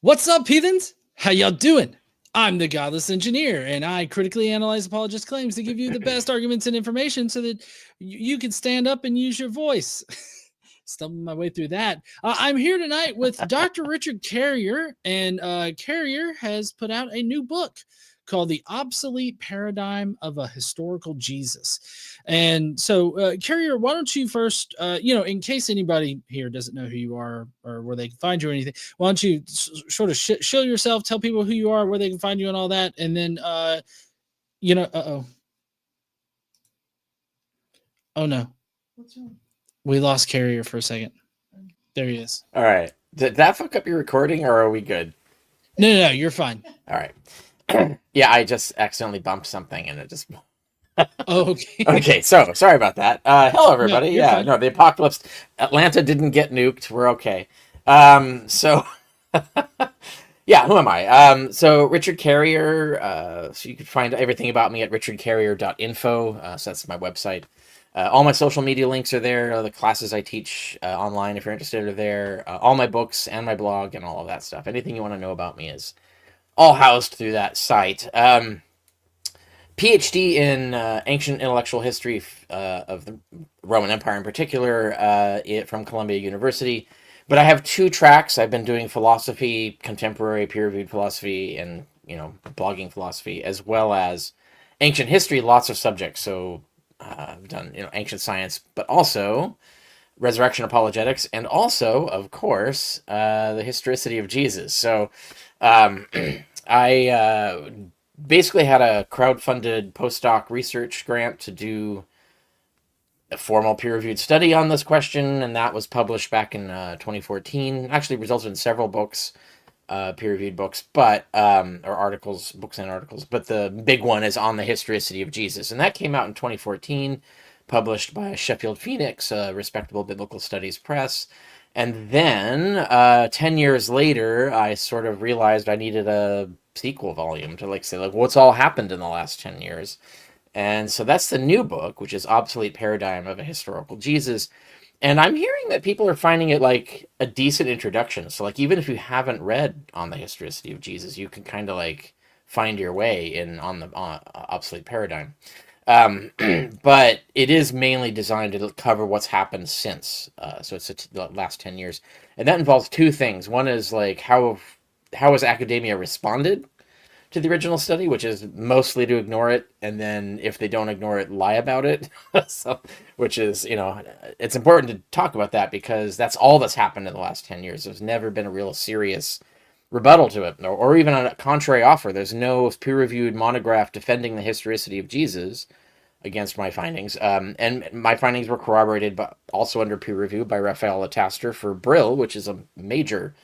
What's up, heathens? How y'all doing? I'm the Godless Engineer, and I critically analyze apologist claims to give you the best arguments and information so that you can stand up and use your voice. Stumbling my way through that. I'm here tonight with Dr. Richard Carrier, and Carrier has put out a new book called The Obsolete Paradigm of a Historical Jesus. And so, Carrier, why don't you first, in case anybody here doesn't know who you are or where they can find you or anything, why don't you sort of show yourself, tell people who you are, where they can find you, and all that, and then, oh no, What's wrong? We lost Carrier for a second. There he is. All right. Did that fuck up your recording, or are we good? No, you're fine. All right. Yeah, I just accidentally bumped something, and it just. Oh, okay. Okay, so sorry about that. Hello, everybody. you're fine. The apocalypse. Atlanta didn't get nuked. We're okay. So. Yeah, who am I? So Richard Carrier. So you can find everything about me at richardcarrier.info. So that's my website. All my social media links are there. The classes I teach online, if you're interested, are there. All my books and my blog and all of that stuff. Anything you want to know about me is all housed through that site. PhD in ancient intellectual history of the Roman Empire in particular from Columbia University. But I have two tracks. I've been doing philosophy, contemporary peer-reviewed philosophy, and blogging philosophy, as well as ancient history, lots of subjects. So I've done ancient science, but also resurrection apologetics, and also, of course, the historicity of Jesus. So I basically had a crowd-funded postdoc research grant to do a formal peer-reviewed study on this question, and that was published back in 2014. Actually resulted in several books, peer-reviewed books, but or articles, books and articles. But the big one is on the historicity of Jesus, and that came out in 2014, published by Sheffield Phoenix, a respectable biblical studies press. And then 10 years later, I sort of realized I needed a sequel volume to say what's all happened in the last 10 years. And so that's the new book, which is Obsolete Paradigm of a Historical Jesus. And I'm hearing that people are finding it like a decent introduction. So even if you haven't read on the historicity of Jesus, you can kind of find your way in on the Obsolete Paradigm. But it is mainly designed to cover what's happened since. So it's the last 10 years. And that involves two things. One is how has academia responded to the original study, which is mostly to ignore it, and then if they don't ignore it, lie about it. So, which is, it's important to talk about that because that's all that's happened in the last 10 years. There's never been a real serious rebuttal to it, or even a contrary offer. There's no peer-reviewed monograph defending the historicity of Jesus against my findings. And my findings were corroborated, but also under peer review by Raphael Lataster for Brill, which is a major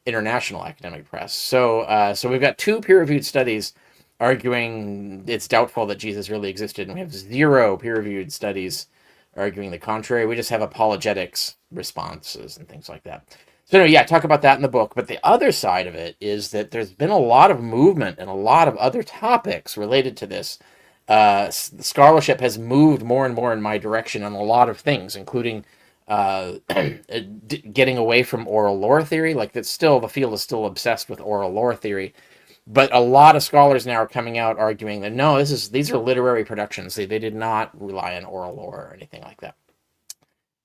international academic press. So we've got two peer-reviewed studies arguing it's doubtful that Jesus really existed, and we have zero peer-reviewed studies arguing the contrary. We just have apologetics responses and things like that. So anyway, talk about that in the book. But the other side of it is that there's been a lot of movement and a lot of other topics related to this. Scholarship has moved more and more in my direction on a lot of things, including getting away from oral lore theory. The field is still obsessed with oral lore theory, but a lot of scholars now are coming out arguing that no, these are literary productions. They did not rely on oral lore or anything like that.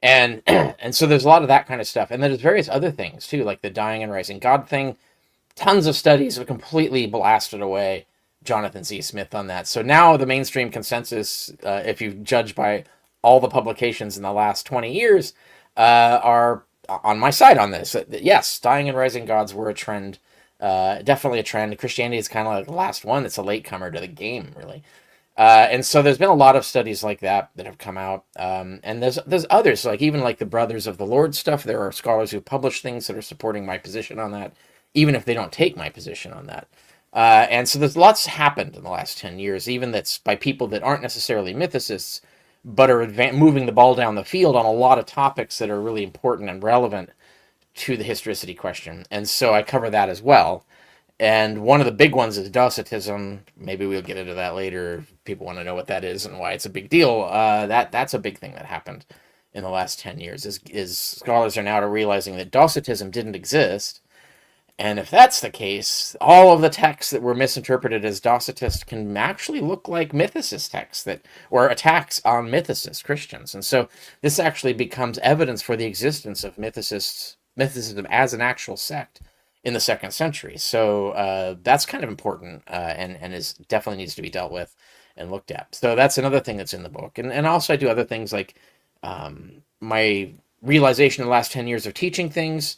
And and so there's a lot of that kind of stuff, and then there's various other things too, like the dying and rising God thing. Tons of studies have completely blasted away Jonathan C. Smith on that. So now the mainstream consensus, if you judge by all the publications in the last 20 years, are on my side on this. Yes, dying and rising gods were a trend, definitely a trend. Christianity is kind of like the last one. It's a latecomer to the game, really. And so there's been a lot of studies like that have come out. And there's others, even the Brothers of the Lord stuff. There are scholars who publish things that are supporting my position on that, even if they don't take my position on that. And so there's lots happened in the last 10 years, even that's by people that aren't necessarily mythicists, but are moving the ball down the field on a lot of topics that are really important and relevant to the historicity question. And so I cover that as well. And one of the big ones is Docetism. Maybe we'll get into that later if people want to know what that is and why it's a big deal. That's a big thing that happened in the last 10 years is scholars are now realizing that Docetism didn't exist. And if that's the case, all of the texts that were misinterpreted as Docetist can actually look like mythicist texts that or attacks on mythicist Christians. And so this actually becomes evidence for the existence of mythicism as an actual sect in the 2nd century. So that's kind of important and is definitely needs to be dealt with and looked at. So that's another thing that's in the book. And also I do other things like my realization in the last 10 years of teaching things,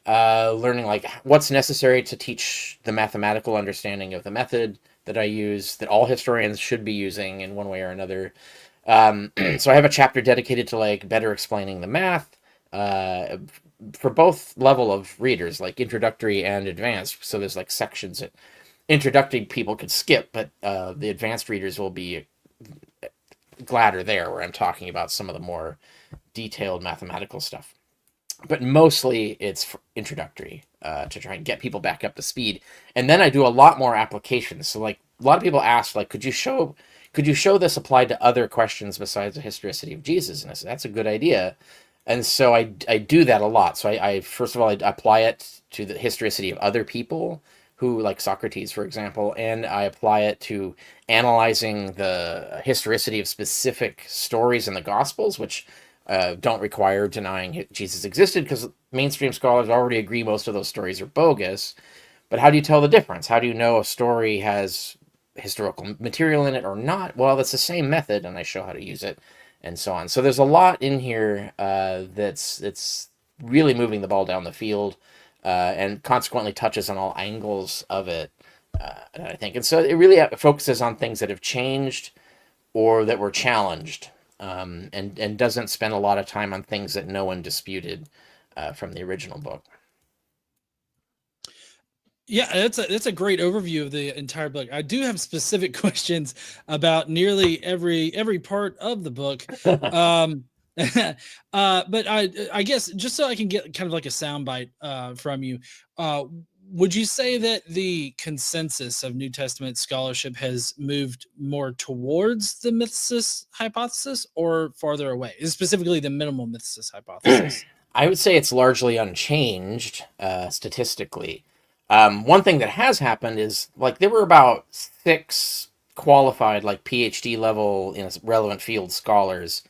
learning like what's necessary to teach the mathematical understanding of the method that I use, that all historians should be using in one way or another. So I have a chapter dedicated to like better explaining the math for both level of readers, like introductory and advanced. So there's like sections that introductory people could skip, but the advanced readers will be glad are there, where I'm talking about some of the more detailed mathematical stuff. But mostly it's introductory to try and get people back up to speed. And then I do a lot more applications. So like a lot of people ask, like, could you show this applied to other questions besides the historicity of Jesus? And I said, that's a good idea. And so I do that a lot. So I first of all, I apply it to the historicity of other people who, like Socrates, for example, and I apply it to analyzing the historicity of specific stories in the Gospels, which don't require denying Jesus existed, because mainstream scholars already agree most of those stories are bogus. But how do you tell the difference? How do you know a story has historical material in it or not? Well, that's the same method, and I show how to use it, and so on. So there's a lot in here that's really moving the ball down the field, and consequently touches on all angles of it, I think. And so it really focuses on things that have changed or that were challenged, and doesn't spend a lot of time on things that no one disputed from the original book. Yeah, that's a great overview of the entire book. I do have specific questions about nearly every part of the book. Um, but I guess just so I can get kind of like a soundbite from you, would you say that the consensus of New Testament scholarship has moved more towards the mythicist hypothesis or farther away? Specifically, the minimal mythicist hypothesis. I would say it's largely unchanged statistically. One thing that has happened is like there were about 6 qualified, like PhD level in a relevant field scholars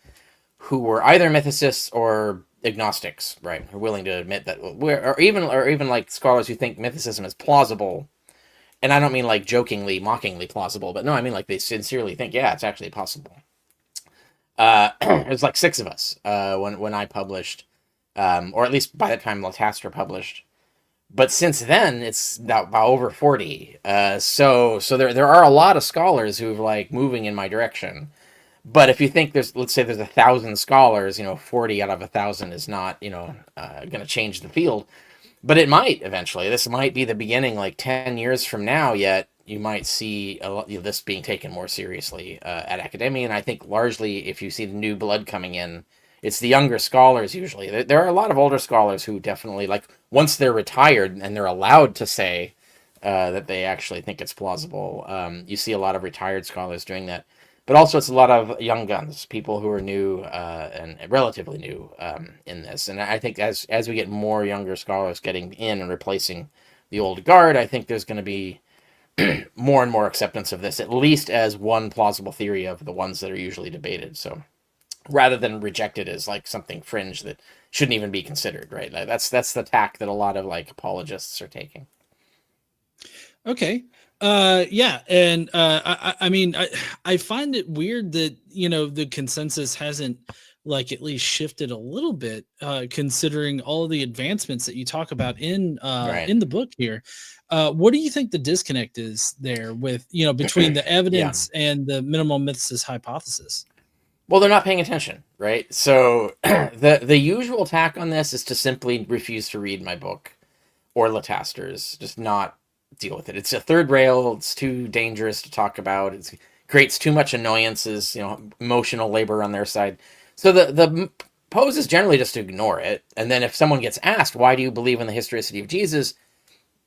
who were either mythicists or agnostics, right? Who are willing to admit that, or even like scholars who think mythicism is plausible. And I don't mean like jokingly, mockingly plausible, but no, I mean like they sincerely think, yeah, it's actually possible. It was like 6 of us when I published, or at least by the time Latastra published. But since then, it's about over 40. So there are a lot of scholars who are like moving in my direction. But if you think let's say there's 1,000 scholars, 40 out of 1,000 is not, going to change the field. But it might eventually. This might be the beginning, like 10 years from now. Yet you might see a lot, this being taken more seriously at academia. And I think largely, if you see the new blood coming in, it's the younger scholars usually. There are a lot of older scholars who definitely, like, once they're retired and they're allowed to say that they actually think it's plausible, you see a lot of retired scholars doing that. But also it's a lot of young guns, people who are new and relatively new in this. And I think as we get more younger scholars getting in and replacing the old guard, I think there's going to be more and more acceptance of this, at least as one plausible theory of the ones that are usually debated. So rather than rejected as like something fringe that shouldn't even be considered, right? That's the tack that a lot of like apologists are taking. Okay. Yeah. And I mean, I find it weird that, the consensus hasn't like at least shifted a little bit, considering all of the advancements that you talk about in the book here. What do you think the disconnect is there with, between the evidence and the minimal mythicist hypothesis? Well, they're not paying attention, right? So the usual tack on this is to simply refuse to read my book or Lataster's, just not deal with it. It's a third rail. It's too dangerous to talk about. It creates too much annoyances, emotional labor on their side. So the pose is generally just to ignore it. And then if someone gets asked, why do you believe in the historicity of Jesus?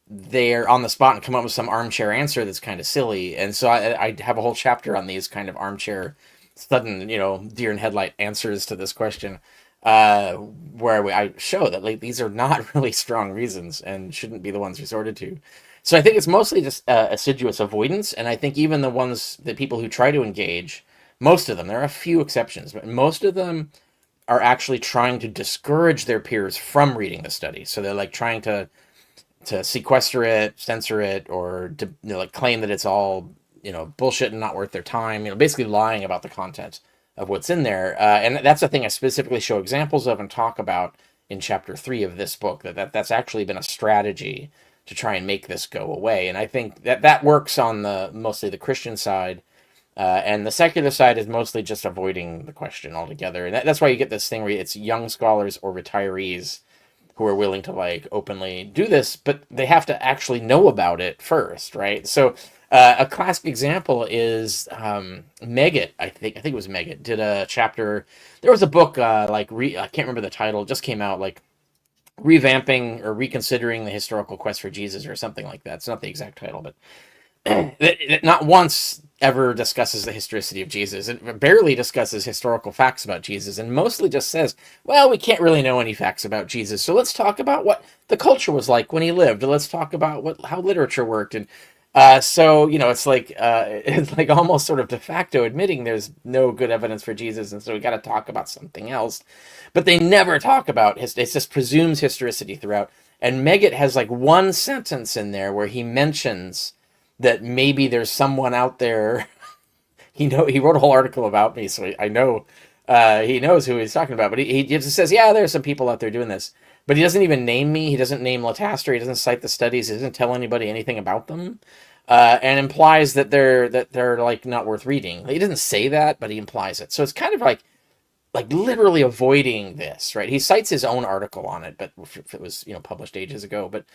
They're on the spot and come up with some armchair answer that's kind of silly. And so I have a whole chapter on these kind of armchair, sudden, deer in headlight answers to this question. where I show that like these are not really strong reasons and shouldn't be the ones resorted to. So I think it's mostly just assiduous avoidance, and I think even the people who try to engage, most of them, there are a few exceptions, but most of them are actually trying to discourage their peers from reading the study. So they're like trying to sequester it, censor it, or to like claim that it's all bullshit and not worth their time. Basically lying about the content of what's in there. And that's the thing I specifically show examples of and talk about in chapter 3 of this book. That's actually been a strategy to try and make this go away. And I think that works on mostly the Christian side. And the secular side is mostly just avoiding the question altogether. And that's why you get this thing where it's young scholars or retirees who are willing to like openly do this, but they have to actually know about it first, right? So a classic example is Megget. I think it was Megget did a chapter. There was a book I can't remember the title. It just came out, like revamping or reconsidering the historical quest for Jesus or something like that. It's not the exact title, but it not once ever discusses the historicity of Jesus. It barely discusses historical facts about Jesus, and mostly just says, well, we can't really know any facts about Jesus, so let's talk about what the culture was like when he lived. Let's talk about how literature worked. And so it's like almost sort of de facto admitting there's no good evidence for Jesus, and so we got to talk about something else. But they never talk about it just presumes historicity throughout. And Megget has like one sentence in there where he mentions that maybe there's someone out there. He wrote a whole article about me, so I know he knows who he's talking about. But he just says, yeah, there's some people out there doing this, but he doesn't even name me. He doesn't name Lataster. He doesn't cite the studies. He doesn't tell anybody anything about them, and implies that they're like not worth reading. He doesn't say that, but he implies it. So it's kind of like literally avoiding this, right? He cites his own article on it, but it was published ages ago. But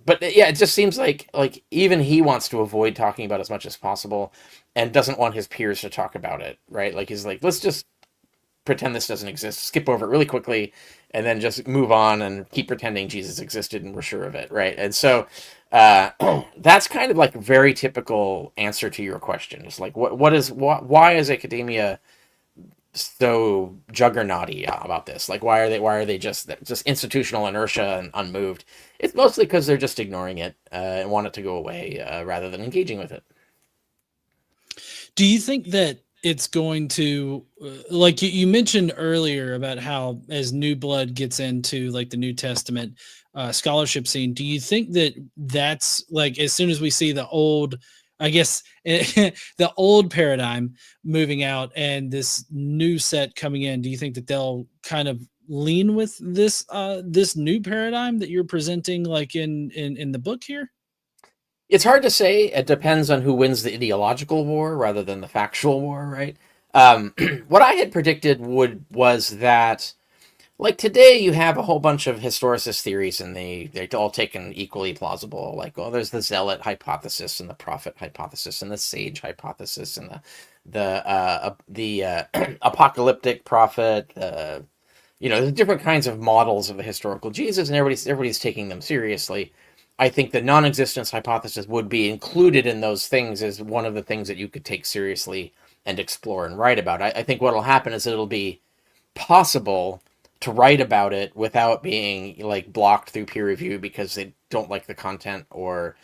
but yeah, it just seems like even he wants to avoid talking about as much as possible, and doesn't want his peers to talk about it, right? Like he's like, let's just pretend this doesn't exist, skip over it really quickly, and then just move on and keep pretending Jesus existed and we're sure of it, right? And so that's kind of like a very typical answer to your question. It's like, why is academia so juggernauty about this? Like, why are they just institutional inertia and unmoved? It's mostly because they're just ignoring it and want it to go away rather than engaging with it. Do you think that it's going to, like you mentioned earlier about how as new blood gets into like the New Testament scholarship scene, do you think that that's like as soon as we see the old, I guess the old paradigm moving out and this new set coming in, do you think that they'll kind of lean with this this new paradigm that you're presenting like in the book here? It's hard to say. It depends on who wins the ideological war rather than the factual war, right? What I had predicted was that, like today, you have a whole bunch of historicist theories, and they're all taken equally plausible. Like, oh, there's the zealot hypothesis, and the prophet hypothesis, and the sage hypothesis, and the apocalyptic prophet. There's different kinds of models of the historical Jesus, and everybody's taking them seriously. I think the non-existence hypothesis would be included in those things as one of the things that you could take seriously and explore and write about. I think what will happen is it'll be possible to write about it without being like blocked through peer review because they don't like the content, or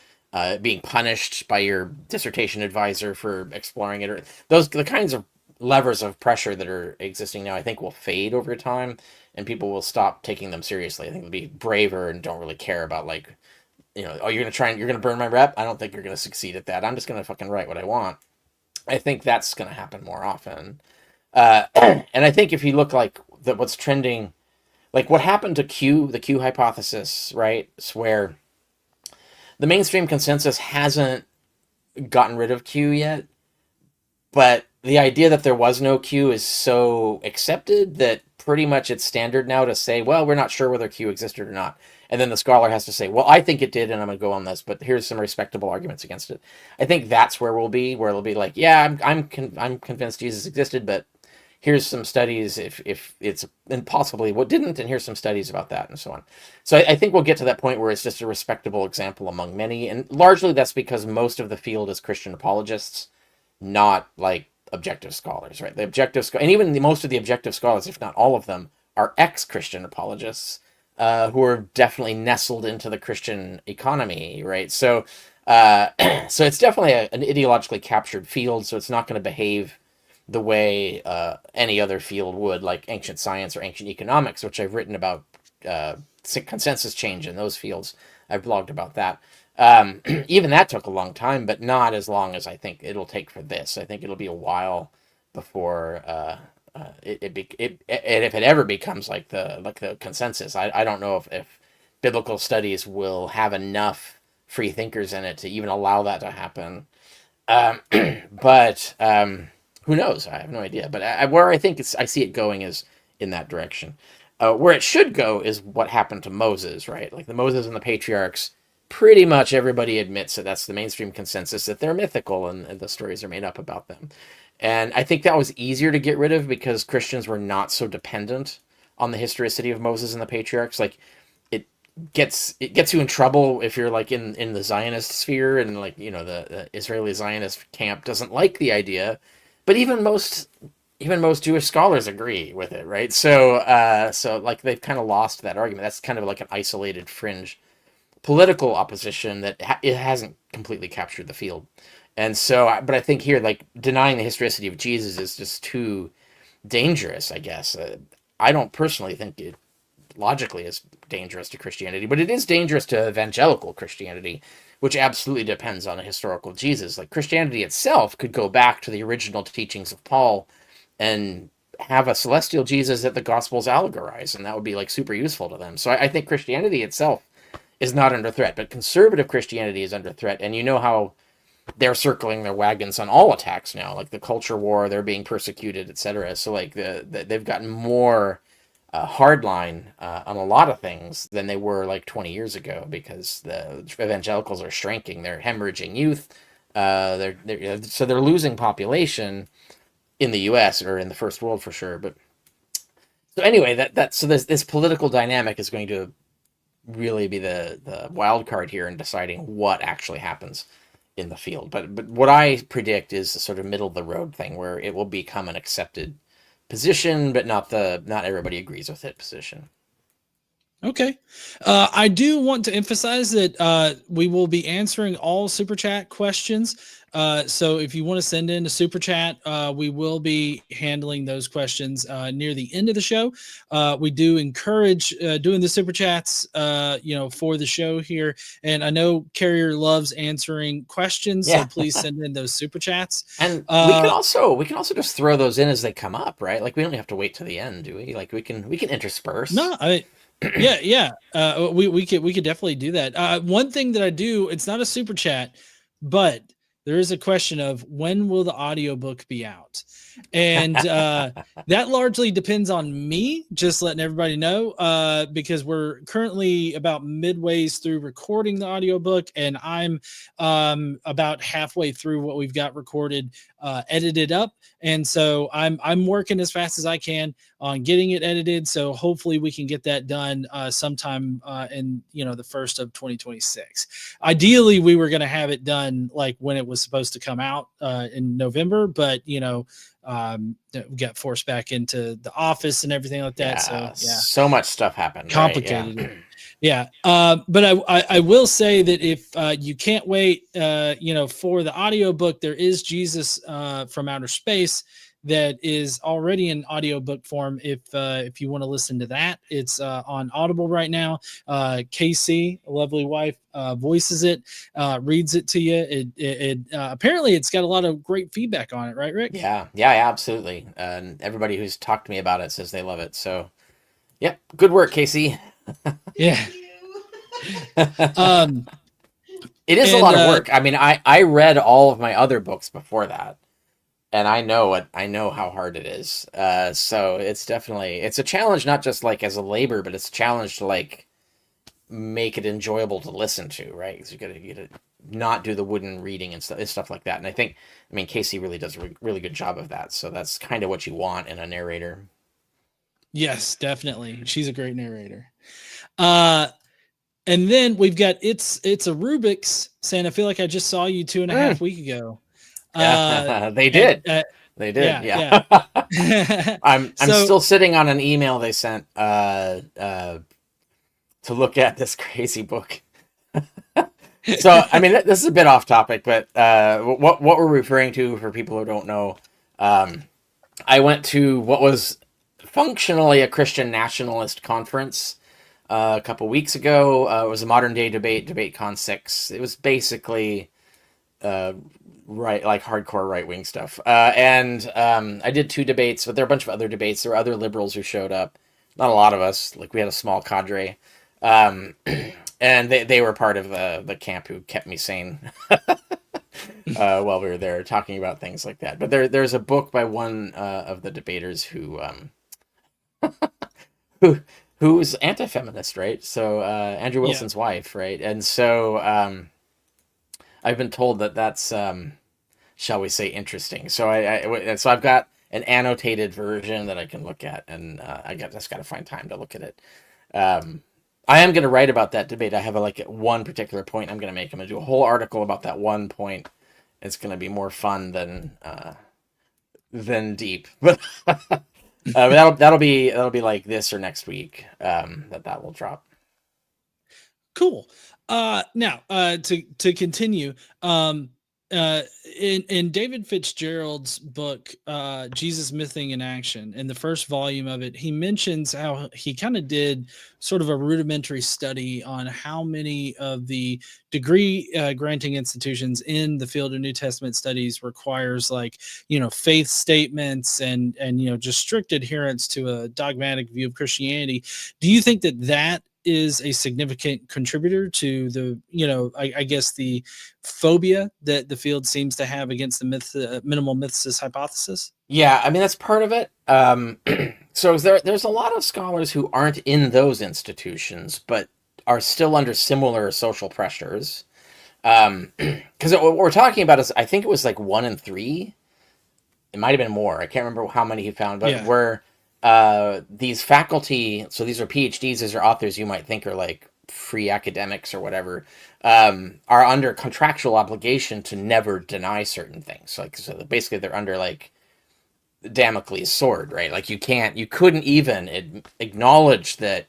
being punished by your dissertation advisor for exploring it, or the kinds of levers of pressure that are existing now, I think will fade over time, and people will stop taking them seriously. I think they'll be braver and don't really care about oh, you're gonna burn my rep. I don't think you're gonna succeed at that. I'm just gonna fucking write what I want. I think that's gonna happen more often. And I think if you look like what's trending, like what happened to the Q hypothesis, right? It's where the mainstream consensus hasn't gotten rid of Q yet, but the idea that there was no Q is so accepted that pretty much it's standard now to say, well, we're not sure whether Q existed or not. And then the scholar has to say, well, I think it did, and I'm going to go on this, but here's some respectable arguments against it. I think that's where we'll be, where it'll be like, yeah, I'm convinced Jesus existed, but here's some studies if it's, and possibly what didn't, and here's some studies about that, and so on. So I think we'll get to that point where it's just a respectable example among many, and largely that's because most of the field is Christian apologists, not like objective scholars, right? The objective and even most of the objective scholars, if not all of them, are ex-Christian apologists who are definitely nestled into the Christian economy, right? So, so it's definitely an ideologically captured field. So it's not going to behave the way any other field would, like ancient science or ancient economics, which I've written about consensus change in those fields. I've blogged about that. Even that took a long time, but not as long as I think it'll take for this. I think it'll be a while before and if it ever becomes like the consensus. I don't know if biblical studies will have enough free thinkers in it to even allow that to happen. But who knows? I have no idea. But where I think I see it going is in that direction. Where it should go is what happened to Moses, right? Like the Moses and the patriarchs, pretty much everybody admits that that's the mainstream consensus, that they're mythical and the stories are made up about them. And I think that was easier to get rid of because Christians were not so dependent on the historicity of Moses and the patriarchs. Like it gets you in trouble if you're like in the Zionist sphere, and like, you know, the Israeli Zionist camp doesn't like the idea, but even most Jewish scholars agree with it, right? So so like they've kind of lost that argument. That's kind of like an isolated fringe political opposition that it hasn't completely captured the field. And so, but I think here, like denying the historicity of Jesus is just too dangerous, I guess. I don't personally think it logically is dangerous to Christianity, but it is dangerous to evangelical Christianity, which absolutely depends on a historical Jesus. Like Christianity itself could go back to the original teachings of Paul and have a celestial Jesus that the Gospels allegorize, and that would be like super useful to them. So I think Christianity itself is not under threat, but conservative Christianity is under threat. And you know how they're circling their wagons on all attacks now, like the culture war, they're being persecuted, etc. So like they've gotten more hardline on a lot of things than they were like 20 years ago, because the evangelicals are shrinking, they're hemorrhaging youth, so they're losing population in the U.S. or in the first world for sure. But so anyway, so this political dynamic is going to really be the wild card here in deciding what actually happens in the field. But what I predict is a sort of middle of the road thing where it will become an accepted position, but not everybody agrees with it position. Okay. I do want to emphasize that we will be answering all Super Chat questions. So if you want to send in a Super Chat, we will be handling those questions near the end of the show. We do encourage doing the Super Chats, for the show here. And I know Carrier loves answering questions, so please send in those Super Chats. And we can also just throw those in as they come up, right? Like we don't have to wait to the end, do we? Like we can intersperse. No, yeah. We could definitely do that. One thing that I do, it's not a Super Chat, but there is a question of when will the audiobook be out? And that largely depends on me, just letting everybody know, because we're currently about midways through recording the audiobook, and I'm about halfway through what we've got recorded, edited up. And so I'm working as fast as I can on getting it edited. So hopefully we can get that done sometime in the first of 2026. Ideally, we were going to have it done like when it was supposed to come out in November, but we got forced back into the office and everything like that. So much stuff happened. Complicated. Right? Yeah. But I will say that if you can't wait, for the audiobook, there is Jesus from Outer Space that is already in audiobook form. If you want to listen to that, it's on Audible right now. Casey, a lovely wife, voices it, reads it to you. It apparently it's got a lot of great feedback on it, right, Rick? Yeah, absolutely. And everybody who's talked to me about it says they love it. So, yep, good work, Casey. Yeah. It is a lot of work. I mean, I read all of my other books before that, and I know how hard it is. So it's a challenge, not just like as a labor, but it's a challenge to like make it enjoyable to listen to, right? Because you gotta not do the wooden reading and stuff like that. And I mean, Casey really does a really good job of that. So that's kind of what you want in a narrator. Yes, definitely. She's a great narrator. And then we've got it's a Rubik's saying, I feel like I just saw you 2.5 weeks ago. They did. They did, Yeah. yeah. Yeah. I'm So still sitting on an email they sent to look at this crazy book. So, I mean, this is a bit off topic, but what we're referring to for people who don't know, um, I went to what was functionally a Christian nationalist conference a couple weeks ago. It was a modern day DebateCon 6. It was basically uh, like hardcore right wing stuff. And I did 2 debates, but there were a bunch of other debates. There were other liberals who showed up. Not a lot of us. Like we had a small cadre. Um, and they were part of the camp who kept me sane while we were there talking about things like that. But there's a book by one of the debaters who who's anti-feminist, right? So Andrew yeah, Wilson's wife, right? And so I've been told that that's shall we say interesting. So so I've got an annotated version that I can look at, and just got to find time to look at it. I am going to write about that debate. I have one particular point I'm going to make. I'm going to do a whole article about that one point. It's going to be more fun than deep, but that'll be like this or next week that will drop. cool. Now, to continue, in David Fitzgerald's book, Jesus Mything in Action, in the first volume of it, he mentions how he kind of did sort of a rudimentary study on how many of the degree granting institutions in the field of New Testament studies requires faith statements and just strict adherence to a dogmatic view of Christianity. Do you think that is a significant contributor to the I guess the phobia that the field seems to have against the minimal mythicist hypothesis? Yeah, I mean that's part of it. So there's a lot of scholars who aren't in those institutions, but are still under similar social pressures. Because what we're talking about is, I think it was like 1 in 3. It might have been more. I can't remember how many he found, but where these faculty, so these are PhDs, these are authors you might think are like free academics or whatever, are under contractual obligation to never deny certain things. So basically they're under like Damocles sword, right? Like you couldn't even acknowledge that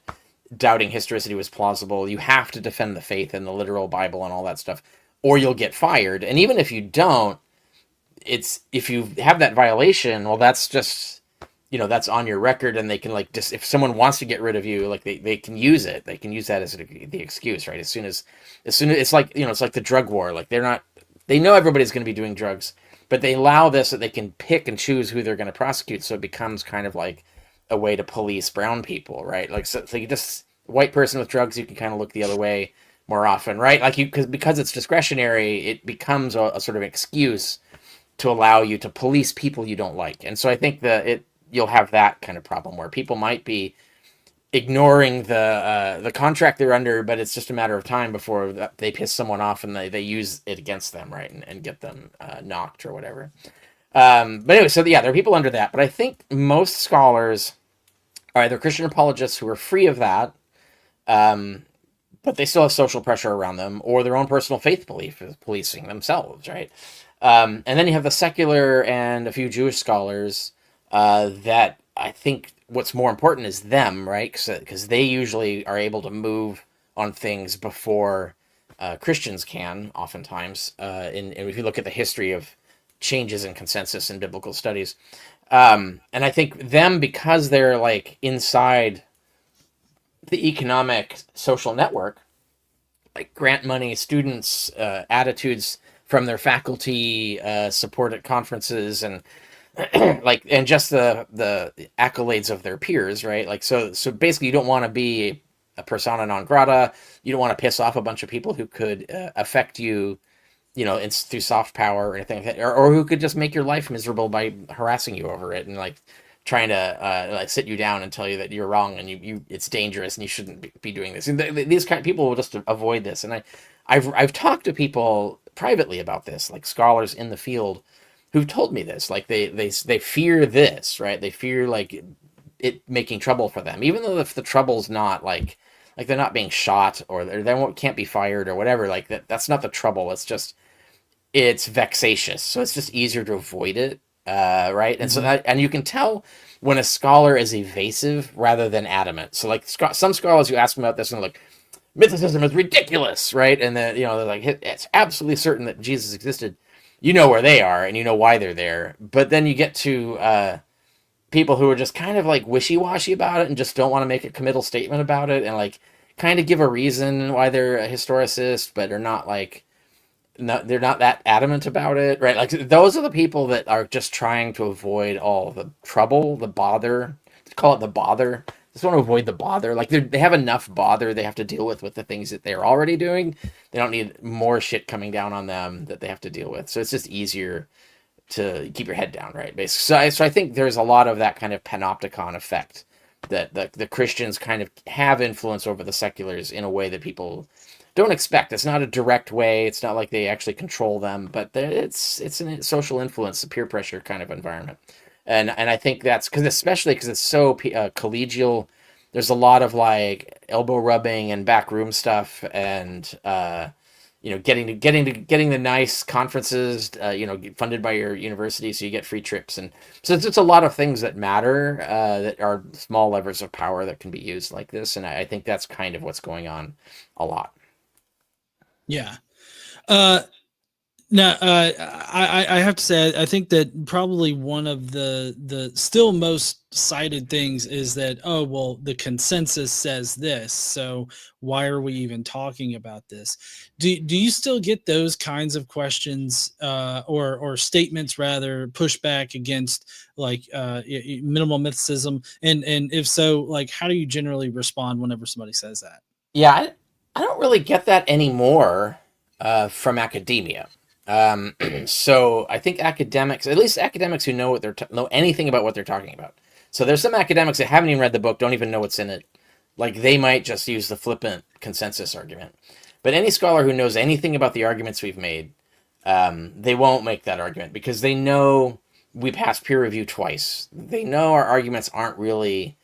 doubting historicity was plausible. You have to defend the faith and the literal Bible and all that stuff, or you'll get fired. And even if you don't, if you have that violation, well, that's just, that's on your record, and they can just, if someone wants to get rid of you, like they can use it. They can use that as the excuse, right? As soon as it's like, it's like the drug war. Like they know everybody's going to be doing drugs, but they allow this so they can pick and choose who they're going to prosecute. So it becomes kind of like a way to police brown people, right? Like, so you just, white person with drugs, you can kind of look the other way more often, right? Like because it's discretionary, it becomes a sort of excuse to allow you to police people you don't like. And so I think you'll have that kind of problem where people might be ignoring the contract they're under, but it's just a matter of time before they piss someone off and they use it against them, right? And get them knocked or whatever. But anyway, so yeah, there are people under that. But I think most scholars are either Christian apologists who are free of that, but they still have social pressure around them, or their own personal faith belief is policing themselves, right? And then you have the secular and a few Jewish scholars that I think what's more important is them, right? Because they usually are able to move on things before Christians can, oftentimes. And if you look at the history of changes in consensus in biblical studies. And I think them, because they're like inside the economic social network, like grant money, students, attitudes from their faculty, support at conferences, and and just the accolades of their peers, right? Like so basically, you don't want to be a persona non grata. You don't want to piss off a bunch of people who could affect you, through soft power or anything like that, or who could just make your life miserable by harassing you over it and trying to sit you down and tell you that you're wrong and it's dangerous and you shouldn't be doing this. And these kind of people will just avoid this. And I've talked to people privately about this, like scholars in the field who've told me this. Like they fear this, right? They fear like it making trouble for them, even though if the trouble's not like they're not being shot or they can't be fired or whatever. Like that's not the trouble. It's vexatious. So it's just easier to avoid it. right? And so and you can tell when a scholar is evasive rather than adamant. So like some scholars, you ask them about this and they're like, mythicism is ridiculous, right? And then, they're like, it's absolutely certain that Jesus existed. You know where they are and you know why they're there. But then you get to people who are just kind of like wishy-washy about it and just don't want to make a committal statement about it and like kind of give a reason why they're a historicist, but are not like, they're not that adamant about it, right? Like those are the people that are just trying to avoid all the trouble, the bother. Call it the bother. Just want to avoid the bother. Like they have enough bother they have to deal with the things that they're already doing. They don't need more shit coming down on them that they have to deal with. So it's just easier to keep your head down, right? Basically, so I think there's a lot of that kind of panopticon effect that the Christians kind of have influence over the seculars in a way that people don't expect. It's not a direct way. It's not like they actually control them, but it's a social influence, a peer pressure kind of environment. And I think that's especially because it's so collegial. There's a lot of like elbow rubbing and backroom stuff, and getting the nice conferences, funded by your university, so you get free trips, and so it's a lot of things that matter that are small levers of power that can be used like this, and I think that's kind of what's going on a lot. Yeah. Now, I have to say, I think that probably one of the still most cited things is that, oh, well, the consensus says this, so why are we even talking about this? Do you still get those kinds of questions or statements, rather, pushback against like minimal mythicism? And if so, like, how do you generally respond whenever somebody says that? Yeah, I don't really get that anymore from academia. So I think academics, at least academics who know know anything about what they're talking about. So there's some academics that haven't even read the book, don't even know what's in it. Like they might just use the flippant consensus argument. But any scholar who knows anything about the arguments we've made, they won't make that argument because they know we passed peer review twice. They know our arguments aren't really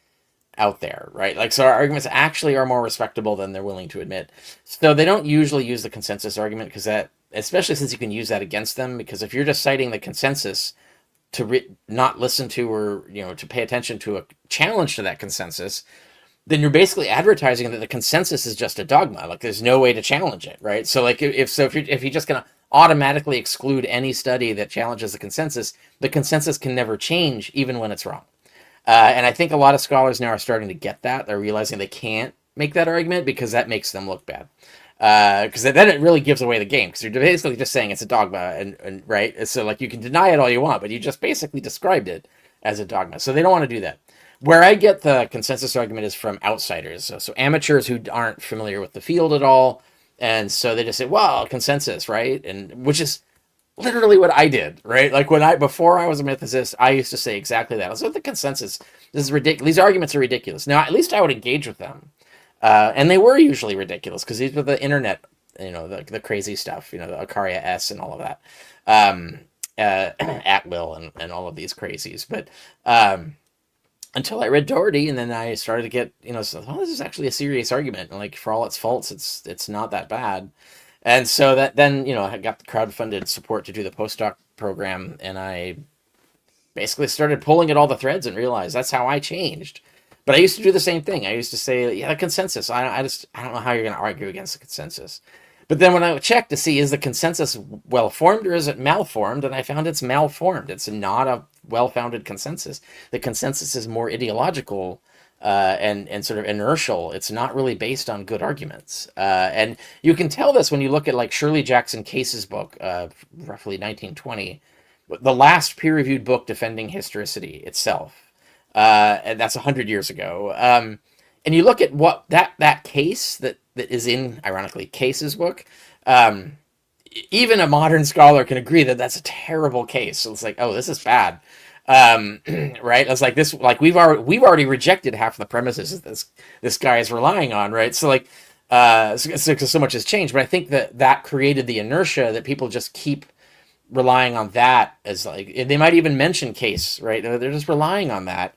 out there, right? Like, so our arguments actually are more respectable than they're willing to admit. So they don't usually use the consensus argument because that, especially since you can use that against them, because if you're just citing the consensus to not listen to or to pay attention to a challenge to that consensus, then you're basically advertising that the consensus is just a dogma. Like there's no way to challenge it, right? So like if you're just gonna automatically exclude any study that challenges the consensus can never change even when it's wrong. And I think a lot of scholars now are starting to get that. They're realizing they can't make that argument because that makes them look bad. Because then it really gives away the game. Because you're basically just saying it's a dogma, and right. So like you can deny it all you want, but you just basically described it as a dogma. So they don't want to do that. Where I get the consensus argument is from outsiders, so amateurs who aren't familiar with the field at all, and so they just say, "Well, consensus, right?" And which is literally what I did, right? Like before I was a mythicist, I used to say exactly that. I was like, the consensus, this is ridiculous. These arguments are ridiculous. Now, at least I would engage with them. And they were usually ridiculous because these were the internet, the crazy stuff, the Acaria S and all of that. At will and all of these crazies. But until I read Doherty, and then I started to get, this is actually a serious argument. And like for all its faults, it's not that bad. And so that then, I got the crowdfunded support to do the postdoc program, and I basically started pulling at all the threads and realized that's how I changed. But I used to do the same thing. I used to say, yeah, the consensus. I don't know how you're going to argue against the consensus. But then when I checked to see, is the consensus well-formed or is it malformed? And I found it's malformed. It's not a well-founded consensus. The consensus is more ideological and sort of inertial. It's not really based on good arguments. And you can tell this when you look at like Shirley Jackson Case's book, roughly 1920, the last peer-reviewed book defending historicity itself. And that's 100 years ago. And you look at what that case that is in, ironically, Case's book, even a modern scholar can agree that that's a terrible case. So it's like, oh, this is bad. Right? It's like this, like we've already rejected half the premises that this guy is relying on, right? So like, so much has changed, but I think that created the inertia that people just keep relying on that as like, they might even mention Case, right? They're just relying on that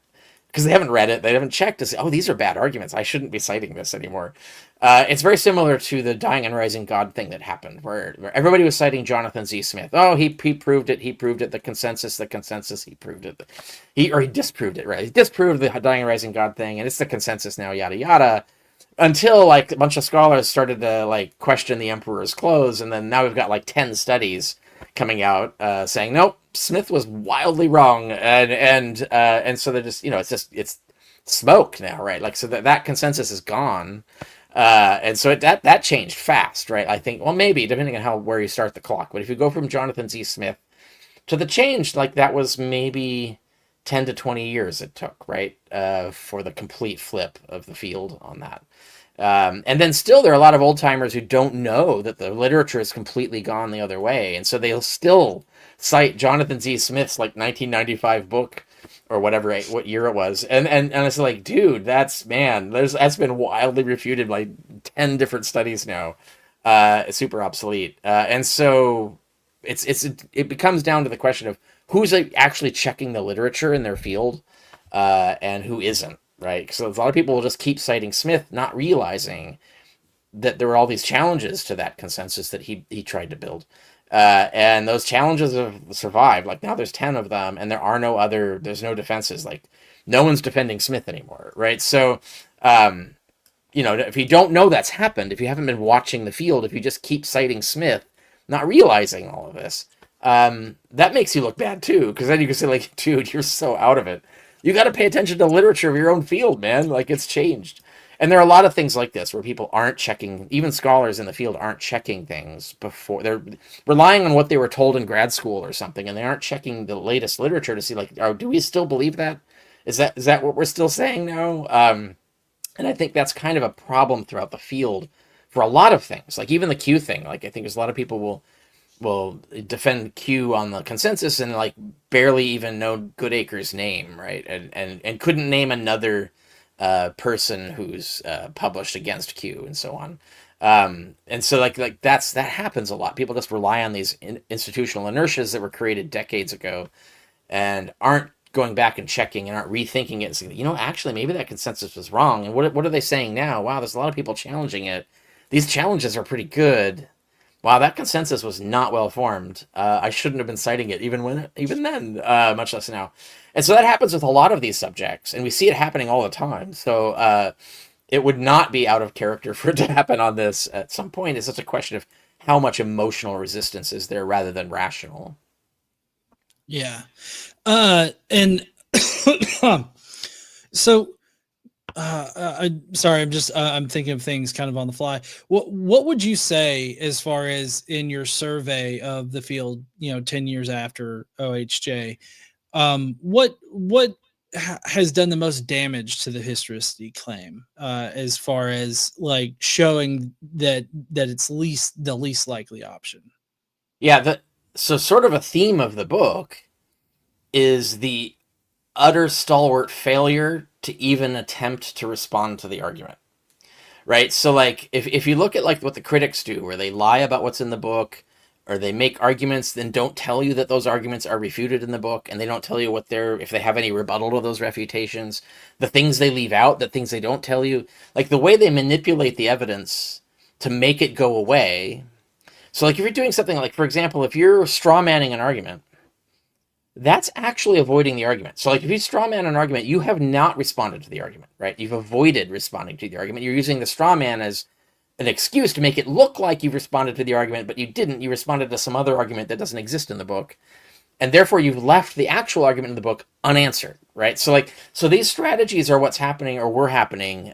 because they haven't read it, they haven't checked to say, oh, these are bad arguments, I shouldn't be citing this anymore. It's very similar to the dying and rising God thing that happened, where everybody was citing Jonathan Z. Smith. Oh, he proved it, the consensus, he proved it. He disproved it, right? He disproved the dying and rising God thing, and it's the consensus now, yada yada. Until like a bunch of scholars started to like question the emperor's clothes, and then now we've got like 10 studies coming out saying nope, Smith was wildly wrong, and so they're just, it's smoke now, right? Like, so that consensus is gone. And so that changed fast, right? I think, well, maybe depending on where you start the clock, but if you go from Jonathan Z. Smith to the change, like that was maybe 10 to 20 years it took, right? For the complete flip of the field on that. And then still there are a lot of old timers who don't know that the literature is completely gone the other way. And so they'll still cite Jonathan Z. Smith's like 1995 book or whatever, what year it was. And it's like, dude, that's been wildly refuted by 10 different studies now. It's super obsolete. And so it becomes down to the question of who's actually checking the literature in their field, and who isn't, right? So a lot of people will just keep citing Smith, not realizing that there were all these challenges to that consensus that he tried to build. And those challenges have survived. Like now there's 10 of them, and there's no defenses. Like no one's defending Smith anymore, right? So, if you don't know that's happened, if you haven't been watching the field, if you just keep citing Smith, not realizing all of this, that makes you look bad too, because then you can say like, dude, you're so out of it. You got to pay attention to the literature of your own field, man. Like it's changed. And there are a lot of things like this where people aren't checking, even scholars in the field aren't checking things before. They're relying on what they were told in grad school or something, and they aren't checking the latest literature to see like, oh, do we still believe that? Is that what we're still saying now? And I think that's kind of a problem throughout the field for a lot of things, like even the Q thing. Like I think there's a lot of people will defend Q on the consensus and like barely even know Goodacre's name, right? And couldn't name another person who's published against Q and so on. And so like that happens a lot. People just rely on these institutional inertias that were created decades ago and aren't going back and checking and aren't rethinking it and saying, actually maybe that consensus was wrong. And what are they saying now? Wow, there's a lot of people challenging it. These challenges are pretty good. Wow, that consensus was not well formed. I shouldn't have been citing it even then, much less now. And so that happens with a lot of these subjects, and we see it happening all the time. So it would not be out of character for it to happen on this at some point. It's just a question of how much emotional resistance is there rather than rational. Yeah. And so I'm sorry, I'm thinking of things kind of on the fly. What would you say as far as in your survey of the field, 10 years after OHJ, what has done the most damage to the historicity claim, as far as like showing that it's the least likely option? Yeah. So sort of a theme of the book is the utter stalwart failure to even attempt to respond to the argument, right? So like if you look at like what the critics do, where they lie about what's in the book, or they make arguments then don't tell you that those arguments are refuted in the book, and they don't tell you if they have any rebuttal to those refutations, the things they leave out, the things they don't tell you, like the way they manipulate the evidence to make it go away. So like if you're doing something like, for example, if you're straw manning an argument, that's actually avoiding the argument. So like if you straw man an argument, you have not responded to the argument, right? You've avoided responding to the argument. You're using the straw man as an excuse to make it look like you've responded to the argument, but you didn't. You responded to some other argument that doesn't exist in the book. And therefore you've left the actual argument in the book unanswered, right? So these strategies are what's happening or were happening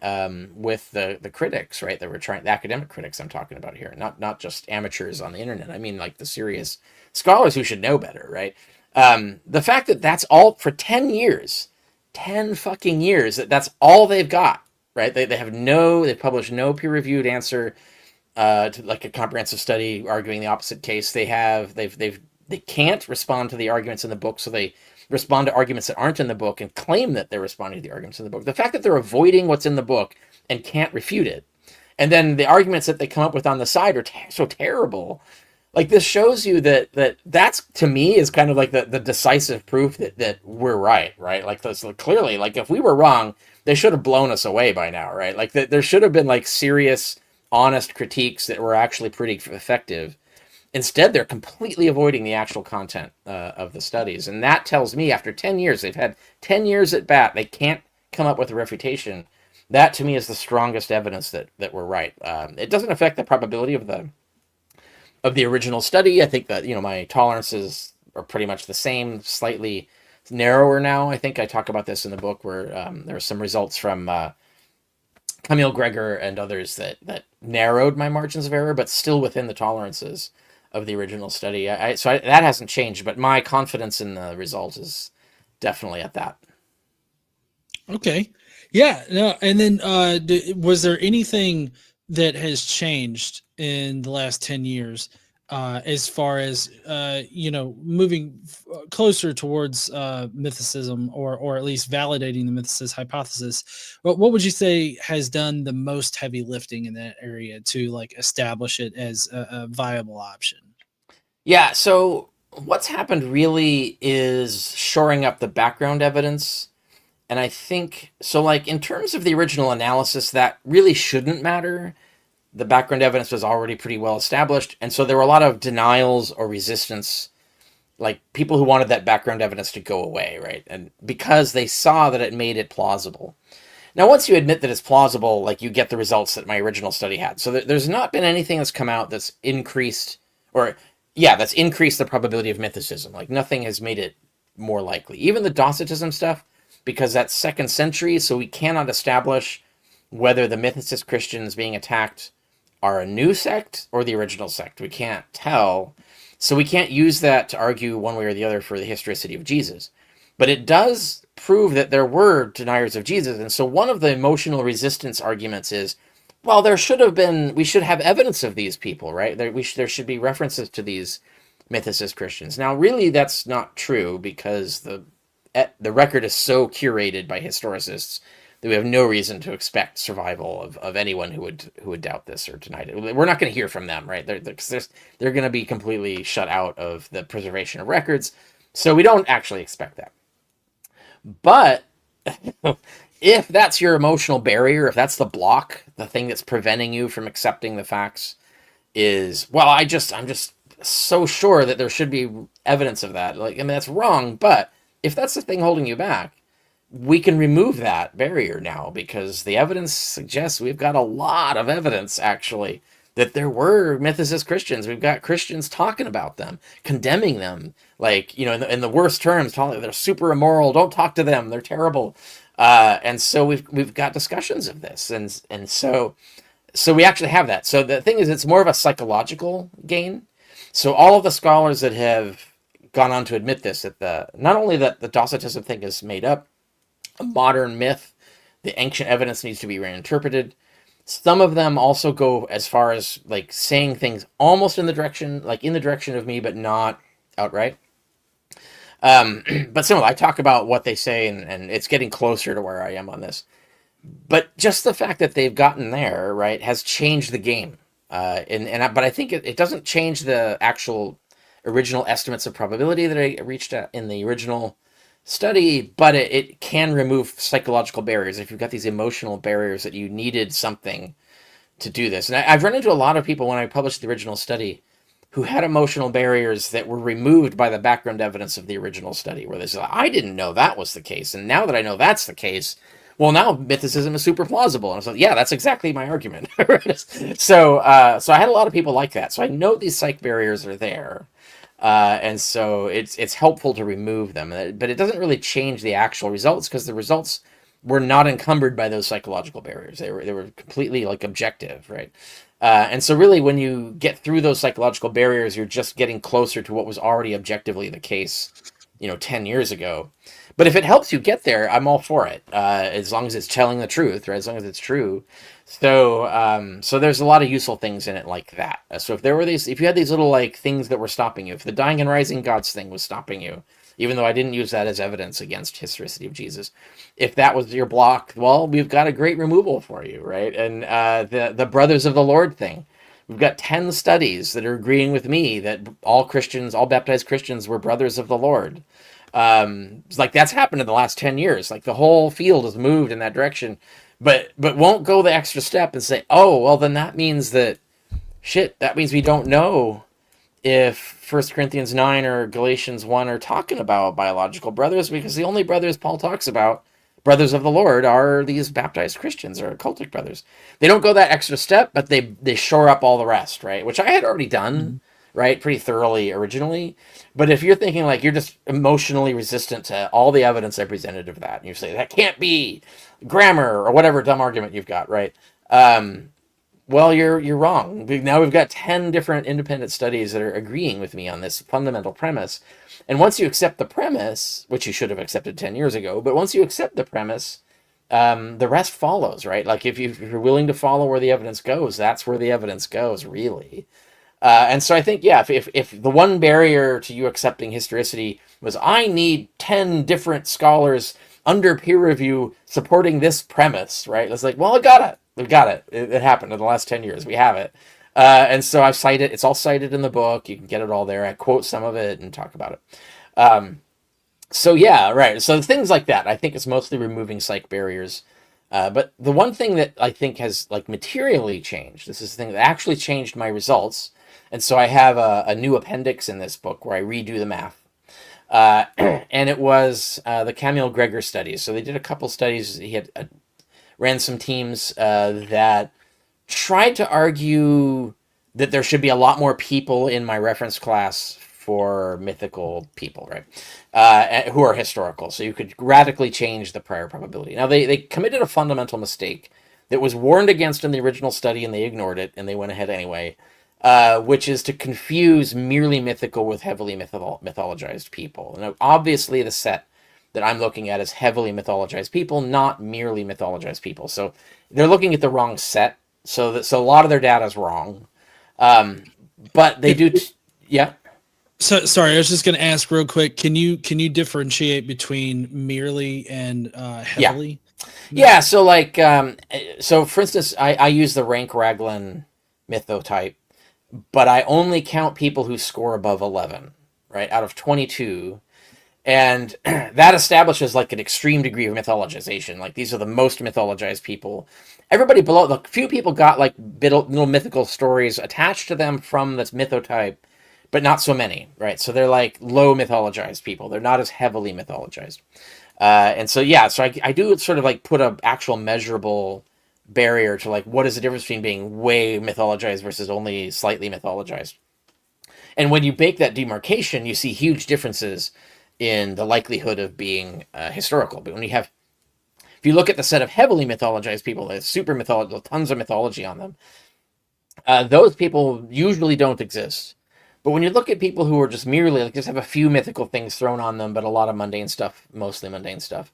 with the critics, right? That we're trying, the academic critics I'm talking about here, not just amateurs on the internet. I mean like the serious scholars who should know better, right? The fact that that's all for 10 years, 10 fucking years, that's all they've got, right? They've published no peer-reviewed answer to like a comprehensive study arguing the opposite case. They can't respond to the arguments in the book, so they respond to arguments that aren't in the book and claim that they're responding to the arguments in the book. The fact that they're avoiding what's in the book and can't refute it, and then the arguments that they come up with on the side are so terrible. like this shows you that's to me is kind of like the decisive proof that we're right, right? Like this, like, clearly, like if we were wrong, they should have blown us away by now, right? Like there should have been like serious, honest critiques that were actually pretty effective. Instead, they're completely avoiding the actual content of the studies, and that tells me after 10 years, they've had 10 years at bat, they can't come up with a refutation. That to me is the strongest evidence that we're right. It doesn't affect the probability of the original study. I think that, my tolerances are pretty much the same, slightly narrower now. I think I talk about this in the book where there were some results from Camille Greger and others that narrowed my margins of error, but still within the tolerances of the original study. That hasn't changed, but my confidence in the result is definitely at that. Okay. Yeah. No. And then, was there anything that has changed in the last 10 years, as far as, moving closer towards, mythicism, or at least validating the mythicist hypothesis? What would you say has done the most heavy lifting in that area to like establish it as a viable option? Yeah. So what's happened really is shoring up the background evidence. And I think so, like in terms of the original analysis, that really shouldn't matter. The background evidence was already pretty well established. And so there were a lot of denials or resistance, like people who wanted that background evidence to go away, right? And because they saw that it made it plausible. Now, once you admit that it's plausible, like you get the results that my original study had. So there's not been anything that's come out that's increased, that's increased the probability of mythicism. Like nothing has made it more likely. Even the Docetism stuff, because that's 2nd century, so we cannot establish whether the mythicist Christians being attacked are a new sect or the original sect. We can't tell. So we can't use that to argue one way or the other for the historicity of Jesus. But it does prove that there were deniers of Jesus. And so one of the emotional resistance arguments is, well, we should have evidence of these people, right? There should be references to these mythicist Christians. Now, really, that's not true because the record is so curated by historicists that we have no reason to expect survival of anyone who would doubt this or deny it. We're not going to hear from them, right? They're going to be completely shut out of the preservation of records, so we don't actually expect that. But if that's your emotional barrier, if that's the block, the thing that's preventing you from accepting the facts is, well, I'm just so sure that there should be evidence of that. Like, I mean, that's wrong, but if that's the thing holding you back, we can remove that barrier now because the evidence suggests we've got a lot of evidence, actually, that there were mythicist Christians. We've got Christians talking about them, condemning them, like, in the worst terms, they're super immoral. Don't talk to them. They're terrible. And so we've got discussions of this. And so we actually have that. So the thing is, it's more of a psychological gain. So all of the scholars that have gone on to admit this, that not only that the Docetism thing is made up, a modern myth, the ancient evidence needs to be reinterpreted. Some of them also go as far as like saying things almost in the direction of me, but not outright. But similar, I talk about what they say, and it's getting closer to where I am on this. But just the fact that they've gotten there, right, has changed the game. But I think it doesn't change the actual original estimates of probability that I reached at in the original study, but it can remove psychological barriers. If you've got these emotional barriers that you needed something to do this. And I've run into a lot of people when I published the original study who had emotional barriers that were removed by the background evidence of the original study, where they said, I didn't know that was the case. And now that I know that's the case, well, now mythicism is super plausible. And I was like, yeah, that's exactly my argument. So I had a lot of people like that. So I know these psych barriers are there. And so it's helpful to remove them, but it doesn't really change the actual results because the results were not encumbered by those psychological barriers. They were completely like objective, right? And so really when you get through those psychological barriers, you're just getting closer to what was already objectively the case, 10 years ago. But if it helps you get there, I'm all for it. As long as it's telling the truth, right? As long as it's true. So there's a lot of useful things in it like that. So if you had these little like things that were stopping you, if the dying and rising gods thing was stopping you, even though I didn't use that as evidence against historicity of Jesus, if that was your block, well, we've got a great removal for you, right? And the brothers of the Lord thing, We've got 10 studies that are agreeing with me that all Christians, all baptized Christians, were brothers of the Lord. It's like that's happened in the last 10 years. Like the whole field has moved in that direction, but won't go the extra step and say, oh, well, then that means that that means we don't know if First Corinthians 9 or Galatians 1 are talking about biological brothers, because the only brothers Paul talks about, brothers of the Lord, are these baptized Christians or cultic brothers. They don't go that extra step, but they shore up all the rest, right? Which I had already done, right, pretty thoroughly originally. But if you're thinking like you're just emotionally resistant to all the evidence I presented of that, and you say that can't be grammar or whatever dumb argument you've got, right? Well, you're wrong. Now we've got 10 different independent studies that are agreeing with me on this fundamental premise. And once you accept the premise, which you should have accepted 10 years ago, but once you accept the premise, the rest follows, right? Like if you're willing to follow where the evidence goes, that's where the evidence goes, really. And so I think, yeah, if the one barrier to you accepting historicity was I need 10 different scholars under peer review supporting this premise, right? It's like, well, I got it. We've got it. It happened in the last 10 years. We have it. And so I've cited, it's all cited in the book. You can get it all there. I quote some of it and talk about it. So yeah, right. So things like that, I think it's mostly removing psych barriers. But the one thing that I think has like materially changed, this is the thing that actually changed my results. And so I have a new appendix in this book where I redo the math. And it was the Camille Gregor studies. So they did a couple studies. He had ran some teams that tried to argue that there should be a lot more people in my reference class for mythical people, right? Who are historical. So you could radically change the prior probability. Now, they committed a fundamental mistake that was warned against in the original study, and they ignored it, and they went ahead anyway, which is to confuse merely mythical with heavily mythologized people. Now, obviously, the set that I'm looking at is heavily mythologized people, not merely mythologized people. So they're looking at the wrong set. So a lot of their data is wrong. But they do, yeah. So sorry, I was just going to ask real quick. Can you differentiate between merely and heavily? Yeah. So like, so for instance, I use the rank Raglan mythotype, but I only count people who score above 11, right, out of 22. And that establishes like an extreme degree of mythologization. Like these are the most mythologized people. Everybody below, the few people got like little mythical stories attached to them from this mythotype, but not so many, right? So they're like low mythologized people. They're not as heavily mythologized. And so, yeah, so I do sort of like put an actual measurable barrier to like, what is the difference between being way mythologized versus only slightly mythologized? And when you make that demarcation, you see huge differences in the likelihood of being historical. But when if you look at the set of heavily mythologized people, there's super mythology, tons of mythology on them, those people usually don't exist. But when you look at people who are just merely, like just have a few mythical things thrown on them, but a lot of mundane stuff, mostly mundane stuff,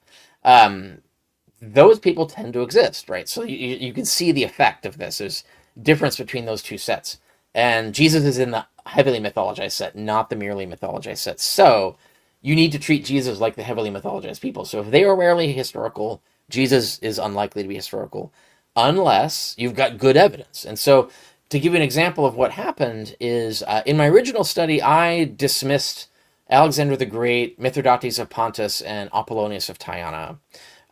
those people tend to exist, right? So you can see the effect of this. There's difference between those two sets. And Jesus is in the heavily mythologized set, not the merely mythologized set. So you need to treat Jesus like the heavily mythologized people. So if they are rarely historical, Jesus is unlikely to be historical unless you've got good evidence. And so to give you an example of what happened is in my original study, I dismissed Alexander the Great, Mithridates of Pontus, and Apollonius of Tyana.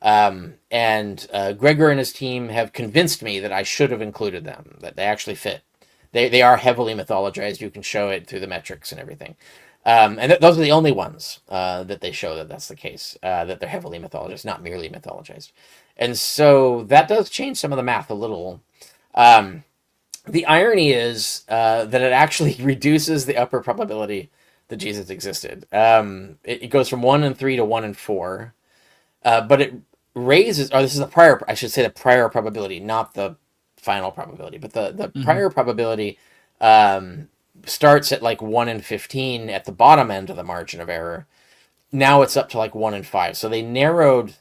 And Gregor and his team have convinced me that I should have included them, that they actually fit. They are heavily mythologized. You can show it through the metrics and everything. And those are the only ones that they show that that's the case, that they're heavily mythologized, not merely mythologized. And so that does change some of the math a little. The irony is that it actually reduces the upper probability that Jesus existed. It goes from 1 in 3 to 1 in 4, but it raises, or this is the prior, I should say the prior probability, not the final probability, but the prior probability starts at like 1 in 15 at the bottom end of the margin of error. Now it's up to like 1 in 5. So they narrowed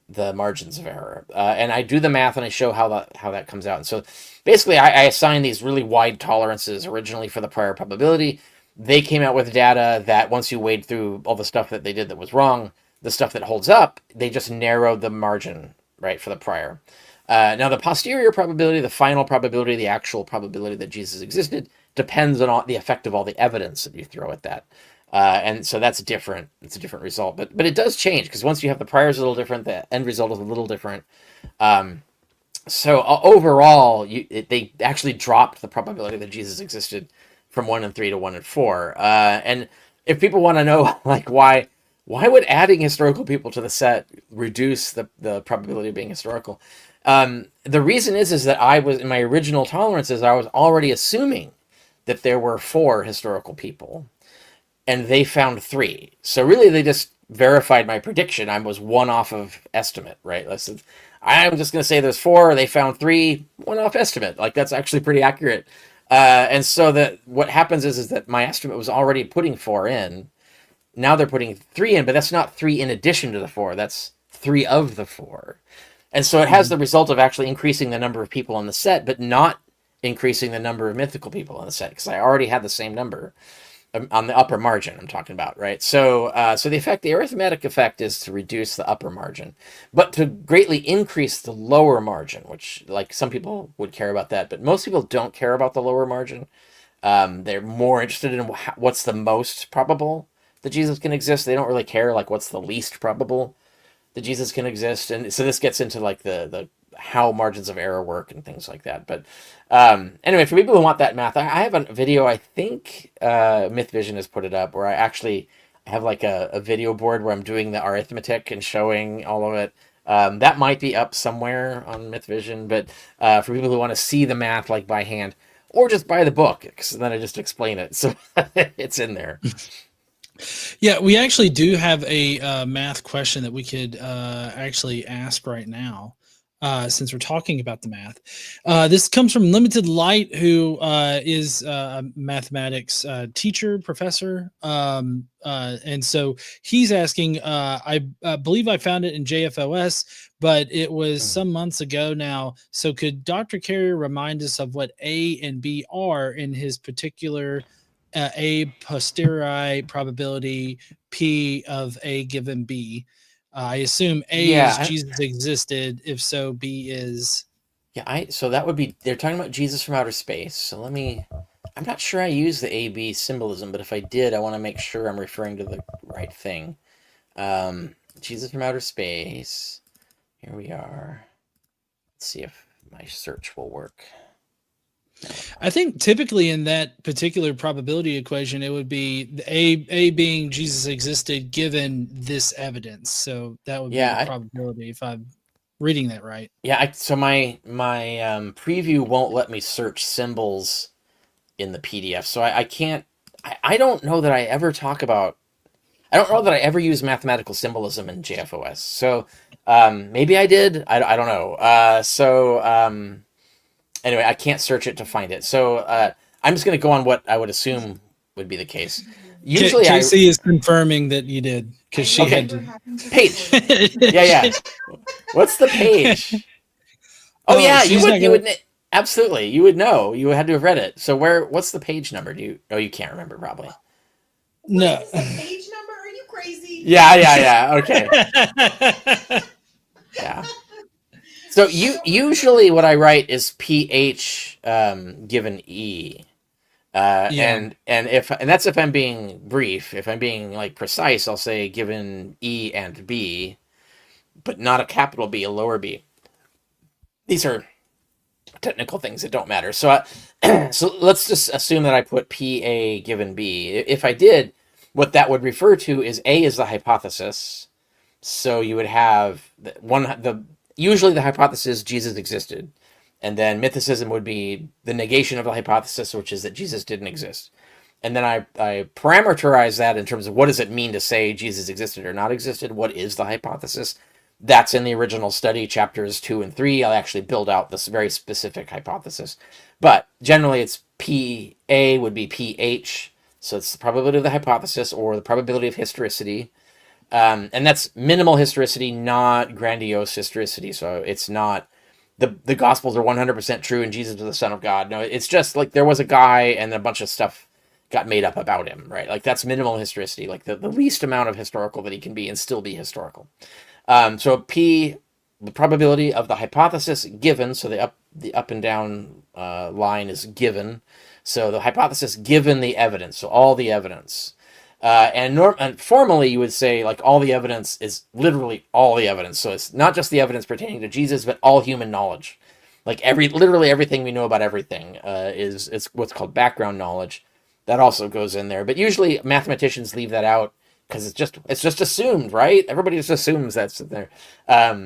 the margins of error. And I do the math and I show how that comes out. And so basically I assign these really wide tolerances originally for the prior probability. They came out with data that once you wade through all the stuff that they did that was wrong, the stuff that holds up, they just narrowed the margin, right, for the prior. Now, the posterior probability, the final probability, the actual probability that Jesus existed depends on the effect of all the evidence that you throw at that. And so that's different. It's a different result. But it does change, because once you have the priors a little different, the end result is a little different. So overall, they actually dropped the probability that Jesus existed from 1 and 3 to 1 and 4. And if people want to know, like, why would adding historical people to the set reduce the probability of being historical? The reason is that I was, in my original tolerances, I was already assuming that there were 4 historical people, and they found 3. So really, they just verified my prediction. I was 1 off of estimate, right? I'm just going to say there's 4. They found 3. 1 off estimate. Like, that's actually pretty accurate. And so that what happens is that my estimate was already putting 4 in. Now they're putting 3 in, but that's not 3 in addition to the 4. That's 3 of the 4. And so it has the result of actually increasing the number of people on the set, but not increasing the number of mythical people on the set, because I already had the same number on the upper margin I'm talking about, right? So the arithmetic effect is to reduce the upper margin, but to greatly increase the lower margin, which, like, some people would care about that, but most people don't care about the lower margin. They're more interested in what's the most probable that Jesus can exist. They don't really care, like, what's the least probable that Jesus can exist. And so this gets into, like, the how margins of error work and things like that. But anyway, for people who want that math, I have a video, I think Myth Vision has put it up, where I have, like, a video board where I'm doing the arithmetic and showing all of it. That might be up somewhere on Myth Vision, but for people who want to see the math, like, by hand, or just buy the book, because then I just explain it. So it's in there. Yeah, we actually do have a math question that we could actually ask right now, since we're talking about the math. This comes from Limited Light, who is a mathematics teacher, professor. And so he's asking, I believe I found it in JFOS, but it was some months ago now. So could Dr. Carrier remind us of what A and B are in his particular A posteriori probability P of A given B? I assume A is Jesus existed. If so, B is. Yeah, so that would be, they're talking about Jesus from outer space. So I'm not sure I use the AB symbolism, but if I did, I want to make sure I'm referring to the right thing. Jesus from outer space. Here we are. Let's see if my search will work. I think typically in that particular probability equation, it would be A being Jesus existed given this evidence. So that would be the probability, if I'm reading that right. Yeah, so my preview won't let me search symbols in the PDF, so I can't. I don't know that I ever I don't know that I ever use mathematical symbolism in JFOS. So maybe I did. I don't know. Anyway, I can't search it to find it. So I'm just going to go on what I would assume would be the case. Usually, Casey is confirming that you did, because she had to. Page. Yeah. What's the page? Oh yeah, you would absolutely. You would know. You had to have read it. So what's the page number? You can't remember probably. No. What's the page number? Are you crazy? Yeah. Okay. Yeah. So usually what I write is pH given E. And that's if I'm being brief. If I'm being, like, precise, I'll say given E and B, but not a capital B, a lower B. These are technical things that don't matter. So so let's just assume that I put PA given B. If I did, what that would refer to is A is the hypothesis. So you would have usually the hypothesis Jesus existed. And then mythicism would be the negation of the hypothesis, which is that Jesus didn't exist. And then I parameterize that in terms of what does it mean to say Jesus existed or not existed? What is the hypothesis? That's in the original study, chapters 2 and 3. I'll actually build out this very specific hypothesis. But generally, it's PA would be PH. So it's the probability of the hypothesis, or the probability of historicity. And that's minimal historicity, not grandiose historicity. So it's not the Gospels are 100% true and Jesus was the Son of God. No, it's just like there was a guy and a bunch of stuff got made up about him, right? Like, that's minimal historicity, like the least amount of historical that he can be and still be historical. So P the probability of the hypothesis given, so the up and down line is given, so the hypothesis given the evidence, so all the evidence. And formally, you would say like all the evidence is literally all the evidence. So it's not just the evidence pertaining to Jesus, but all human knowledge. Like literally everything we know about everything is what's called background knowledge. That also goes in there, but usually mathematicians leave that out because it's just assumed, right? Everybody just assumes that's there,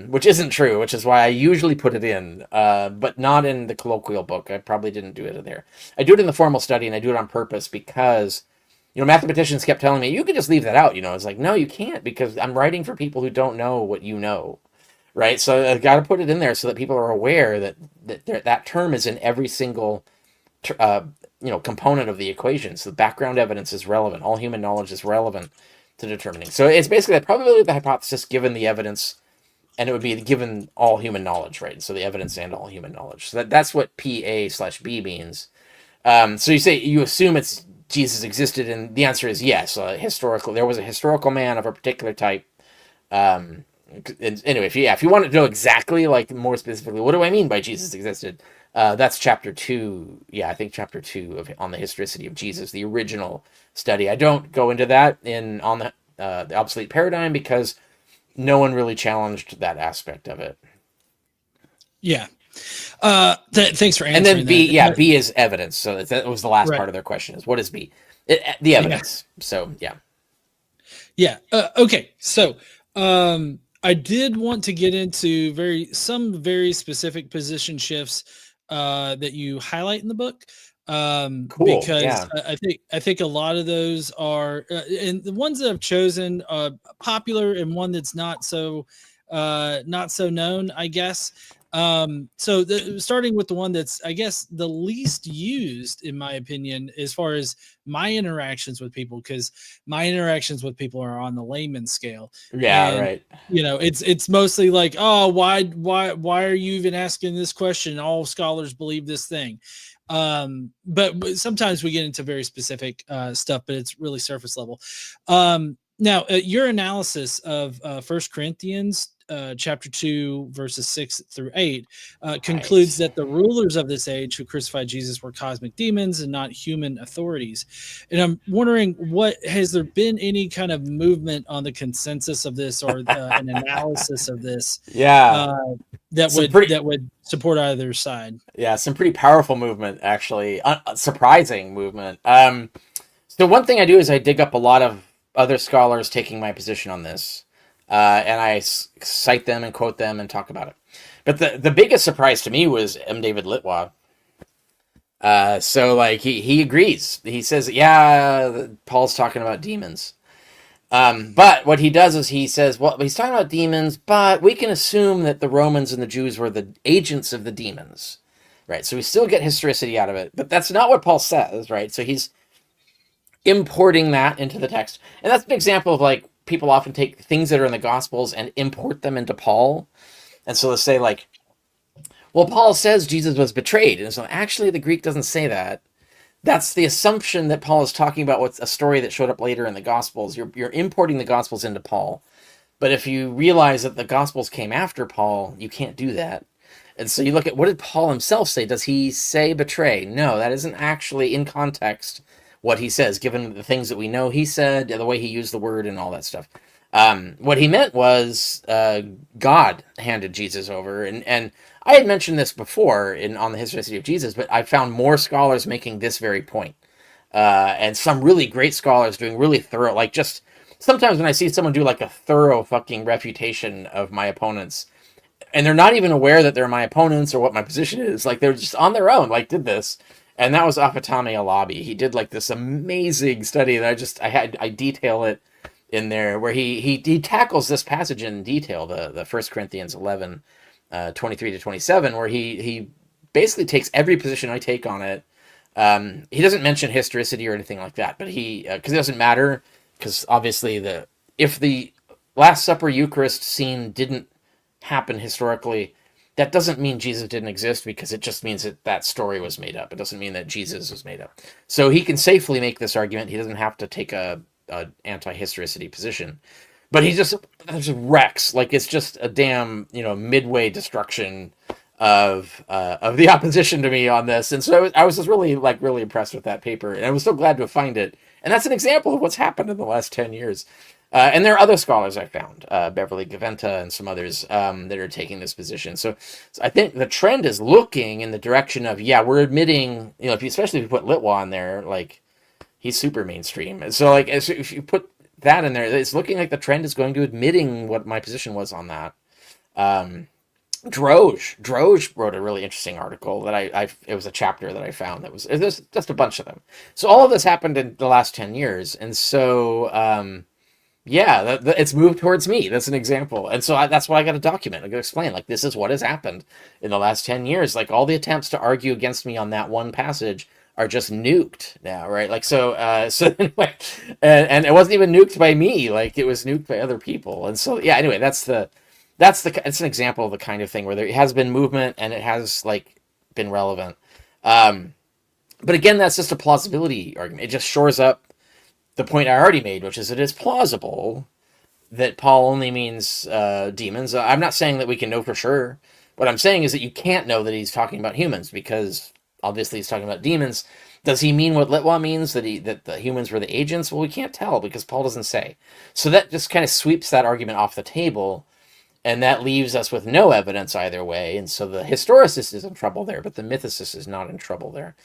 which isn't true. Which is why I usually put it in, but not in the colloquial book. I probably didn't do it there. I do it in the formal study, and I do it on purpose because mathematicians kept telling me, you could just leave that out. It's like, no, you can't, because I'm writing for people who don't know what you know, right? So I've got to put it in there so that people are aware that term is in every single, component of the equation. So the background evidence is relevant. All human knowledge is relevant to determining. So it's basically the probability of the hypothesis given the evidence, and it would be given all human knowledge, right? So the evidence and all human knowledge. So that's what PA/B means. So you assume it's Jesus existed, and the answer is yes. There was a historical man of a particular type. Anyway, if you want to know exactly, like more specifically, what do I mean by Jesus existed? That's chapter 2. Yeah, I think chapter 2 on the historicity of Jesus, the original study. I don't go into that on the obsolete paradigm because no one really challenged that aspect of it. Yeah. Thanks for answering. And then B, that. B is evidence. So that was the last Right. part of their question: is what is B? The evidence. Yeah. So yeah. Yeah. Okay. So I did want to get into some very specific position shifts that you highlight in the book. Cool. Because yeah. I think a lot of those are, and the ones that I've chosen, popular, and one that's not so known, I guess. So starting with the one that's, I guess, the least used, in my opinion, as far as my interactions with people, because my interactions with people are on the layman scale. Yeah, and, right. It's mostly like, oh, why are you even asking this question? All scholars believe this thing. But sometimes we get into very specific stuff, but it's really surface level. Now, your analysis of 1 Corinthians chapter 2, verses 6 through 8 concludes that the rulers of this age who crucified Jesus were cosmic demons and not human authorities. And I'm wondering, has there been any kind of movement on the consensus of this, or an analysis of this? Yeah. That would support either side. Yeah, some pretty powerful movement, actually. Surprising movement. So one thing I do is I dig up a lot of other scholars taking my position on this, and I cite them and quote them and talk about it. But the biggest surprise to me was M. David Litwa. So like he agrees. He says, yeah, Paul's talking about demons. But what he does is he says, well, he's talking about demons, but we can assume that the Romans and the Jews were the agents of the demons, right? So we still get historicity out of it, but that's not what Paul says, right? So he's importing that into the text. And that's an example of, like, people often take things that are in the Gospels and import them into Paul. And so they'll say, like, well, Paul says Jesus was betrayed. And so actually the Greek doesn't say that. That's the assumption that Paul is talking about what's a story that showed up later in the Gospels. You're importing the Gospels into Paul. But if you realize that the Gospels came after Paul, you can't do that. And so you look at, what did Paul himself say? Does he say betray? No, that isn't actually in context what he says, given the things that we know he said, the way he used the word and all that stuff. What he meant was God handed Jesus over. And I had mentioned this before on the historicity of Jesus, but I found more scholars making this very point. And some really great scholars doing really thorough, like, just sometimes when I see someone do like a thorough fucking refutation of my opponents, and they're not even aware that they're my opponents or what my position is, like, they're just on their own, like, did this. And that was Afatame Alabi. He did like this amazing study that I detail it in there, where he tackles this passage in detail, the 1 Corinthians 11, 23 to 27, where he basically takes every position I take on it. He doesn't mention historicity or anything like that, but because it doesn't matter, because obviously if the Last Supper Eucharist scene didn't happen historically, that doesn't mean Jesus didn't exist, because it just means that story was made up. It doesn't mean that Jesus was made up. So he can safely make this argument. He doesn't have to take a anti-historicity position. but he just wrecks. Like, it's just a damn, midway destruction of the opposition to me on this. And so I was just really impressed with that paper, and I was so glad to find it. And that's an example of what's happened in the last 10 years. And there are other scholars I found, Beverly Gaventa and some others, that are taking this position. So I think the trend is looking in the direction of, we're admitting, especially if you put Litwa on there, like, he's super mainstream. So, like, if you put that in there, it's looking like the trend is going to admitting what my position was on that. Droge wrote a really interesting article that it was a chapter that I found there's just a bunch of them. So all of this happened in the last 10 years. And so, it's moved towards me. That's an example. And so that's why I got to document. I got to explain, like, this is what has happened in the last 10 years. Like, all the attempts to argue against me on that one passage are just nuked now, right? Like, so anyway, and it wasn't even nuked by me. Like, it was nuked by other people. And so, anyway, it's an example of the kind of thing where there has been movement and it has, like, been relevant. But again, that's just a plausibility argument. It just shores up the point I already made, which is it is plausible that Paul only means demons. I'm not saying that we can know for sure. What I'm saying is that you can't know that he's talking about humans, because obviously he's talking about demons. Does he mean what Litwa means, that the humans were the agents? Well, we can't tell because Paul doesn't say. So that just kind of sweeps that argument off the table, and that leaves us with no evidence either way. And so the historicist is in trouble there, but the mythicist is not in trouble there.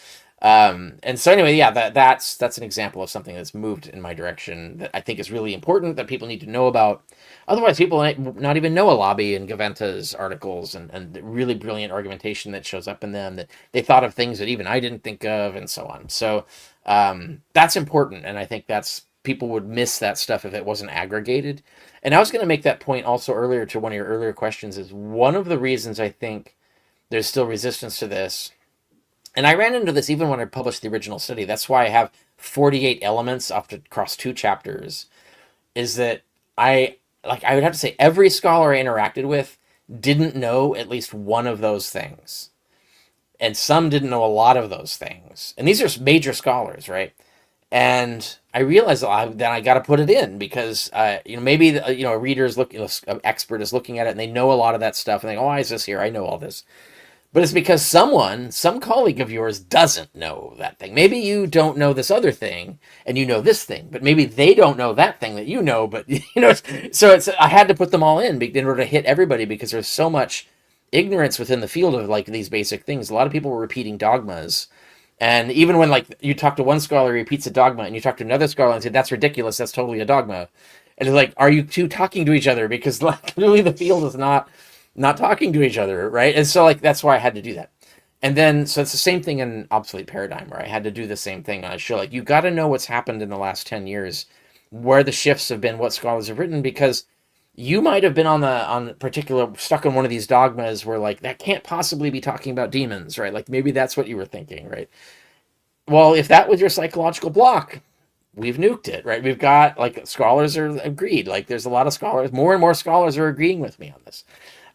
And so anyway, that's an example of something that's moved in my direction that I think is really important, that people need to know about. Otherwise, people might not even know Alabi and Gaventa's articles and the really brilliant argumentation that shows up in them, that they thought of things that even I didn't think of, and so on. So that's important, and I think people would miss that stuff if it wasn't aggregated. And I was going to make that point also earlier to one of your earlier questions, is one of the reasons I think there's still resistance to this. And I ran into this even when I published the original study. That's why I have 48 elements across 2 chapters, is that I would have to say every scholar I interacted with didn't know at least one of those things. And some didn't know a lot of those things. And these are major scholars, right? And I realized that I got to put it in, because maybe a reader is looking, an expert is looking at it, and they know a lot of that stuff, and they go, why is this here? I know all this. But it's because some colleague of yours doesn't know that thing. Maybe you don't know this other thing, and you know this thing, but maybe they don't know that thing that you know. But so I had to put them all in order to hit everybody, because there's so much ignorance within the field of, like, these basic things. A lot of people were repeating dogmas, and even when, like, you talk to one scholar, he repeats a dogma, and you talk to another scholar and say that's ridiculous, that's totally a dogma, and it's like, are you two talking to each other? Because, like, really the field is not talking to each other, right? And so, like, that's why I had to do that. And then, so it's the same thing in Obsolete Paradigm, where I had to do the same thing. I show, like, you got to know what's happened in the last 10 years, where the shifts have been, what scholars have written, because you might have been on particular, stuck on one of these dogmas where, like, that can't possibly be talking about demons, right? Like, maybe that's what you were thinking, right? Well, if that was your psychological block, we've nuked it, right? We've got, like, scholars are agreed. Like, there's a lot of scholars, more and more scholars are agreeing with me on this.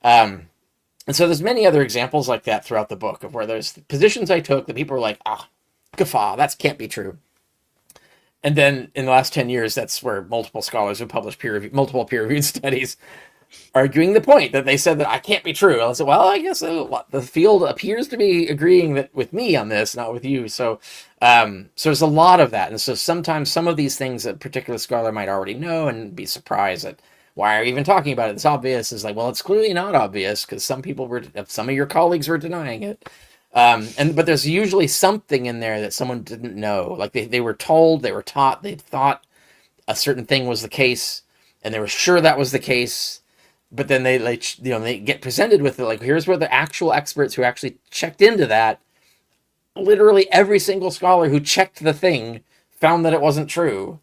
And so there's many other examples like that throughout the book, of where there's positions I took that people were like, guffaw, that can't be true. And then in the last 10 years, that's where multiple scholars who published multiple peer-reviewed studies arguing the point that they said that I can't be true. I said, well, I guess the field appears to be agreeing with me on this, not with you. So there's a lot of that. And so sometimes some of these things a particular scholar might already know and be surprised at, why are you even talking about it? It's obvious. It's like, well, it's clearly not obvious, because some of your colleagues were denying it. But there's usually something in there that someone didn't know. Like they were told, they were taught, they thought a certain thing was the case, and they were sure that was the case. But then they get presented with it, like, here's where the actual experts who actually checked into that, literally every single scholar who checked the thing found that it wasn't true.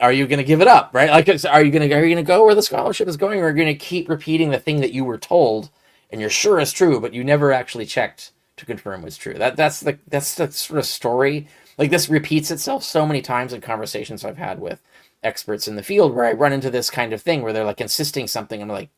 Are you going to give it up, right? Like, are you going to go where the scholarship is going, or are you going to keep repeating the thing that you were told and you're sure is true, but you never actually checked to confirm was true? That's the sort of story. Like, this repeats itself so many times in conversations I've had with experts in the field, where I run into this kind of thing where they're, like, insisting something. I'm like,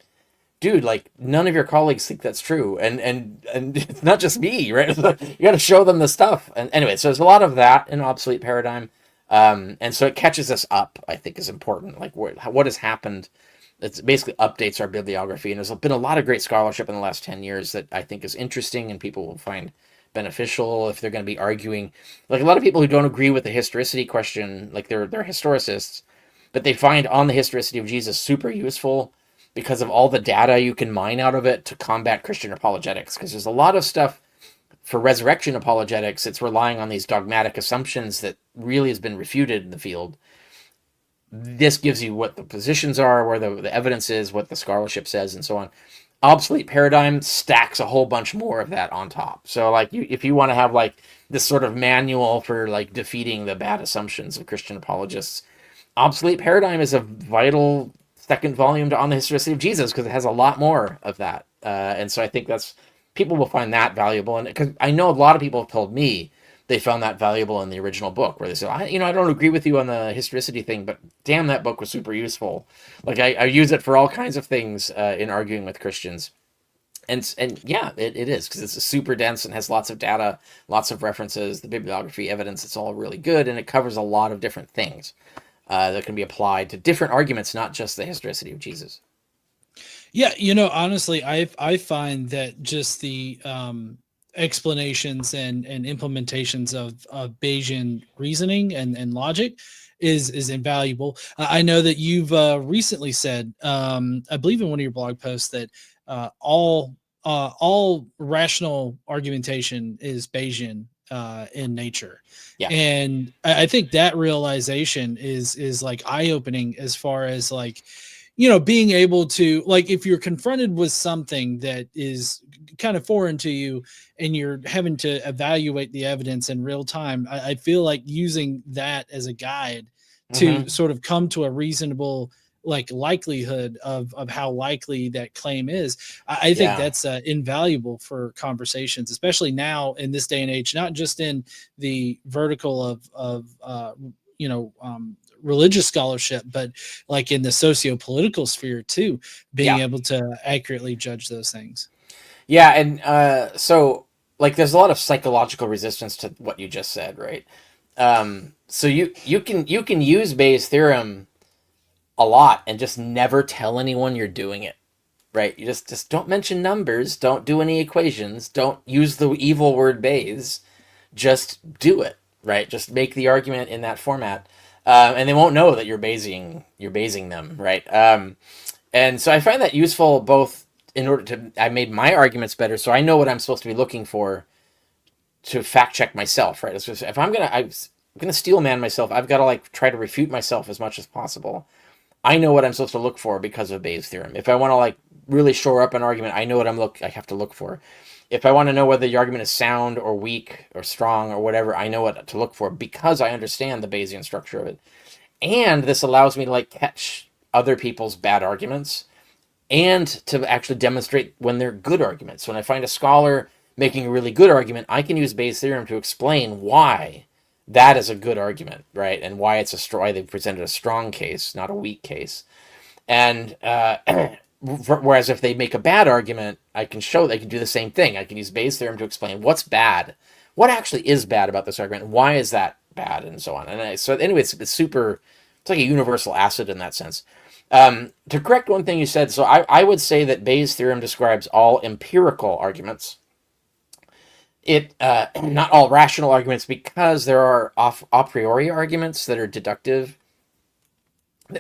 dude, like, none of your colleagues think that's true, and it's not just me, right? You got to show them the stuff. And anyway, so there's a lot of that in Obsolete Paradigm. And so it catches us up, I think, is important. Like what has happened. It basically updates our bibliography, and there's been a lot of great scholarship in the last 10 years that I think is interesting and people will find beneficial if they're going to be arguing. Like a lot of people who don't agree with the historicity question, like they're historicists, but they find On the Historicity of Jesus super useful because of all the data you can mine out of it to combat Christian apologetics. Because there's a lot of stuff for resurrection apologetics, it's relying on these dogmatic assumptions that really has been refuted in the field. This gives you what the positions are, where the evidence is, what the scholarship says, and so on. Obsolete paradigm stacks a whole bunch more of that on top. So like if you want to have like this sort of manual for like defeating the bad assumptions of Christian apologists, Obsolete paradigm is a vital second volume to On the Historicity of Jesus because it has a lot more of that. And so I think that's people will find that valuable. And because I know a lot of people have told me they found that valuable in the original book, where they said, I don't agree with you on the historicity thing, but damn, that book was super useful. Like I use it for all kinds of things in arguing with Christians. And yeah, it is, because it's super dense and has lots of data, lots of references, the bibliography, evidence, it's all really good, and it covers a lot of different things that can be applied to different arguments, not just the historicity of Jesus. Yeah, honestly, I find that just the explanations and implementations of Bayesian reasoning and logic is invaluable. I know that you've recently said, I believe in one of your blog posts, that all rational argumentation is Bayesian in nature. Yeah. And I think that realization is like eye-opening as far as like, being able to, like, if you're confronted with something that is kind of foreign to you and you're having to evaluate the evidence in real time, I feel like using that as a guide to sort of come to a reasonable like likelihood of how likely that claim is. I think that's invaluable for conversations, especially now in this day and age, not just in the vertical of religious scholarship, but like in the socio-political sphere too, being able to accurately judge those things. Yeah. And so like there's a lot of psychological resistance to what you just said, right? So you can use Bayes' theorem a lot and just never tell anyone you're doing it, right? You just don't mention numbers, don't do any equations, don't use the evil word Bayes, just do it, right? Just make the argument in that format. And they won't know that you're Bayesing them, right? And so I find that useful both in order to, I made my arguments better, so I know what I'm supposed to be looking for to fact check myself, right? It's just, if I'm gonna steel man myself, I've got to like try to refute myself as much as possible. I know what I'm supposed to look for because of Bayes' theorem. If I want to like really shore up an argument, I know what I have to look for. If I want to know whether the argument is sound or weak or strong or whatever, I know what to look for because I understand the Bayesian structure of it. And this allows me to like catch other people's bad arguments and to actually demonstrate when they're good arguments. When I find a scholar making a really good argument, I can use Bayes' theorem to explain why that is a good argument, right? And why why they presented a strong case, not a weak case. And whereas if they make a bad argument, I can show they can do the same thing. I can use Bayes' theorem to explain what's bad, what actually is bad about this argument, why is that bad, and so on. And so anyway, it's like a universal asset in that sense. To correct one thing you said, so I would say that Bayes' theorem describes all empirical arguments. Not all rational arguments, because there are a priori arguments that are deductive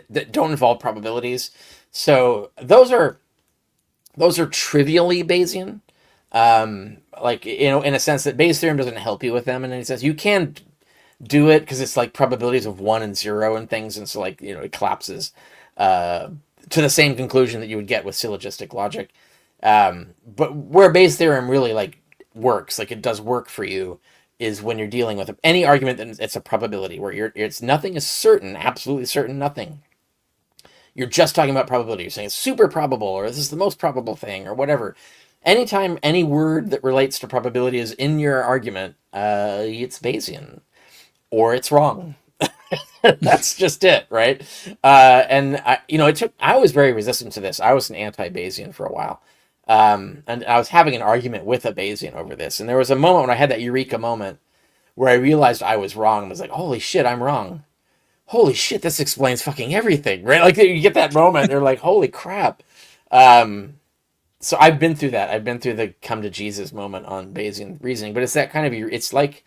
that don't involve probabilities. So those are trivially Bayesian, like in a sense that Bayes' theorem doesn't help you with them in any sense. You can do it because it's like probabilities of 1 and 0 and things, and so like it collapses to the same conclusion that you would get with syllogistic logic. But where Bayes' theorem really like works, like it does work for you, is when you're dealing with any argument that it's a probability where nothing is certain, absolutely certain, nothing. You're just talking about probability. You're saying it's super probable, or this is the most probable thing, or whatever. Anytime any word that relates to probability is in your argument, it's Bayesian, or it's wrong. That's just it, right? And I was very resistant to this. I was an anti-Bayesian for a while. And I was having an argument with a Bayesian over this. And there was a moment when I had that eureka moment where I realized I was wrong. I was like, holy shit, I'm wrong. Holy shit, this explains fucking everything, right? Like you get that moment, they're like, holy crap. So I've been through that. I've been through the come to Jesus moment on Bayesian reasoning, but it's that kind of, it's like,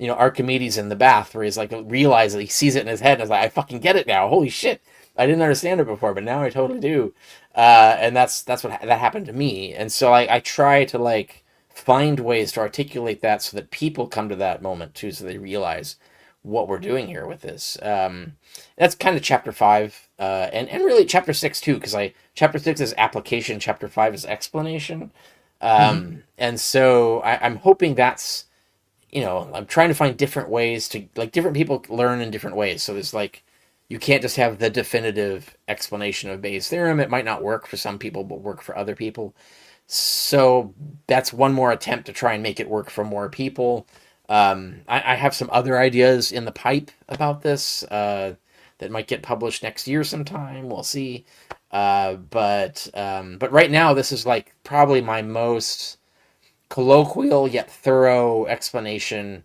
Archimedes in the bath where he's like, realizes he sees it in his head and is like, I fucking get it now. Holy shit. I didn't understand it before, but now I totally do. And that's what that happened to me. And so I try to like find ways to articulate that so that people come to that moment too, so they realize what we're doing here with this. That's kind of chapter 5, and really chapter 6 too, because chapter 6 is application, chapter 5 is explanation. And so I'm hoping that's, I'm trying to find different ways to, like, different people learn in different ways. So there's like, you can't just have the definitive explanation of Bayes' theorem. It might not work for some people, but work for other people. So that's one more attempt to try and make it work for more people. I have some other ideas in the pipe about this that might get published next year sometime. We'll see. But right now, this is like probably my most colloquial yet thorough explanation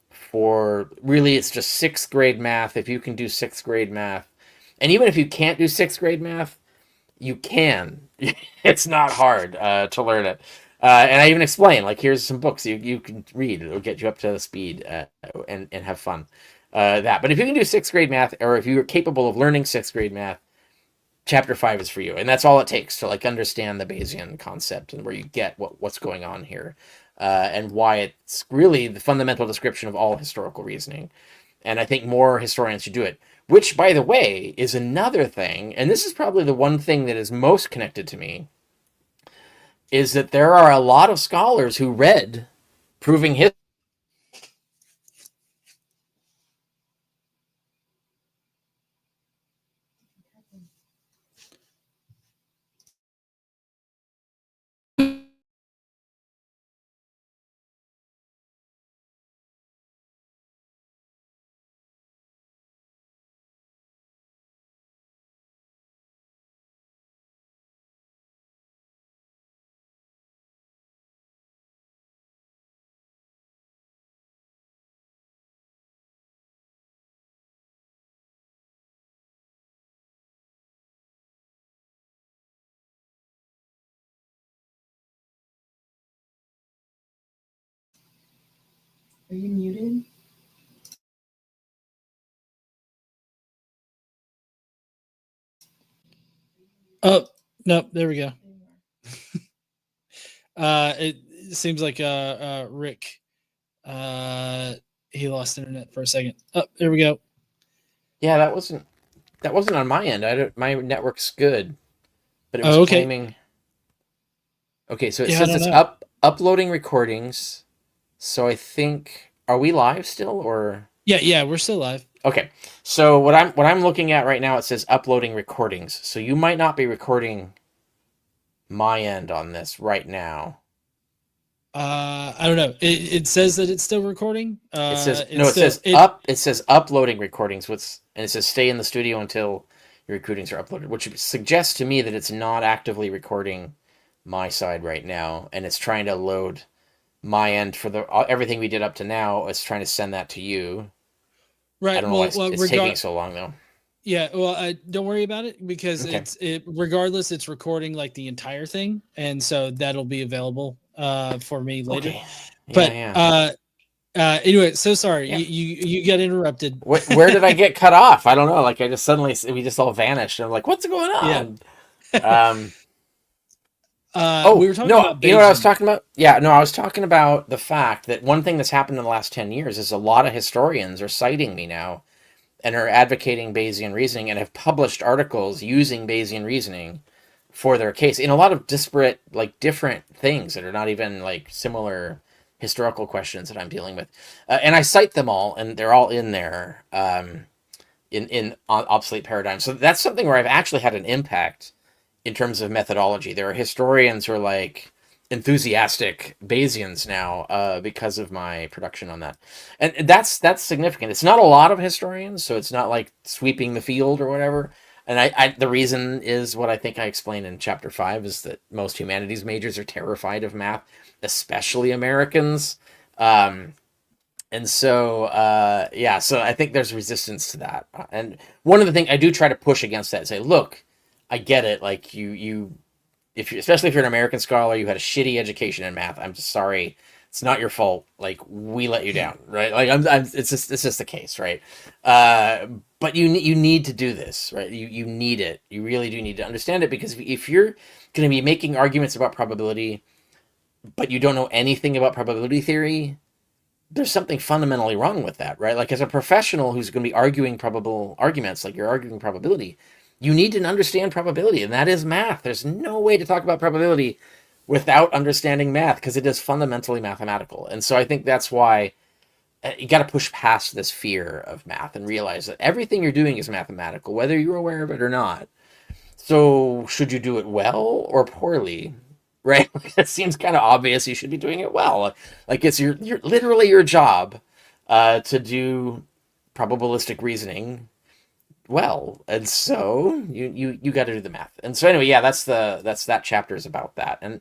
for, really, it's just 6th grade math. If you can do 6th grade math, and even if you can't do 6th grade math, you can. It's not hard to learn it. And I even explain, like, here's some books you can read. It'll get you up to speed and have fun. But if you can do 6th grade math, or if you're capable of learning 6th grade math, chapter 5 is for you. And that's all it takes to like understand the Bayesian concept and where you get what's going on here, and why it's really the fundamental description of all historical reasoning. And I think more historians should do it. Which, by the way, is another thing, and this is probably the one thing that is most connected to me, is that there are a lot of scholars who read Proving History. Are you muted? Oh, no, there we go. It seems like Rick, he lost internet for a second. Oh, there we go. Yeah, that wasn't on my end. My network's good, but it was Okay. claiming. Okay, so it Yeah, I says don't it's know. uploading recordings. So I think, are we live still, or? Yeah, we're still live. Okay, so what I'm looking at right now, it says uploading recordings. So you might not be recording my end on this right now. I don't know. It says that it's still recording. It says it says uploading recordings, and it says stay in the studio until your recordings are uploaded, which suggests to me that it's not actively recording my side right now, and it's trying to load my end for everything we did up to now. It's trying to send that to you. Right. I don't know why it's taking so long though. Yeah, well, don't worry about it, because Okay. regardless, it's recording like the entire thing, and so that'll be available for me later. Okay. Yeah, but anyway, so sorry. Yeah. You got interrupted. Where did I get cut off? I don't know. Like, we just all vanished. And I'm like, what's going on? Yeah. We were talking about Bayesian. You know what I was talking about? Yeah, no, I was talking about the fact that one thing that's happened in the last 10 years is a lot of historians are citing me now and are advocating Bayesian reasoning and have published articles using Bayesian reasoning for their case in a lot of disparate, like, different things that are not even like similar historical questions that I'm dealing with. And I cite them all, and they're all in there in Obsolete Paradigm. So that's something where I've actually had an impact in terms of methodology. There are historians who are like enthusiastic Bayesians now because of my production on that, and that's significant. It's not a lot of historians, so it's not like sweeping the field or whatever. And I the reason is what I think I explained in chapter 5 is that most humanities majors are terrified of math, especially Americans. And so, so I think there's resistance to that. And one of the things I do try to push against that, say, look, I get it. Like if you, especially if you're an American scholar, you had a shitty education in math. I'm just sorry. It's not your fault. Like, we let you down, right? Like, it's just the case, right? But you need to do this, right? You need it. You really do need to understand it, because if you're going to be making arguments about probability, but you don't know anything about probability theory, there's something fundamentally wrong with that, right? Like, as a professional who's going to be arguing probable arguments, like you're arguing probability, you need to understand probability, and that is math. There's no way to talk about probability without understanding math, because it is fundamentally mathematical. And so I think that's why you got to push past this fear of math and realize that everything you're doing is mathematical, whether you're aware of it or not. So should you do it well or poorly? Right? It seems kind of obvious you should be doing it well. Like, it's your literally your job to do probabilistic reasoning well, and so you got to do the math. And so anyway, yeah, that chapter is about that. And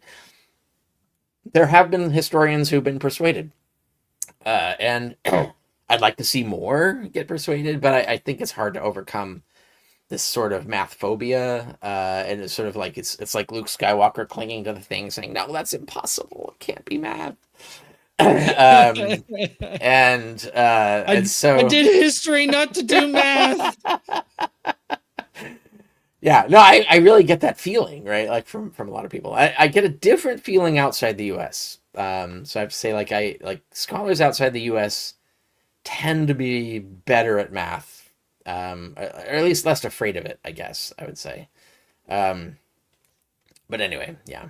there have been historians who've been persuaded, and I'd like to see more get persuaded, but I think it's hard to overcome this sort of math phobia, and it's sort of like it's like Luke Skywalker clinging to the thing, saying, "No, that's impossible. It can't be math." And so I did history, not to do math. Yeah, no, I really get that feeling, right? Like, from a lot of people. I get a different feeling outside the U.S. So I have to say, like scholars outside the U.S. tend to be better at math, or at least less afraid of it, I guess I would say. But anyway, yeah.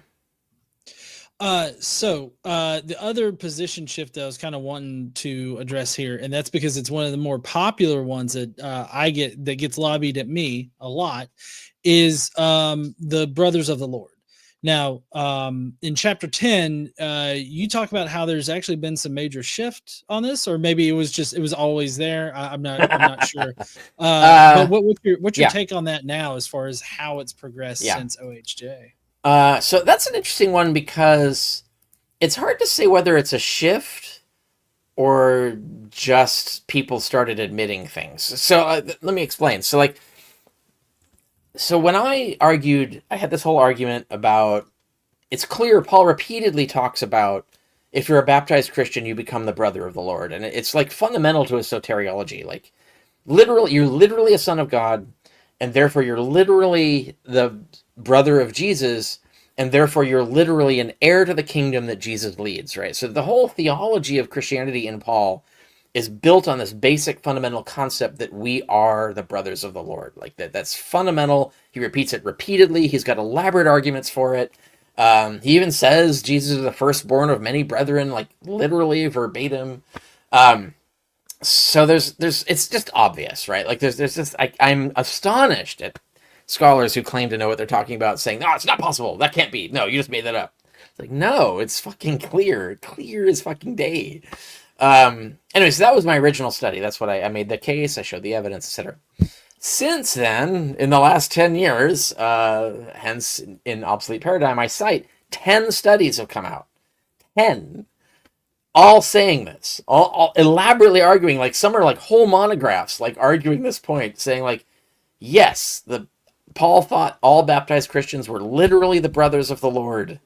So the other position shift that I was kind of wanting to address here, and that's because it's one of the more popular ones that that gets lobbied at me a lot, is the Brothers of the Lord. Now, in chapter 10, you talk about how there's actually been some major shift on this, or maybe it was always there. I'm not sure. But what's your take on that now, as far as how it's progressed since OHJ? So that's an interesting one, because it's hard to say whether it's a shift or just people started admitting things. So let me explain. So when I had this whole argument about, it's clear Paul repeatedly talks about, if you're a baptized Christian, you become the brother of the Lord. And it's like fundamental to his soteriology. Like, you're literally a son of God, and therefore you're literally the brother of Jesus, and therefore you're literally an heir to the kingdom that Jesus leads, right? So the whole theology of Christianity in Paul is built on this basic fundamental concept that we are the brothers of the Lord. Like, that's fundamental. He repeats it repeatedly. He's got elaborate arguments for it. He even says Jesus is the firstborn of many brethren, like literally verbatim. So it's just obvious, right? Like, there's just, I'm astonished at scholars who claim to know what they're talking about saying, "No, it's not possible. That can't be. No, you just made that up." It's like, no, it's fucking clear as fucking day. Anyway, so that was my original study. That's what I made the case. I showed the evidence, etc. Since then, in the last 10 years, hence in Obsolete Paradigm, I cite 10 studies have come out. 10. All saying this, all elaborately arguing, like some are like whole monographs, like arguing this point, saying like, yes, Paul thought all baptized Christians were literally the brothers of the Lord.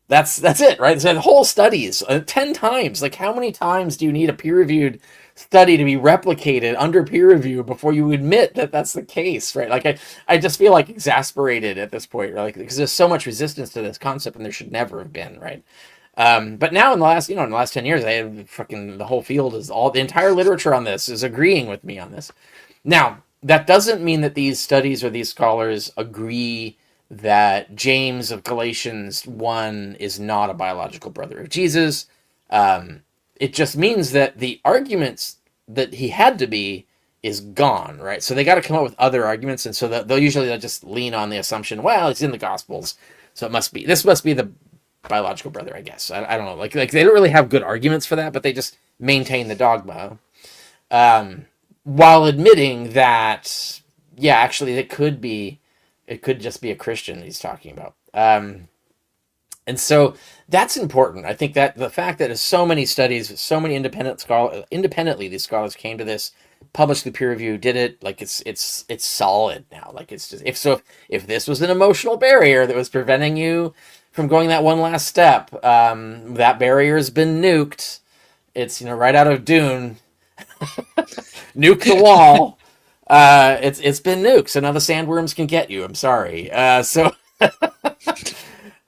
That's it, right? So whole studies, 10 times. Like, how many times do you need a peer-reviewed study to be replicated under peer review before you admit that that's the case, right? Like, I just feel like exasperated at this point, right? Like, because there's so much resistance to this concept, and there should never have been, right? But now in the last 10 years, I have fucking, the whole field is the entire literature on this is agreeing with me on this. Now, that doesn't mean that these studies or these scholars agree that James of Galatians 1 is not a biological brother of Jesus. It just means that the arguments that he had to be is gone, right? So they got to come up with other arguments, and so they'll usually just lean on the assumption, well, it's in the Gospels, so this must be the biological brother, I guess. I don't know. Like they don't really have good arguments for that, but they just maintain the dogma, while admitting that, yeah, actually, it could just be a Christian he's talking about. And so that's important. I think that the fact that so many studies, so many independently, these scholars came to this, published the peer review, did it, like it's solid now. Like it's just if this was an emotional barrier that was preventing you from going that one last step, that barrier has been nuked. It's right out of Dune, nuke the wall. It's been nuked, so now the sandworms can get you. I'm sorry. So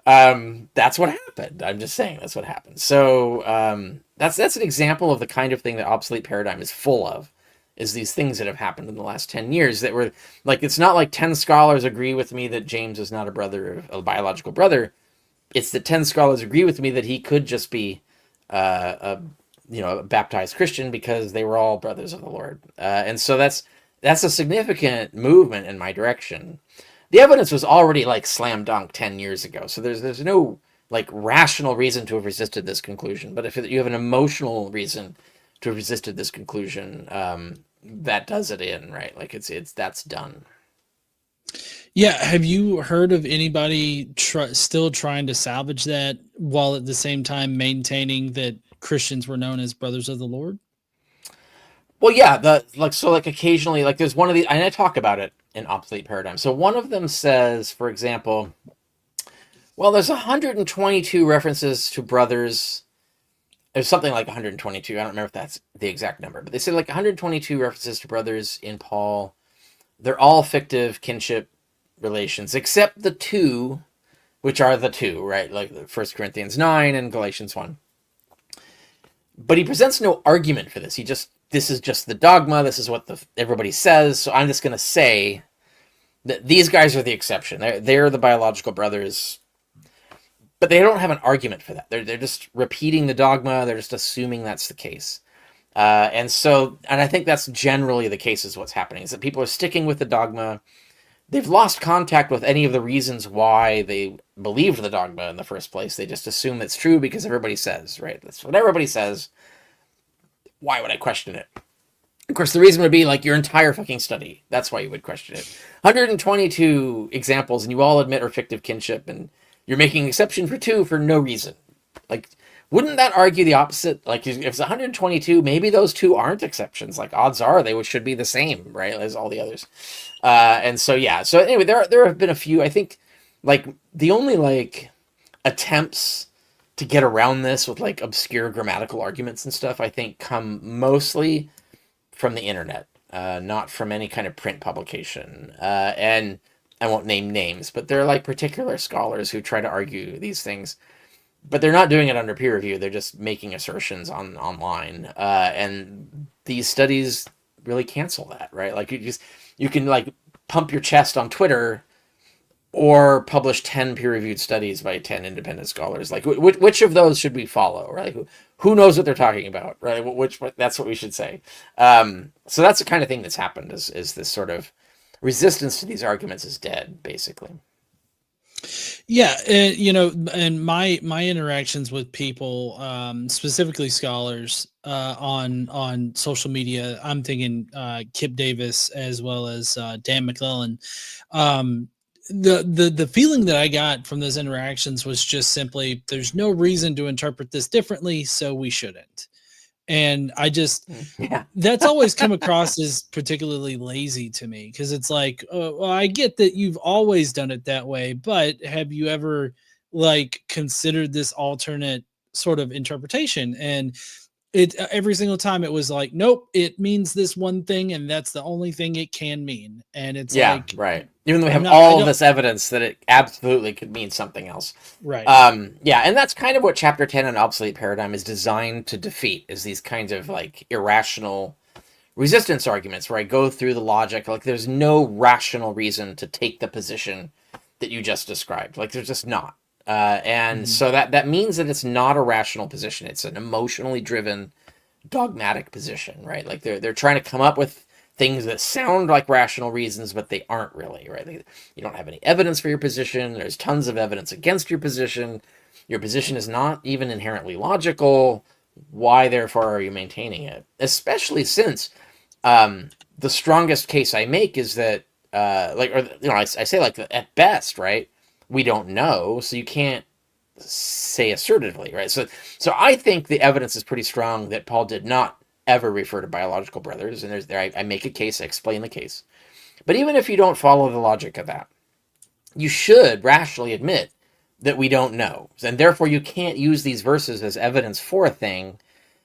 that's what happened. I'm just saying that's what happened. So that's an example of the kind of thing that obsolete paradigm is full of, is these things that have happened in the last 10 years that were like, it's not like 10 scholars agree with me that James is not a biological brother. It's that 10 scholars agree with me that he could just be a baptized Christian because they were all brothers of the Lord. And so that's a significant movement in my direction. The evidence was already like slam dunk 10 years ago. So there's no like rational reason to have resisted this conclusion. But if you have an emotional reason to have resisted this conclusion, that does it in, right? Like that's done. Yeah. Have you heard of anybody still trying to salvage that while at the same time maintaining that Christians were known as brothers of the Lord? Well, yeah, occasionally, like there's one of the, and I talk about it in Obsolete Paradigm. So one of them says, for example, well, there's 122 references to brothers. There's something like 122. I don't remember if that's the exact number, but they say like 122 references to brothers in Paul. They're all fictive kinship relations, except the two, which are the two, right? Like 1 Corinthians 9 and Galatians 1. But he presents no argument for this. This is just the dogma. This is what everybody says. So I'm just going to say that these guys are the exception. They're the biological brothers, but they don't have an argument for that. They're just repeating the dogma. They're just assuming that's the case. And I think that's generally the case is what's happening, is that people are sticking with the dogma. They've lost contact with any of the reasons why they believed the dogma in the first place. They just assume it's true because everybody says, right? That's what everybody says. Why would I question it? Of course, the reason would be like your entire fucking study. That's why you would question it. 122 examples, and you all admit are fictive kinship, and you're making an exception for two for no reason. Like, wouldn't that argue the opposite? Like, if it's 122, maybe those two aren't exceptions. Like, odds are they should be the same, right, as all the others. And so, yeah. So anyway, there have been a few. I think, like, the only, like, attempts to get around this with, like, obscure grammatical arguments and stuff, I think, come mostly from the internet, not from any kind of print publication. And I won't name names, but there are, like, particular scholars who try to argue these things. But they're not doing it under peer review. They're just making assertions online. And these studies really cancel that, right? Like, you can, like, pump your chest on Twitter or publish 10 peer-reviewed studies by 10 independent scholars. Like, which of those should we follow, right? Who knows what they're talking about, right? That's what we should say. So that's the kind of thing that's happened, is this sort of resistance to these arguments is dead, basically. Yeah, and my interactions with people, specifically scholars, on social media, I'm thinking Kip Davis as well as Dan McClellan. The feeling that I got from those interactions was just simply, there's no reason to interpret this differently, so we shouldn't. And I just, that's always come across as particularly lazy to me, because it's like, well, I get that you've always done it that way, but have you ever like considered this alternate sort of interpretation? And it every single time it was like, nope, it means this one thing, and that's the only thing it can mean. And it's like, right. Even though we have all this evidence that it absolutely could mean something else. Right. Yeah, and that's kind of what Chapter 10 on Obsolete Paradigm is designed to defeat, is these kinds of like irrational resistance arguments where I go through the logic. Like, there's no rational reason to take the position that you just described. Like, there's just not. So that means that it's not a rational position. It's an emotionally driven, dogmatic position, right? Like, they're trying to come up with things that sound like rational reasons, but they aren't really, right? You don't have any evidence for your position. There's tons of evidence against your position. Your position is not even inherently logical. Why, therefore, are you maintaining it? Especially since the strongest case I make is that, I say, like, at best, right, we don't know, so you can't say assertively, right? So I think the evidence is pretty strong that Paul did not ever refer to biological brothers, and I make a case, I explain the case. But even if you don't follow the logic of that, you should rationally admit that we don't know, and therefore you can't use these verses as evidence for a thing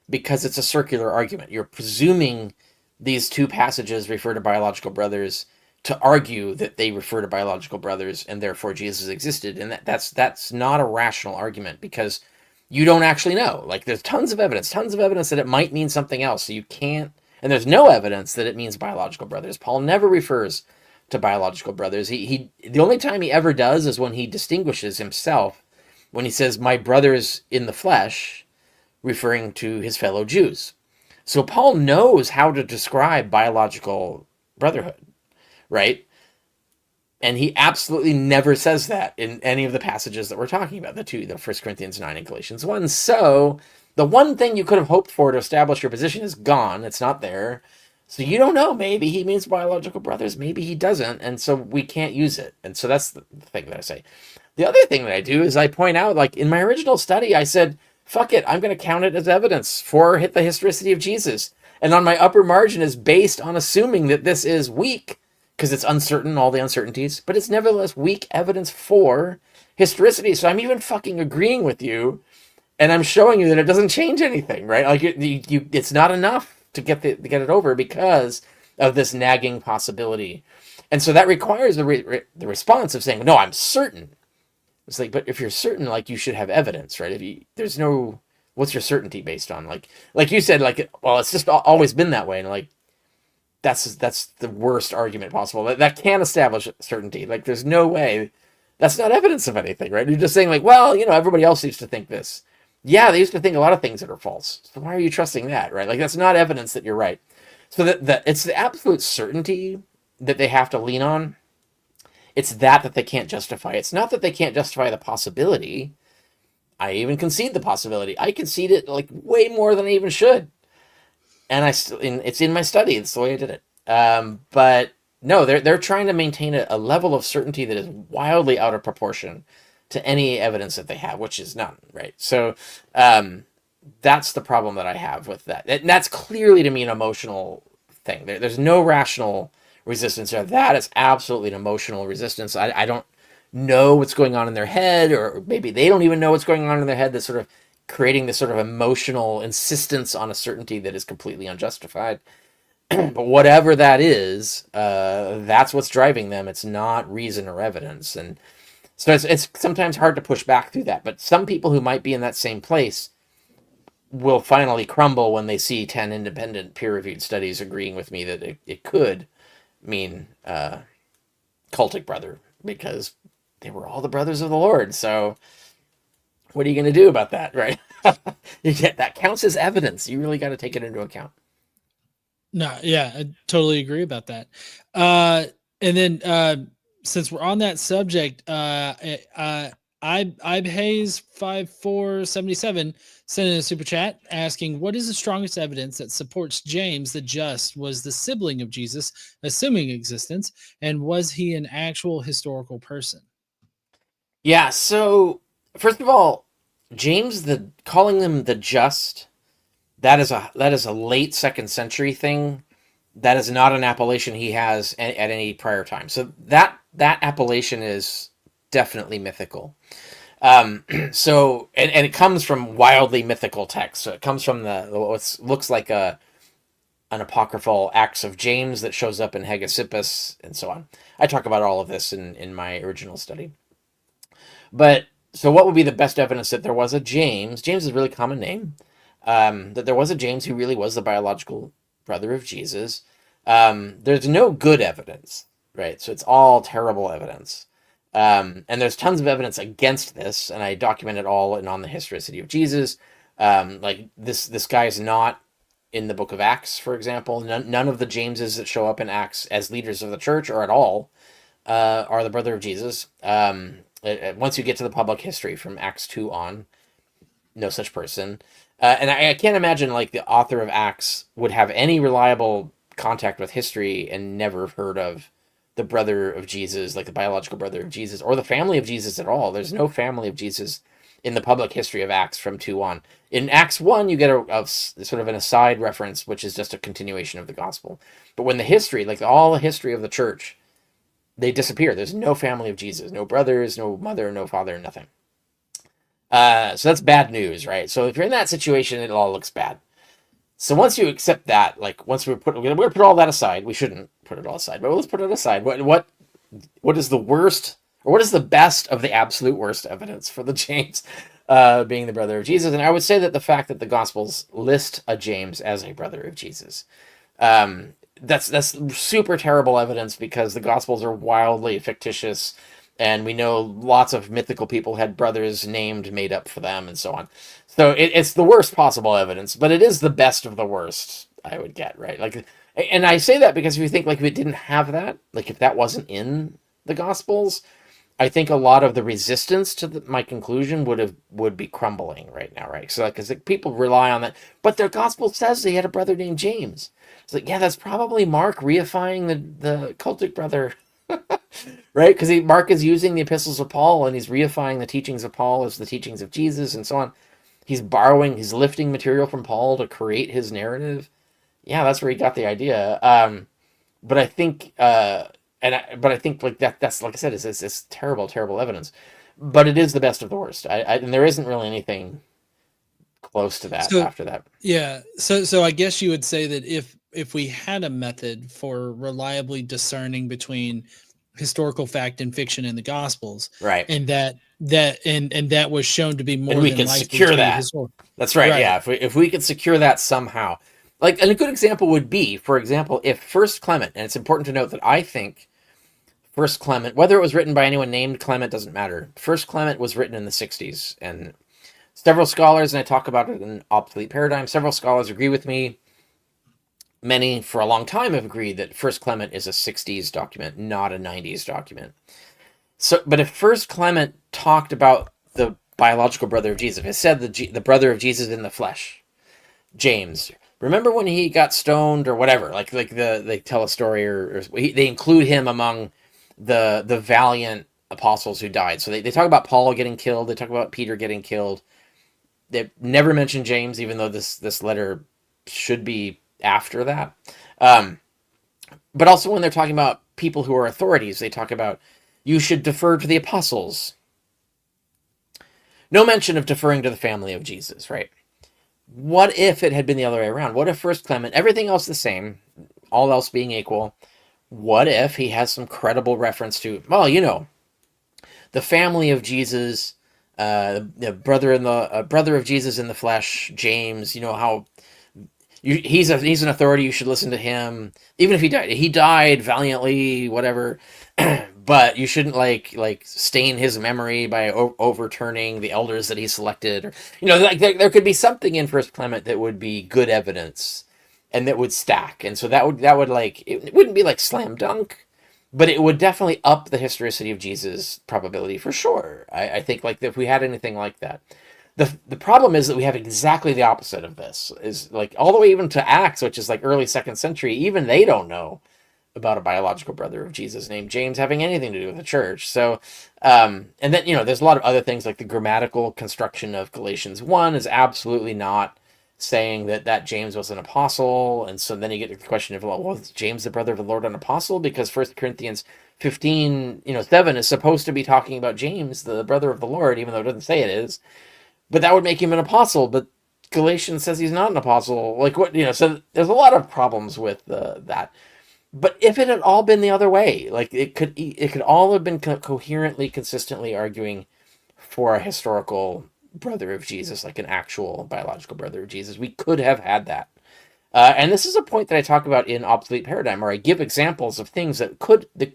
because it's a circular argument. You're presuming these two passages refer to biological brothers to argue that they refer to biological brothers and therefore Jesus existed, and that's not a rational argument because you don't actually know. Like, there's tons of evidence that it might mean something else, so you can't. And there's no evidence that it means biological brothers. Paul never refers to biological brothers. He the only time he ever does is when he distinguishes himself, when he says my brothers in the flesh, referring to his fellow Jews. So Paul knows how to describe biological brotherhood, right? And he absolutely never says that in any of the passages that we're talking about, the 1 Corinthians 9 and Galatians 1. So the one thing you could have hoped for to establish your position is gone. It's not there. So you don't know. Maybe he means biological brothers. Maybe he doesn't. And so we can't use it. And so that's the thing that I say. The other thing that I do is I point out, like in my original study, I said, fuck it, I'm going to count it as evidence for the historicity of Jesus. And on my upper margin is based on assuming that this is weak, because it's uncertain, all the uncertainties, but it's nevertheless weak evidence for historicity. So I'm even fucking agreeing with you, and I'm showing you that it doesn't change anything, right? Like it's not enough to get it over because of this nagging possibility. And so that requires the response of saying, no, I'm certain. It's like, but if you're certain, like, you should have evidence, right? There's no, what's your certainty based on? Like you said, like, well, it's just always been that way. And like, that's the worst argument possible. That can't establish certainty. Like, there's no way. That's not evidence of anything, right? You're just saying, like, well, everybody else used to think this. Yeah, they used to think a lot of things that are false. So why are you trusting that, right? Like, that's not evidence that you're right. So that it's the absolute certainty that they have to lean on. It's that they can't justify. It's not that they can't justify the possibility. I even concede the possibility. I concede it like way more than I even should. And it's in my study. It's the way I did it. But no, they're trying to maintain a level of certainty that is wildly out of proportion to any evidence that they have, which is none, right? So that's the problem that I have with that. And that's clearly to me an emotional thing. There's no rational resistance there. That is absolutely an emotional resistance. I don't know what's going on in their head, or maybe they don't even know what's going on in their head, that's sort of creating this sort of emotional insistence on a certainty that is completely unjustified. But whatever that is, that's what's driving them. It's not reason or evidence. And so it's sometimes hard to push back through that. But some people who might be in that same place will finally crumble when they see 10 independent peer-reviewed studies agreeing with me that it could mean cultic brother, because they were all the brothers of the Lord. So what are you going to do about that, right? That counts as evidence. You really got to take it into account. No, yeah, I totally agree about that. And then since we're on that subject, I Hayes 5477 sent in a super chat asking, what is the strongest evidence that supports James the Just was the sibling of Jesus, assuming existence, and was he an actual historical person? Yeah, so first of all, James, calling them the Just, that is a late 2nd century thing. That is not an appellation he has at any prior time. So that appellation is definitely mythical. So and it comes from wildly mythical texts. So it comes from what looks like an apocryphal Acts of James that shows up in Hegesippus and so on. I talk about all of this in my original study. But so what would be the best evidence that there was a James? James is a really common name. That there was a James who really was the biological brother of Jesus. There's no good evidence, right? So it's all terrible evidence. And there's tons of evidence against this, and I document it all on the historicity of Jesus. Like this guy is not in the book of Acts, for example. None of the Jameses that show up in Acts as leaders of the church or at all are the brother of Jesus. Once you get to the public history from Acts 2 on, no such person. And I can't imagine like the author of Acts would have any reliable contact with history and never heard of the brother of Jesus, like the biological brother of Jesus, or the family of Jesus at all. There's no family of Jesus in the public history of Acts from 2 on. In Acts 1, you get a sort of an aside reference, which is just a continuation of the gospel. But when the history, like all the history of the church, they disappear. There's no family of Jesus, no brothers, no mother, no father, nothing. So that's bad news, right? So if you're in that situation, it all looks bad. So once you accept that, like once we're going to put all that aside, we shouldn't put it all aside, but let's put it aside. What is the worst, or what is the best of the absolute worst evidence for the James being the brother of Jesus? And I would say that the fact that the Gospels list a James as a brother of Jesus, that's super terrible evidence, because the Gospels are wildly fictitious, and we know lots of mythical people had brothers named, made up for them, and so on. So it's the worst possible evidence, but it is the best of the worst, I would get, right? Like, and I say that because if you think, like, if it didn't have that, like if that wasn't in the Gospels, I think a lot of the resistance to my conclusion would be crumbling right now, right? So, because people rely on that, but their Gospel says he had a brother named James. It's like, yeah, that's probably Mark reifying the cultic brother, right? Because Mark is using the epistles of Paul, and he's reifying the teachings of Paul as the teachings of Jesus, and so on. He's lifting material from Paul to create his narrative. Yeah, that's where he got the idea. But I think, but I think like that's like I said, it's terrible, terrible evidence. But it is the best of the worst. And there isn't really anything close to that after that. Yeah. So I guess you would say that if we had a method for reliably discerning between historical fact and fiction in the Gospels, right, and that was shown to be more, and we than can likely secure to be that. historical. That's right. Yeah, if we could secure that somehow, like, and a good example would be, for example, if First Clement, and it's important to note that I think First Clement, whether it was written by anyone named Clement doesn't matter. First Clement was written in the 60s, and several scholars, and I talk about it in Obsolete Paradigm, several scholars agree with me. Many, for a long time, have agreed that First Clement is a 60s document, not a 90s document. So, but if First Clement talked about the biological brother of Jesus, if it said the brother of Jesus in the flesh, James, remember when he got stoned or whatever? Like they tell a story, or they include him among the valiant apostles who died. So they talk about Paul getting killed. They talk about Peter getting killed. They never mention James, even though this letter should be after that. But also when they're talking about people who are authorities, they talk about you should defer to the apostles. No mention of deferring to the family of Jesus, right? What if it had been the other way around? What if First Clement, everything else the same, all else being equal, what if he has some credible reference to, well, the family of Jesus, the brother of Jesus in the flesh, James, how he's an authority, you should listen to him, even if he died valiantly, whatever. But you shouldn't like stain his memory by overturning the elders that he selected, or there could be something in First Clement that would be good evidence, and that would stack, and so that would like, it wouldn't be like slam dunk, but it would definitely up the historicity of Jesus probability for sure. I think like if we had anything like that. The problem is that we have exactly the opposite of this, is like all the way even to Acts, which is like early 2nd century, even they don't know about a biological brother of Jesus named James having anything to do with the church. So, and then, there's a lot of other things, like the grammatical construction of Galatians 1 is absolutely not saying that James was an apostle. And so then you get the question of, well, was James the brother of the Lord an apostle? Because 1 Corinthians 15, 7 is supposed to be talking about James, the brother of the Lord, even though it doesn't say it is. But that would make him an apostle. But Galatians says he's not an apostle. Like what, so there's a lot of problems with that. But if it had all been the other way, like it could all have been coherently, consistently arguing for a historical brother of Jesus, like an actual biological brother of Jesus, we could have had that. And this is a point that I talk about in Obsolete Paradigm, where I give examples of things that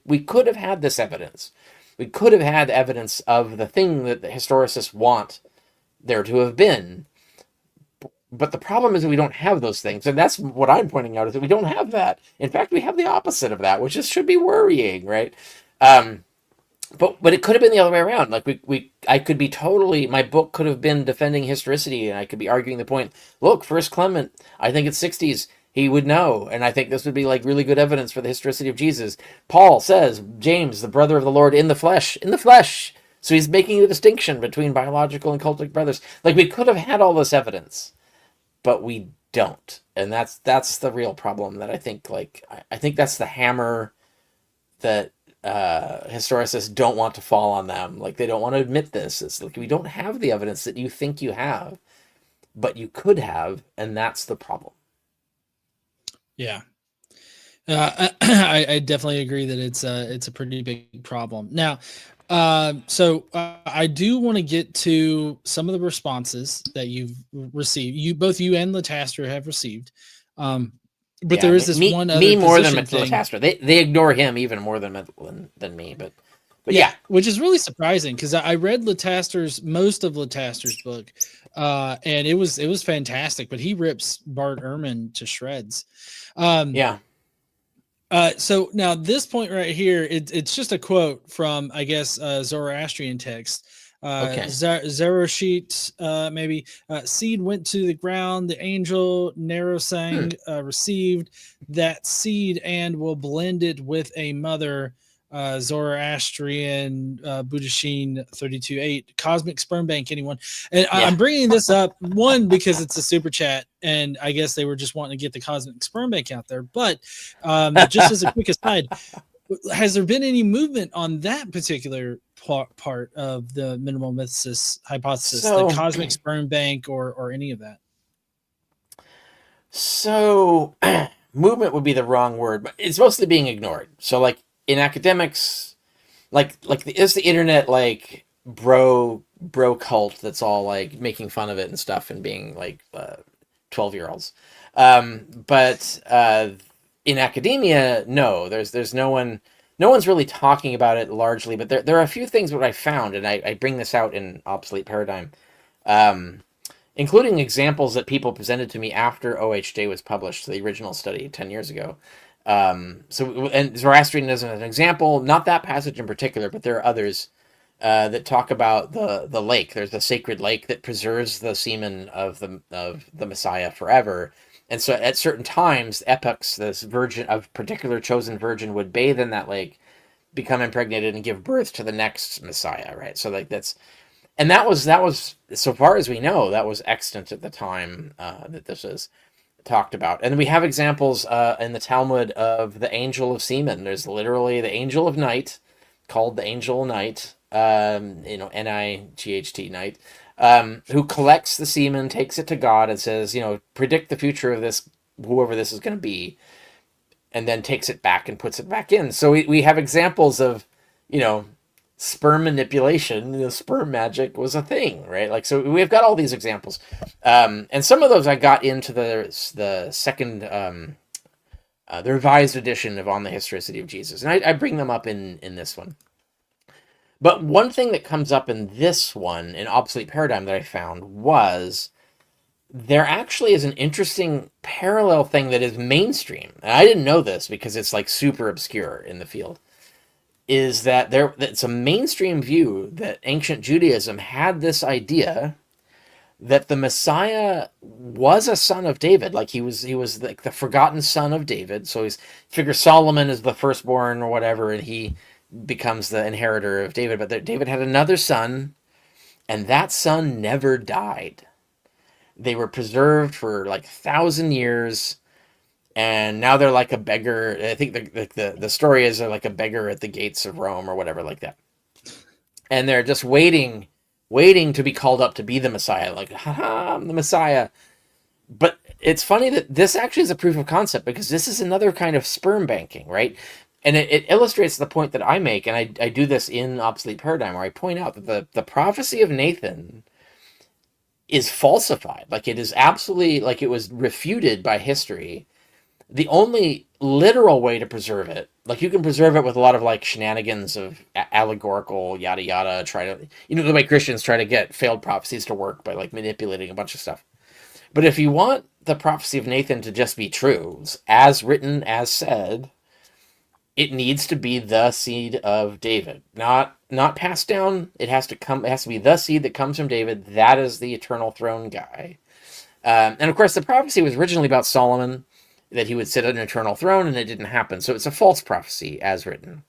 we could have had this evidence. We could have had evidence of the thing that the historicists want there to have been. But the problem is that we don't have those things. And that's what I'm pointing out, is that we don't have that. In fact, we have the opposite of that, which should be worrying, right? But it could have been the other way around. Like I could be my book could have been defending historicity, and I could be arguing the point, look, First Clement, I think it's 60s, he would know. And I think this would be like really good evidence for the historicity of Jesus. Paul says, James, the brother of the Lord in the flesh. So he's making a distinction between biological and cultic brothers. Like, we could have had all this evidence, but we don't. And that's the real problem that I think, like, I think that's the hammer that historicists don't want to fall on them. Like, they don't want to admit this. It's like, we don't have the evidence that you think you have, but you could have, and that's the problem. Yeah. I definitely agree that it's a pretty big problem. Now, I do want to get to some of the responses that you've received. Both you and Lataster have received. But there is this one other me more than thing. Lataster. They ignore him even more than me. But yeah, which is really surprising because I read most of Lataster's book, and it was fantastic. But he rips Bart Ehrman to shreds. So now this point right here, it's just a quote from, I guess, Zoroastrian text. Zeroshit, maybe seed went to the ground. The angel Narosang received that seed and will blend it with a mother. Zoroastrian Budashin 32.8 cosmic sperm bank. Anyone? And I'm bringing this up one because it's a super chat, and I guess they were just wanting to get the cosmic sperm bank out there. But just as a quick aside, has there been any movement on that particular part of the minimal mythos hypothesis, the cosmic sperm bank, or any of that? So movement would be the wrong word, but it's mostly being ignored. So, like, in academics, is the internet like bro cult that's all like making fun of it and stuff and being like 12-year-olds. But in academia, no, there's no one's really talking about it largely. But there are a few things that I found, and I bring this out in Obsolete Paradigm, including examples that people presented to me after OHJ was published, the original study 10 years ago. And Zoroastrian is an example, not that passage in particular, but there are others that talk about the lake. There's the sacred lake that preserves the semen of the Messiah forever. And so at certain times, epochs, this virgin, a particular chosen virgin would bathe in that lake, become impregnated, and give birth to the next Messiah, right? So like that was so far as we know, that was extant at the time that this is talked about. And we have examples in the Talmud of the angel of semen. There's literally the angel of night, called the angel night, Night, night, who collects the semen, takes it to God, and says, predict the future of this, whoever this is going to be, and then takes it back and puts it back in. So we have examples of, sperm manipulation, sperm magic was a thing, right? Like, so we've got all these examples. And some of those I got into the second, the revised edition of On the Historicity of Jesus. And I bring them up in this one. But one thing that comes up in this one, in Obsolete Paradigm, that I found was there actually is an interesting parallel thing that is mainstream. And I didn't know this because it's like super obscure in the field. Is that it's a mainstream view that ancient Judaism had this idea that the Messiah was a son of David, like he was like the forgotten son of David. So figure Solomon is the firstborn or whatever, and he becomes the inheritor of David. But David had another son, and that son never died. They were preserved for like 1,000 years. And now they're like a beggar. I think the story is they're like a beggar at the gates of Rome or whatever like that. And they're just waiting to be called up to be the Messiah. Like, haha, I'm the Messiah. But it's funny that this actually is a proof of concept because this is another kind of sperm banking, right? And it illustrates the point that I make, and I do this in Obsolete Paradigm, where I point out that the prophecy of Nathan is falsified. Like, it is absolutely, like, it was refuted by history. The only literal way to preserve it, like, you can preserve it with a lot of like shenanigans of allegorical yada yada, the way Christians try to get failed prophecies to work by like manipulating a bunch of stuff. But if you want the prophecy of Nathan to just be true, as written, as said, it needs to be the seed of David, not passed down. It has to be the seed that comes from David. That is the eternal throne guy. And of course, the prophecy was originally about Solomon, that he would sit on an eternal throne, and it didn't happen. So it's a false prophecy as written.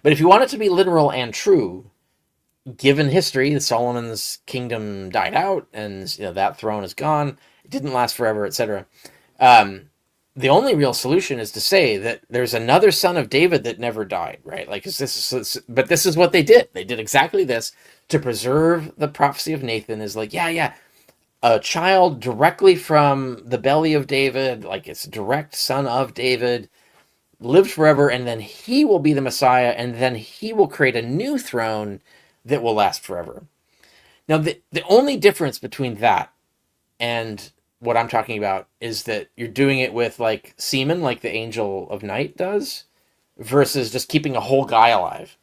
But if you want it to be literal and true, given history, Solomon's kingdom died out, and that throne is gone. It didn't last forever, etc. The only real solution is to say that there's another son of David that never died, right? Like, but this is what they did. They did exactly this to preserve the prophecy of Nathan. Is like, yeah, a child directly from the belly of David, like it's a direct son of David, lived forever, and then he will be the Messiah, and then he will create a new throne that will last forever. Now, the only difference between that and what I'm talking about is that you're doing it with like semen, like the angel of night does, versus just keeping a whole guy alive.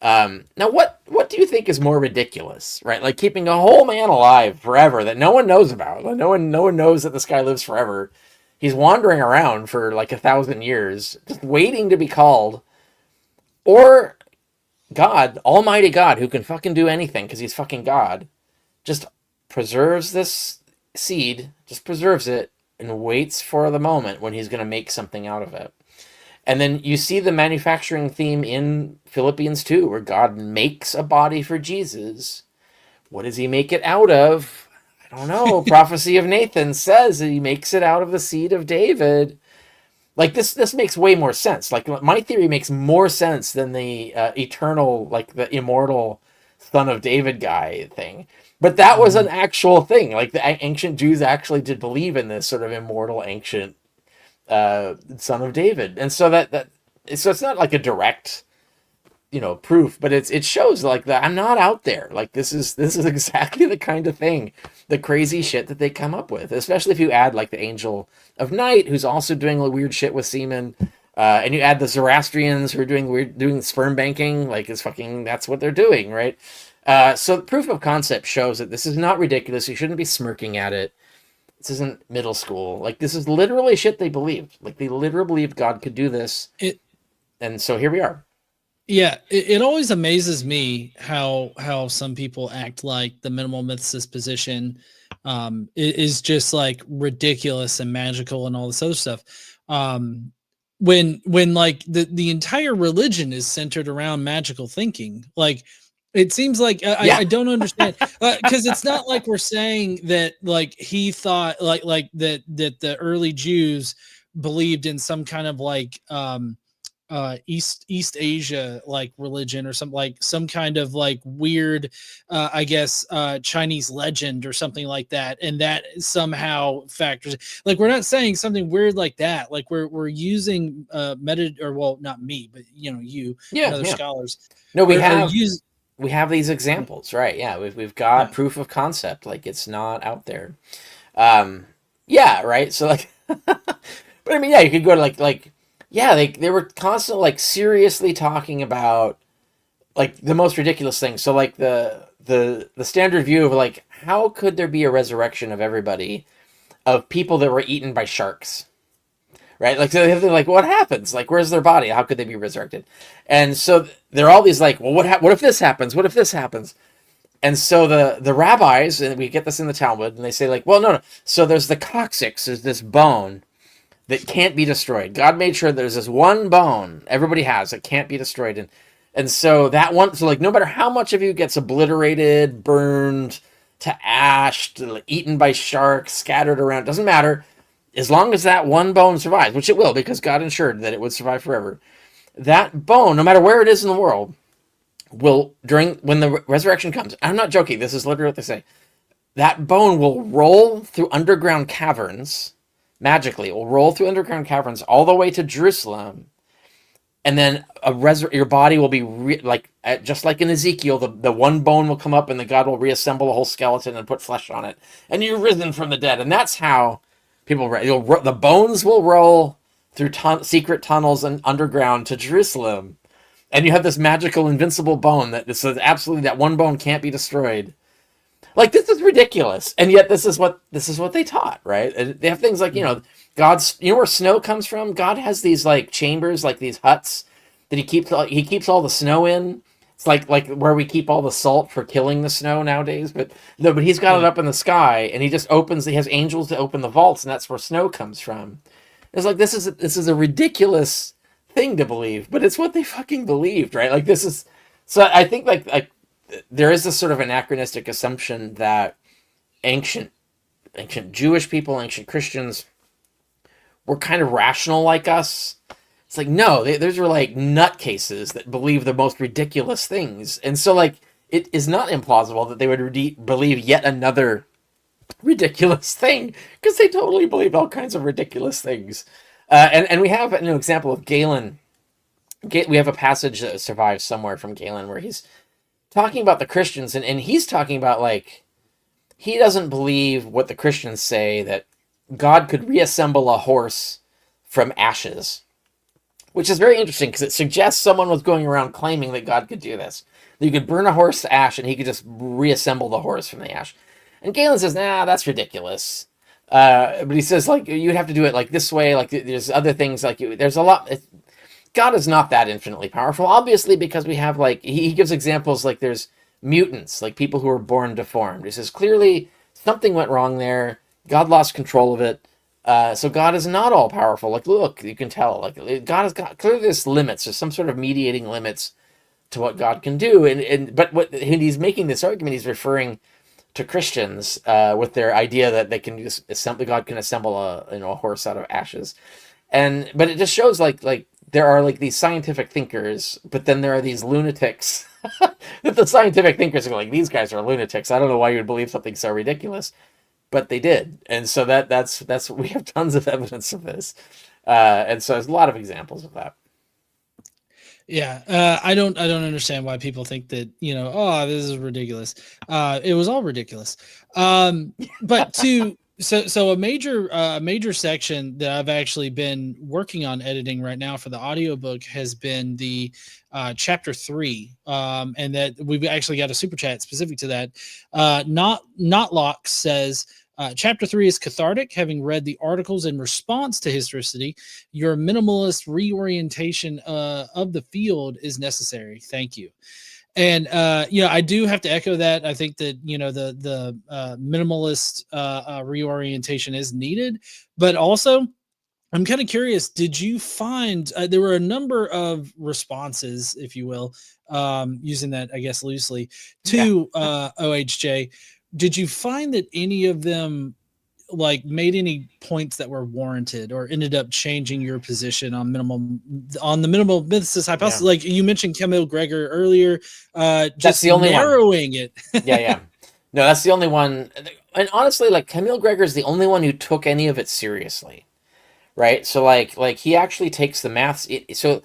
Now, what do you think is more ridiculous, right? Like keeping a whole man alive forever that no one knows about. No one knows that this guy lives forever. He's wandering around for like 1,000 years, just waiting to be called. Or God, Almighty God, who can fucking do anything because he's fucking God, just preserves this seed, just preserves it, and waits for the moment when he's going to make something out of it. And then you see the manufacturing theme in Philippians 2, where God makes a body for Jesus. What does he make it out of? I don't know. Prophecy of Nathan says that he makes it out of the seed of David. Like, this makes way more sense. Like, my theory makes more sense than the eternal, like, the immortal son of David guy thing. But that was an actual thing. Like, the ancient Jews actually did believe in this sort of immortal, ancient son of David. And so so it's not like a direct, proof, but it shows like that I'm not out there. Like, this is exactly the kind of thing, the crazy shit that they come up with, especially if you add like the angel of night, who's also doing weird shit with semen, and you add the Zoroastrians who are doing sperm banking. Like, that's what they're doing, right? So the proof of concept shows that this is not ridiculous. You shouldn't be smirking at it. This isn't middle school. Like, this is literally shit they believed. Like, they literally believed God could do this. And so here we are. Yeah, it always amazes me how some people act like the minimal mythicist position is just like ridiculous and magical and all this other stuff. When like the entire religion is centered around magical thinking. Like, it seems like I don't understand, because it's not like we're saying that like he thought like that the early Jews believed in some kind of like East Asia like religion or something, like some kind of like weird I guess Chinese legend or something like that, and that somehow factors. Like, we're not saying something weird like that. Like, we're using not me, but you and other scholars. No, we have these examples, right? Yeah, we've got proof of concept. Like, it's not out there. Right. So like, but I mean, you could go to they were constantly like seriously talking about like the most ridiculous things. So like the standard view of like, how could there be a resurrection of everybody, of people that were eaten by sharks? Right? Like, so they're like, what happens? Like, where's their body? How could they be resurrected? And so there are all these like, well, what if this happens? What if this happens? And so the rabbis, and we get this in the Talmud, and they say like, well, no. So there's the coccyx, is this bone that can't be destroyed. God made sure there's this one bone everybody has that can't be destroyed. And so that one, so like, no matter how much of you gets obliterated, burned to ash, eaten by sharks, scattered around, doesn't matter. As long as that one bone survives, which it will, because God ensured that it would survive forever, that bone, no matter where it is in the world, will, when the resurrection comes, I'm not joking, this is literally what they say, that bone will roll through underground caverns, magically, it will roll through underground caverns all the way to Jerusalem, and then your body will be just like in Ezekiel, the one bone will come up, and the God will reassemble the whole skeleton and put flesh on it, and you're risen from the dead. And that's how the bones will roll through secret tunnels and underground to Jerusalem, and you have this magical invincible bone that says absolutely that one bone can't be destroyed. Like, this is ridiculous, and yet this is what they taught, right? And they have things like, God's, where snow comes from? God has these like chambers, like these huts that he keeps all the snow in. It's like where we keep all the salt for killing the snow nowadays, but he's got it up in the sky, and he has angels to open the vaults, and that's where snow comes from. It's like, this is a ridiculous thing to believe, but it's what they fucking believed, right? Like, this is, so I think like there is this sort of anachronistic assumption that ancient Jewish people, ancient Christians were kind of rational like us. It's like, no, those are like nutcases that believe the most ridiculous things. And so, like, it is not implausible that they would believe yet another ridiculous thing, because they totally believe all kinds of ridiculous things. And we have an example of Galen. We have a passage that survives somewhere from Galen where he's talking about the Christians, and he's talking about, like, he doesn't believe what the Christians say, that God could reassemble a horse from ashes. Which is very interesting, because it suggests someone was going around claiming that God could do this. That you could burn a horse to ash, and he could just reassemble the horse from the ash. And Galen says, nah, that's ridiculous. But he says, like, you'd have to do it like this way. Like, there's other things. Like, there's a lot. God is not that infinitely powerful, obviously, because we have, like, he gives examples, like, there's mutants, like people who are born deformed. He says, clearly, something went wrong there. God lost control of it. So God is not all powerful. Like, look, you can tell. Like, God has got clearly there's limits. There's some sort of mediating limits to what God can do. But when he's making this argument, he's referring to Christians with their idea that they can just God can assemble a horse out of ashes. But it just shows like there are like these scientific thinkers, but then there are these lunatics. That the scientific thinkers are like, these guys are lunatics. I don't know why you would believe something so ridiculous. But they did, and so that's we have tons of evidence of this, and so there's a lot of examples of that. Yeah, I don't understand why people think that, oh, this is ridiculous. It was all ridiculous. But so a major section that I've actually been working on editing right now for the audiobook has been the chapter 3, and that we've actually got a super chat specific to that. Not Locke says, chapter 3 is cathartic. Having read the articles in response to historicity, your minimalist reorientation of the field is necessary. Thank you. And I do have to echo that. I think that the minimalist reorientation is needed, but also I'm kind of curious. Did you find there were a number of responses, if you will, using that, I guess, loosely, to OHJ? Did you find that any of them like made any points that were warranted or ended up changing your position on the minimal mythicist hypothesis? Yeah. Like you mentioned Camille Gregor earlier, that's the only narrowing one. It. Yeah. No, that's the only one. And honestly, like Camille Gregor is the only one who took any of it seriously. Right. So like he actually takes the maths. So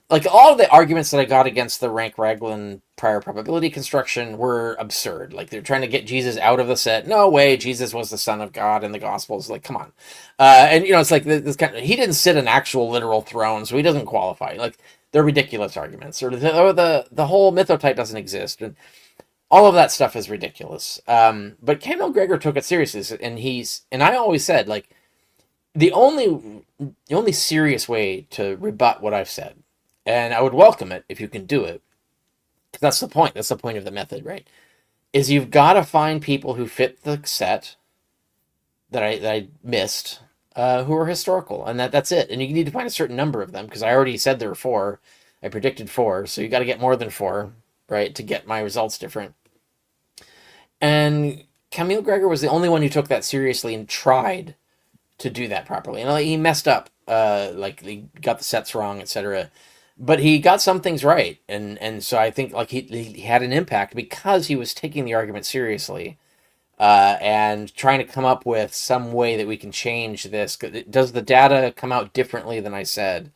like all of the arguments that I got against the Rank-Raglan prior probability construction were absurd. Like they're trying to get Jesus out of the set. No way, Jesus was the Son of God in the Gospels. Like, come on. And it's like this kind of, he didn't sit an actual literal throne, so he doesn't qualify. Like they're ridiculous arguments. Or the whole mythotype doesn't exist, and all of that stuff is ridiculous. But Camille Gregor took it seriously, and I always said, like, the only serious way to rebut what I've said, and I would welcome it if you can do it. That's the point. That's the point of the method, right? Is you've got to find people who fit the set that I missed, who are historical, and that's it. And you need to find a certain number of them, because I already said there were 4. I predicted 4, so you got to get more than 4, right, to get my results different. And Camille Gregor was the only one who took that seriously and tried to do that properly. And he messed up, like he got the sets wrong, etc. But he got some things right, and so I think like he had an impact because he was taking the argument seriously, and trying to come up with some way that we can change this. Does the data come out differently than I said?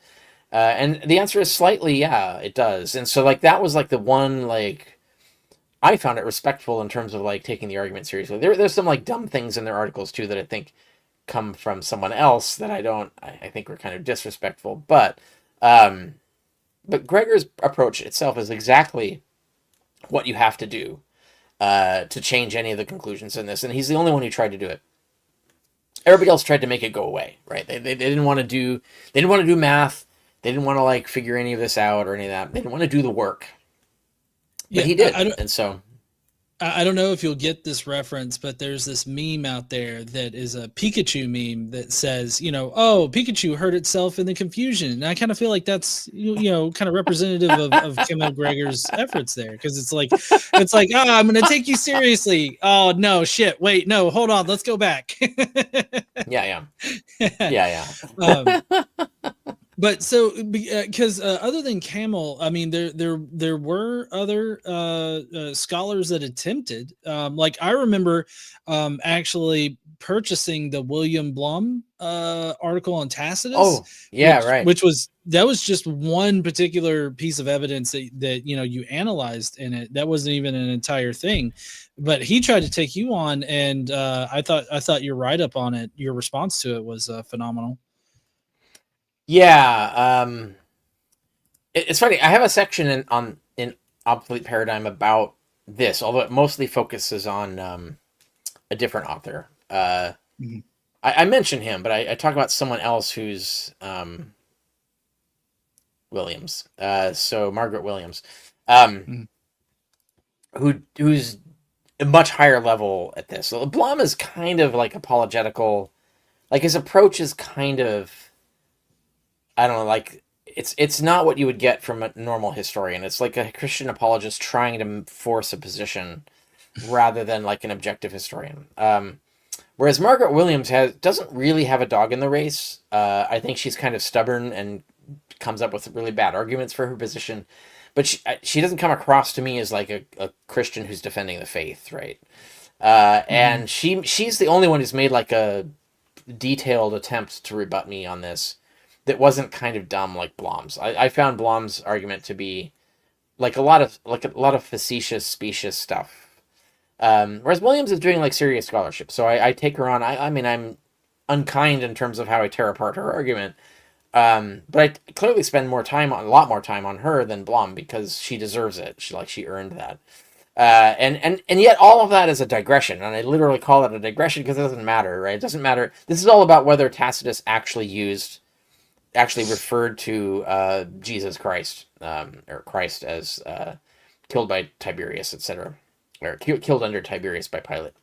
And the answer is slightly, yeah, it does. And so like that was like the one, like I found it respectful in terms of like taking the argument seriously. There's some like dumb things in their articles too that I think come from someone else that I think were kind of disrespectful, but Gregor's approach itself is exactly what you have to do to change any of the conclusions in this, and he's the only one who tried to do it. Everybody else tried to make it go away, right? They didn't want to do math. They didn't want to like figure any of this out or any of that. They didn't want to do the work. But he did, and so I don't know if you'll get this reference, but there's this meme out there that is a Pikachu meme that says, oh, Pikachu hurt itself in the confusion. And I kind of feel like that's, kind of representative of Kim McGregor's efforts there. Cause it's like, oh, I'm going to take you seriously. Oh no, shit. Wait, no, hold on. Let's go back. Yeah. But so, because other than Camel, I mean, there were other scholars that attempted. Like I remember actually purchasing the William Blum article on Tacitus. Oh, yeah, right. That was just one particular piece of evidence that you analyzed in it. That wasn't even an entire thing. But he tried to take you on, and I thought your write up on it, your response to it was phenomenal. Yeah, it's funny. I have a section in Obsolete Paradigm about this, although it mostly focuses on a different author. Mm-hmm. I mention him, but I talk about someone else who's Williams. So Margaret Williams, who's a much higher level at this. So Blum is kind of like apologetical, like his approach is kind of, I don't know, like it's not what you would get from a normal historian. It's like a Christian apologist trying to force a position rather than like an objective historian. Whereas Margaret Williams doesn't really have a dog in the race. I think she's kind of stubborn and comes up with really bad arguments for her position, but she doesn't come across to me as like a Christian who's defending the faith, right? And she's the only one who's made like a detailed attempt to rebut me on this that wasn't kind of dumb like Blom's. I found Blom's argument to be like a lot of facetious, specious stuff. Whereas Williams is doing like serious scholarship, so I take her on. I mean, I'm unkind in terms of how I tear apart her argument, but I clearly spend a lot more time on her than Blom because she deserves it. She earned that, and yet all of that is a digression, and I literally call it a digression because it doesn't matter, right? It doesn't matter. This is all about whether Tacitus actually referred to Jesus Christ, or Christ as killed by Tiberius, etc., or killed under Tiberius by Pilate.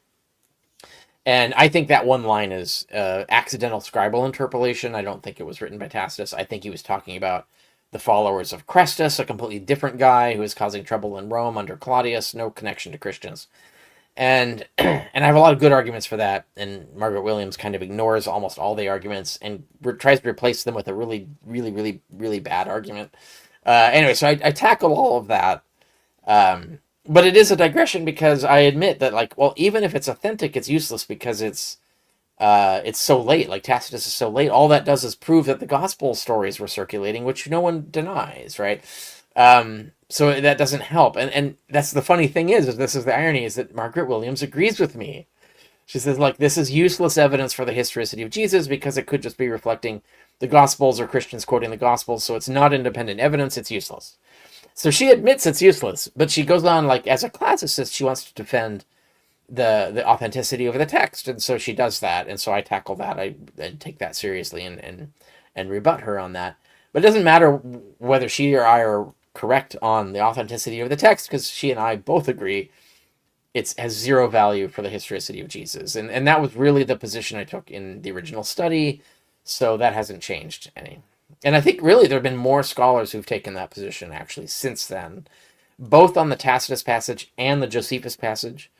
And I think that one line is accidental scribal interpolation. I don't think it was written by Tacitus. I think he was talking about the followers of Chrestus, a completely different guy who was causing trouble in Rome under Claudius, no connection to Christians. And I have a lot of good arguments for that, and Margaret Williams kind of ignores almost all the arguments and tries to replace them with a really, really, really, really bad argument. Anyway, so I tackle all of that. But it is a digression because I admit that, like, well, even if it's authentic, it's useless because it's so late. Like, Tacitus is so late. All that does is prove that the gospel stories were circulating, which no one denies, right? So that doesn't help. And that's the funny thing is this is the irony, is that Margaret Williams agrees with me. She says, like, this is useless evidence for the historicity of Jesus because it could just be reflecting the Gospels or Christians quoting the Gospels. So it's not independent evidence. It's useless. So she admits it's useless, but she goes on, like, as a classicist, she wants to defend the authenticity of the text. And so she does that. And so I tackle that. I take that seriously and rebut her on that. But it doesn't matter whether she or I are correct on the authenticity of the text, because she and I both agree it has zero value for the historicity of Jesus. And that was really the position I took in the original study. So that hasn't changed any. And I think really there have been more scholars who've taken that position actually since then, both on the Tacitus passage and the Josephus passage.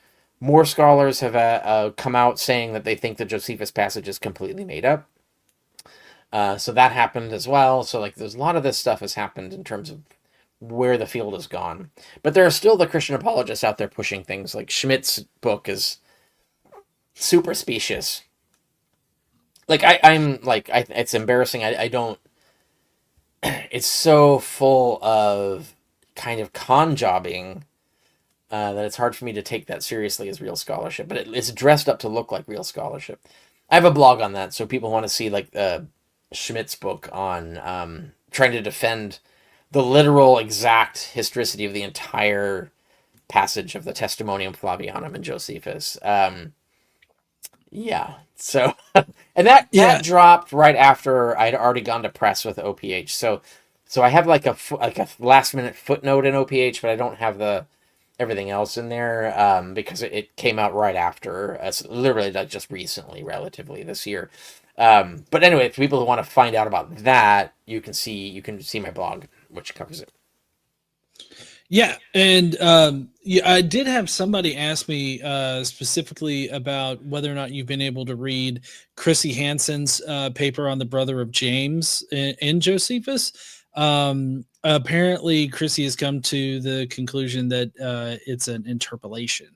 More scholars have come out saying that they think the Josephus passage is completely made up. So that happened as well. So, like, there's a lot of this stuff has happened in terms of where the field has gone. But there are still the Christian apologists out there pushing things. Like Schmidt's book is super specious. Like, it's embarrassing. I don't, it's so full of kind of con jobbing that it's hard for me to take that seriously as real scholarship. But it's dressed up to look like real scholarship. I have a blog on that, so people want to see, like, Schmidt's book on trying to defend the literal exact historicity of the entire passage of the Testimonium Flavianum and Josephus. Yeah. So, and that dropped right after I'd already gone to press with OPH. So I have like a last minute footnote in OPH, but I don't have the everything else in there because it came out right after, literally like just recently, relatively this year. But anyway, for people who want to find out about that, you can see my blog, which covers it. Yeah, and yeah, I did have somebody ask me specifically about whether or not you've been able to read Chrissy Hansen's paper on the brother of James in Josephus. Apparently, Chrissy has come to the conclusion that it's an interpolation.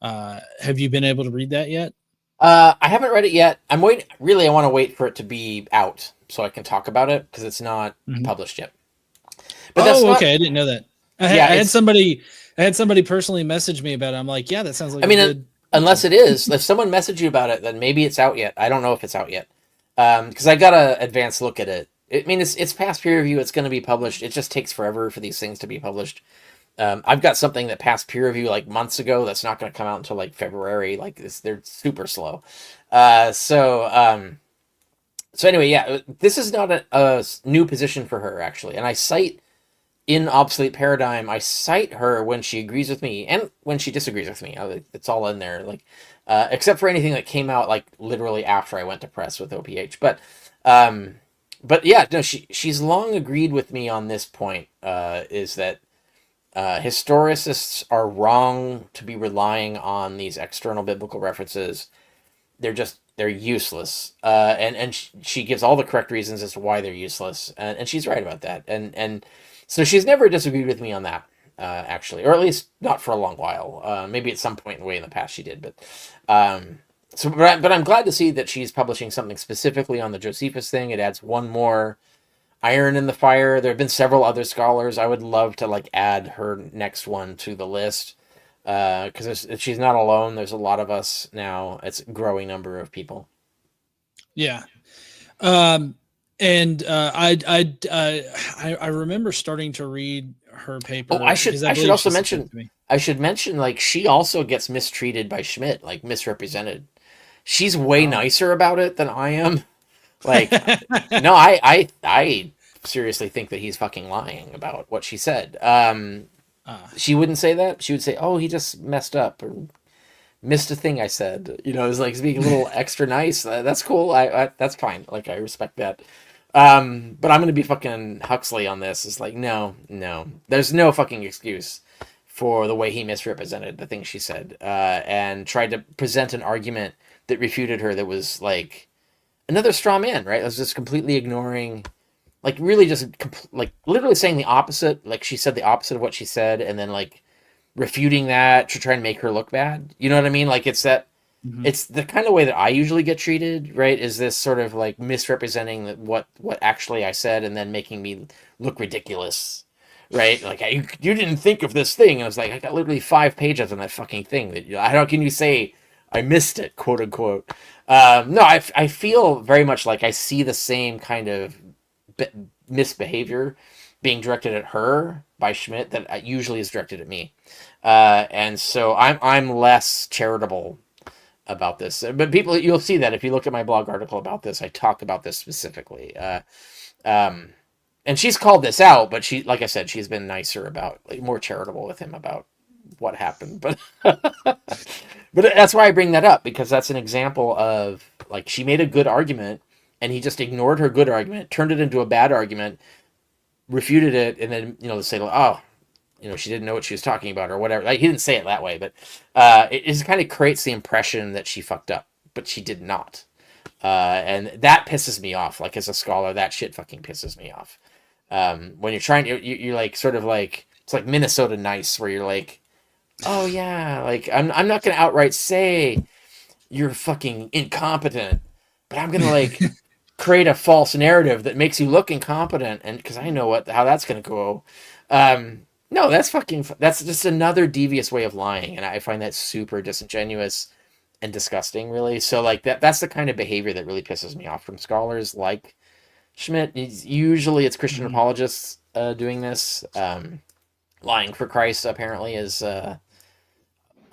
Have you been able to read that yet? I haven't read it yet. I'm waiting. Really, I want to wait for it to be out so I can talk about it because it's not published yet. But that's okay. I didn't know that. I had somebody personally message me about it. I'm like, yeah, that sounds like. Unless it is, if someone messaged you about it, then maybe it's out yet. I don't know if it's out yet because I got an advanced look at it. I mean, it's past peer review. It's going to be published. It just takes forever for these things to be published. I've got something that passed peer review like months ago that's not going to come out until like February. Like they're super slow. So anyway, yeah, this is not a new position for her actually, and I cite. In Obsolete Paradigm, I cite her when she agrees with me and when she disagrees with me. It's all in there, like except for anything that came out like literally after I went to press with OPH. But yeah, no, she's long agreed with me on this point. Is that historicists are wrong to be relying on these external biblical references. They're useless. And she gives all the correct reasons as to why they're useless, and she's right about that. And so she's never disagreed with me on that, actually, or at least not for a long while. Maybe at some point way in the past she did, but I'm glad to see that she's publishing something specifically on the Josephus thing. It adds one more iron in the fire. There have been several other scholars. I would love to like add her next one to the list because she's not alone. There's a lot of us now. It's a growing number of people. Yeah. And I remember starting to read her paper. Oh, I should also mention. I should mention, like, she also gets mistreated by Schmidt, like misrepresented. She's way nicer about it than I am. Like, no, I seriously think that he's fucking lying about what she said. She wouldn't say that. She would say, "Oh, he just messed up or missed a thing I said." You know, it's like being a little extra nice. That's cool. I that's fine. Like, I respect that. But I'm gonna be fucking Huxley on this. It's like, no. There's no fucking excuse for the way he misrepresented the things she said, and tried to present an argument that refuted her that was like another straw man, right? It was just completely ignoring, like, really just like literally saying the opposite. Like, she said the opposite of what she said, and then like refuting that to try and make her look bad. You know what I mean? Like, it's that. It's the kind of way that I usually get treated, right? Is this sort of like misrepresenting what actually I said and then making me look ridiculous, right? Like, you didn't think of this thing. And I was like, I got literally 5 pages on that fucking thing. That, how can you say I missed it, quote unquote? No, I feel very much like I see the same kind of misbehavior being directed at her by Schmidt that usually is directed at me, and so I'm less charitable about this. But people, you'll see that if you look at my blog article about this, I talk about this specifically. And she's called this out, but she, like I said, she's been nicer about, like, more charitable with him about what happened. But but that's why I bring that up, because that's an example of, like, she made a good argument and he just ignored her good argument, turned it into a bad argument, refuted it, and then, say, oh, she didn't know what she was talking about or whatever. Like, he didn't say it that way, but it just kind of creates the impression that she fucked up, but she did not. And that pisses me off. Like, as a scholar, that shit fucking pisses me off. When you're trying to, you're like, sort of like, it's like Minnesota Nice, where you're like, oh yeah, like, I'm not going to outright say you're fucking incompetent, but I'm going to like create a false narrative that makes you look incompetent. And cause I know how that's going to go. No, that's just another devious way of lying, and I find that super disingenuous and disgusting, really. So, like, that's the kind of behavior that really pisses me off from scholars like Schmidt. Usually it's Christian apologists doing this. Lying for Christ, apparently, is a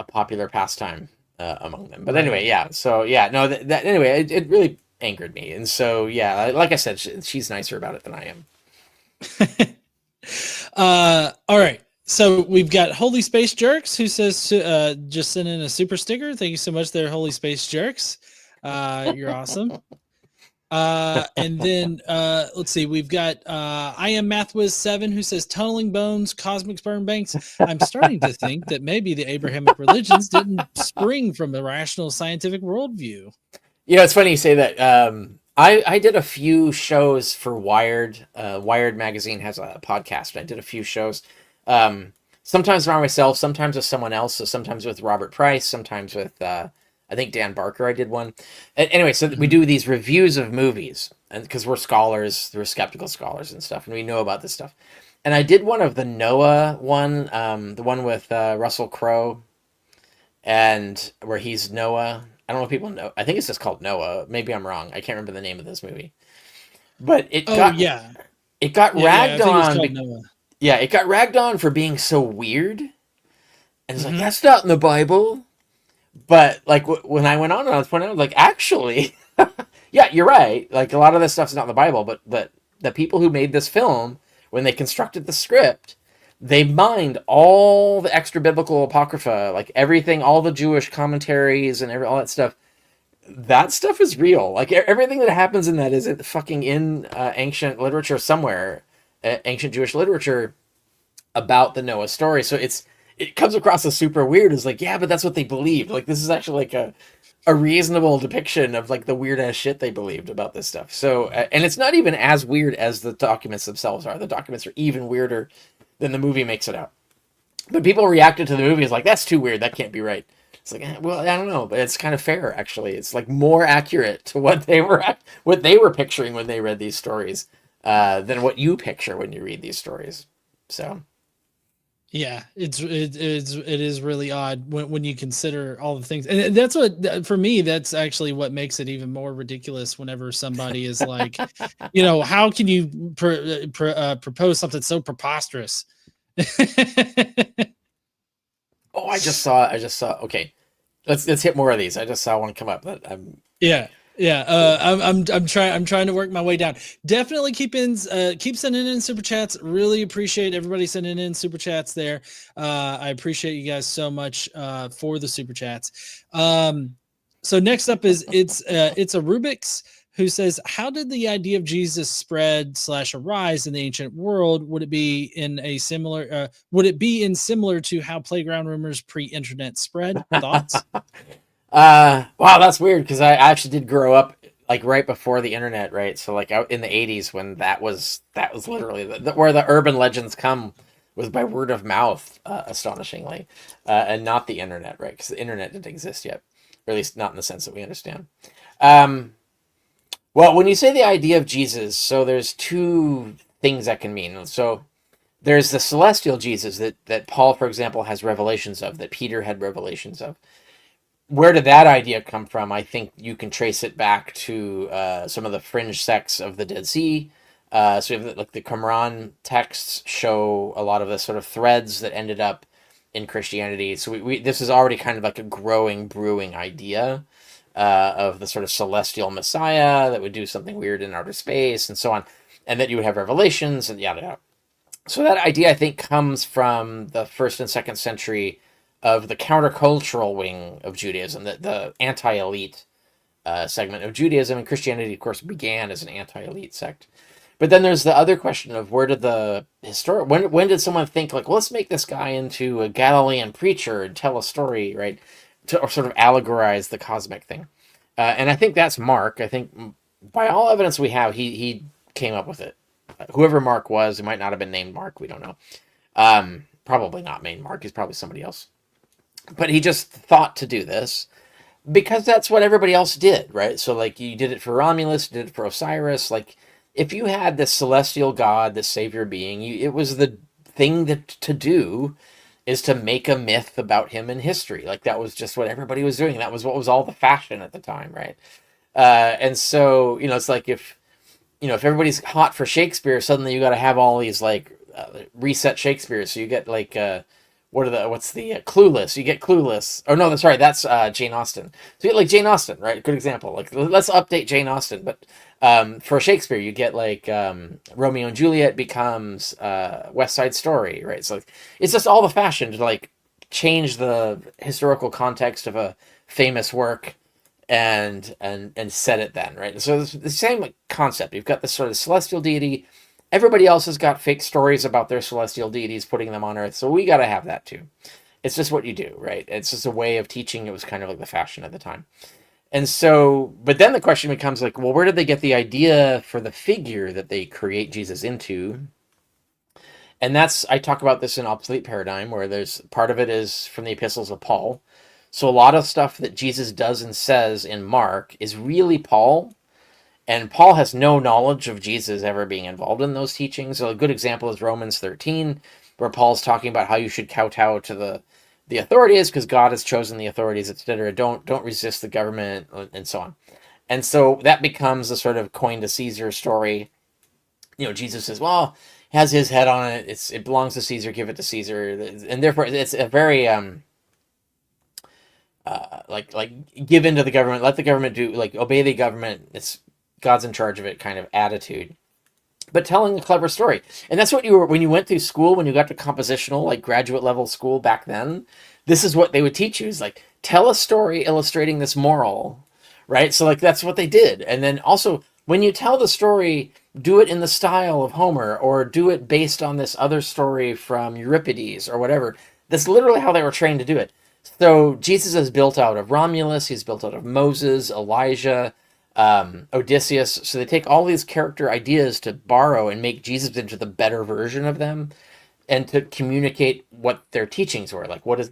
popular pastime among them. But anyway, yeah. So, yeah, no, anyway, it really angered me. And so, yeah, like I said, she's nicer about it than I am. All right. So we've got Holy Space Jerks who says just send in a super sticker. Thank you so much there, Holy Space Jerks. You're awesome. And then let's see, we've got I am MathWiz7 who says tunneling bones, cosmic sperm banks. I'm starting to think that maybe the Abrahamic religions didn't spring from a rational scientific worldview. It's funny you say that. I did a few shows for Wired. Wired magazine has a podcast. I did a few shows. Sometimes by myself, sometimes with someone else. So sometimes with Robert Price, sometimes with I think Dan Barker. I did one. Anyway, so we do these reviews of movies, and because we're scholars, we're skeptical scholars and stuff, and we know about this stuff. And I did one of the Noah one, the one with Russell Crowe, and where he's Noah. I don't know if people know. I think it's just called Noah. Maybe I'm wrong. I can't remember the name of this movie. But it got ragged on. It got ragged on for being so weird. And it's like, that's not in the Bible. But like when I went on and I was pointing out, like, actually, yeah, you're right. Like a lot of this stuff's not in the Bible, but the people who made this film, when they constructed the script, they mined all the extra biblical apocrypha, like everything, all the Jewish commentaries and all that stuff. That stuff is real. Like everything that happens in that is fucking in ancient literature somewhere, ancient Jewish literature about the Noah story. So it comes across as super weird. It's like, yeah, but that's what they believed. Like this is actually like a reasonable depiction of like the weird ass shit they believed about this stuff. So and it's not even as weird as the documents themselves are. The documents are even weirder than the movie makes it out. But people reacted to the movie as like, that's too weird. That can't be right. It's like, well, I don't know, but it's kind of fair actually. It's like more accurate to what they were picturing when they read these stories than what you picture when you read these stories. So. Yeah, it is really odd when you consider all the things, and that's what for me. That's actually what makes it even more ridiculous. Whenever somebody is like, how can you propose something so preposterous? Oh, I just saw. Okay, let's hit more of these. I just saw one come up. I'm trying to work my way down. Definitely keep sending in super chats. Really appreciate everybody sending in super chats there. I appreciate you guys so much for the super chats. So next up is it's a Rubik's who says, how did the idea of Jesus spread / arise in the ancient world? Would it be in similar to how playground rumors pre-internet spread? Thoughts? Wow, that's weird because I actually did grow up like right before the internet, right? So like out in the 80s when that was literally where the urban legends come was by word of mouth, astonishingly, and not the internet, right? Because the internet didn't exist yet, or at least not in the sense that we understand. Well, when you say the idea of Jesus, so there's two things that can mean. So there's the celestial Jesus that Paul, for example, has revelations of, that Peter had revelations of. Where did that idea come from? I think you can trace it back to some of the fringe sects of the Dead Sea. So we have like the Qumran texts show a lot of the sort of threads that ended up in Christianity. So this is already kind of like a growing, brewing idea of the sort of celestial Messiah that would do something weird in outer space and so on, and that you would have revelations and yada yada. So that idea, I think, comes from the 1st and 2nd century of the countercultural wing of Judaism, the anti-elite segment of Judaism. And Christianity, of course, began as an anti-elite sect. But then there's the other question of where did when did someone think like, well, let's make this guy into a Galilean preacher and tell a story, right? Or sort of allegorize the cosmic thing. And I think that's Mark. I think by all evidence we have, he came up with it. Whoever Mark was, he might not have been named Mark. We don't know. Probably not named Mark. He's probably somebody else. But he just thought to do this because that's what everybody else did, right? So like you did it for Romulus, you did it for Osiris. Like if you had this celestial god, this savior being, it was the thing to do is to make a myth about him in history. Like that was just what everybody was doing. That was what was all the fashion at the time, right? And so, it's like if everybody's hot for Shakespeare, suddenly you got to have all these like reset Shakespeare. So you get like Clueless. You get Clueless. Oh no, sorry, that's Jane Austen. So you get like Jane Austen, right? Good example. Like let's update Jane Austen. But for Shakespeare, you get like Romeo and Juliet becomes West Side Story, right? So like, it's just all the fashion to like change the historical context of a famous work and set it then, right? So it's the same like, concept. You've got this sort of celestial deity. Everybody else has got fake stories about their celestial deities, putting them on Earth. So we got to have that too. It's just what you do, right? It's just a way of teaching. It was kind of like the fashion at the time. And so, but then the question becomes like, well, where did they get the idea for the figure that they create Jesus into? And I talk about this in Obsolete Paradigm, where there's part of it is from the epistles of Paul. So a lot of stuff that Jesus does and says in Mark is really Paul. And Paul has no knowledge of Jesus ever being involved in those teachings. So a good example is Romans 13, where Paul's talking about how you should kowtow to the authorities because God has chosen the authorities, etc. Don't resist the government, and so on. And so that becomes a sort of coin to Caesar story. Jesus says, well, has his head on it. It belongs to Caesar. Give it to Caesar. And therefore, it's a very like give in to the government. Let the government do obey the government. It's God's in charge of it kind of attitude, but telling a clever story. And that's what you were when you went through school, when you got to compositional, like graduate level school back then. This is what they would teach you, is like, tell a story illustrating this moral, right? So like that's what they did. And then also when you tell the story, do it in the style of Homer, or do it based on this other story from Euripides or whatever. That's literally how they were trained to do it. So Jesus is built out of Romulus, he's built out of Moses, Elijah, Odysseus. So they take all these character ideas to borrow and make Jesus into the better version of them, and to communicate what their teachings were. Like, what is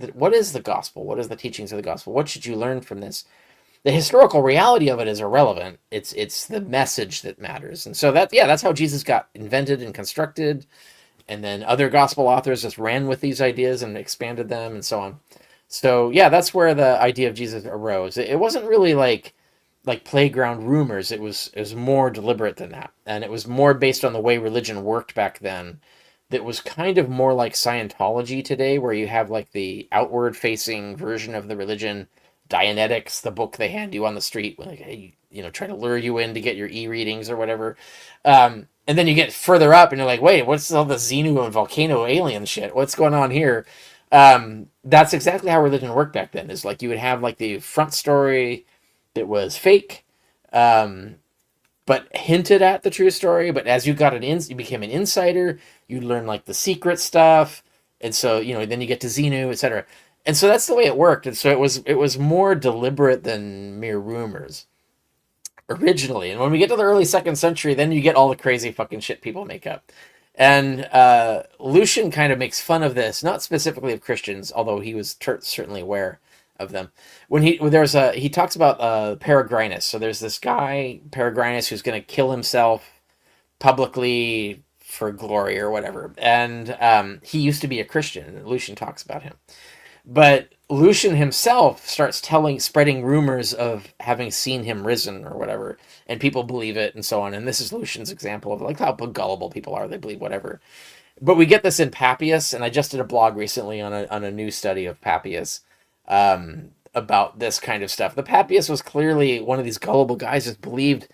the gospel? What is the teachings of the gospel? What should you learn from this? The historical reality of it is irrelevant. It's the message that matters. And so that's how Jesus got invented and constructed. And then other gospel authors just ran with these ideas and expanded them and so on. So yeah, that's where the idea of Jesus arose. It wasn't really like playground rumors. It was more deliberate than that. And it was more based on the way religion worked back then. That was kind of more like Scientology today, where you have like the outward facing version of the religion, Dianetics, the book they hand you on the street, like, hey, try to lure you in to get your e-readings or whatever. And then you get further up and you're like, wait, what's all the Xenu and volcano alien shit? What's going on here? That's exactly how religion worked back then. Is like you would have like the front story that was fake, but hinted at the true story. But as you you became an insider, you learn like the secret stuff, and so then you get to Xenu, etc. And so that's the way it worked. And so it was more deliberate than mere rumors originally. And when we get to the early 2nd century, then you get all the crazy fucking shit people make up. And Lucian kind of makes fun of this, not specifically of Christians, although he was certainly aware of them. When he talks about Peregrinus. So there's this guy Peregrinus who's going to kill himself publicly for glory or whatever, and he used to be a Christian. Lucian talks about him, but Lucian himself starts spreading rumors of having seen him risen or whatever, and people believe it and so on. And this is Lucian's example of like how gullible people are. They believe whatever. But we get this in Papias, and I just did a blog recently on a new study of Papias about this kind of stuff. The Papias was clearly one of these gullible guys just believed,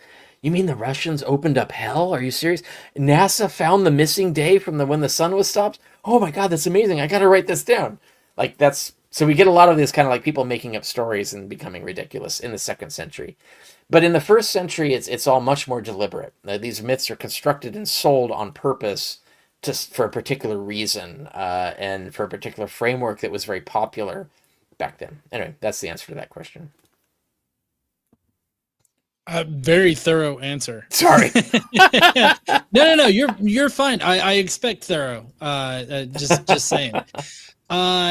you mean the Russians opened up hell? Are you serious? NASA found the missing day from when the sun was stopped? Oh my God, that's amazing. I got to write this down. So we get a lot of this kind of like people making up stories and becoming ridiculous in the 2nd century. But in the 1st century, it's all much more deliberate. These myths are constructed and sold on purpose for a particular reason, and for a particular framework that was very popular back then. Anyway, that's the answer to that question. A very thorough answer. Sorry. No. You're fine. I expect thorough. Just saying.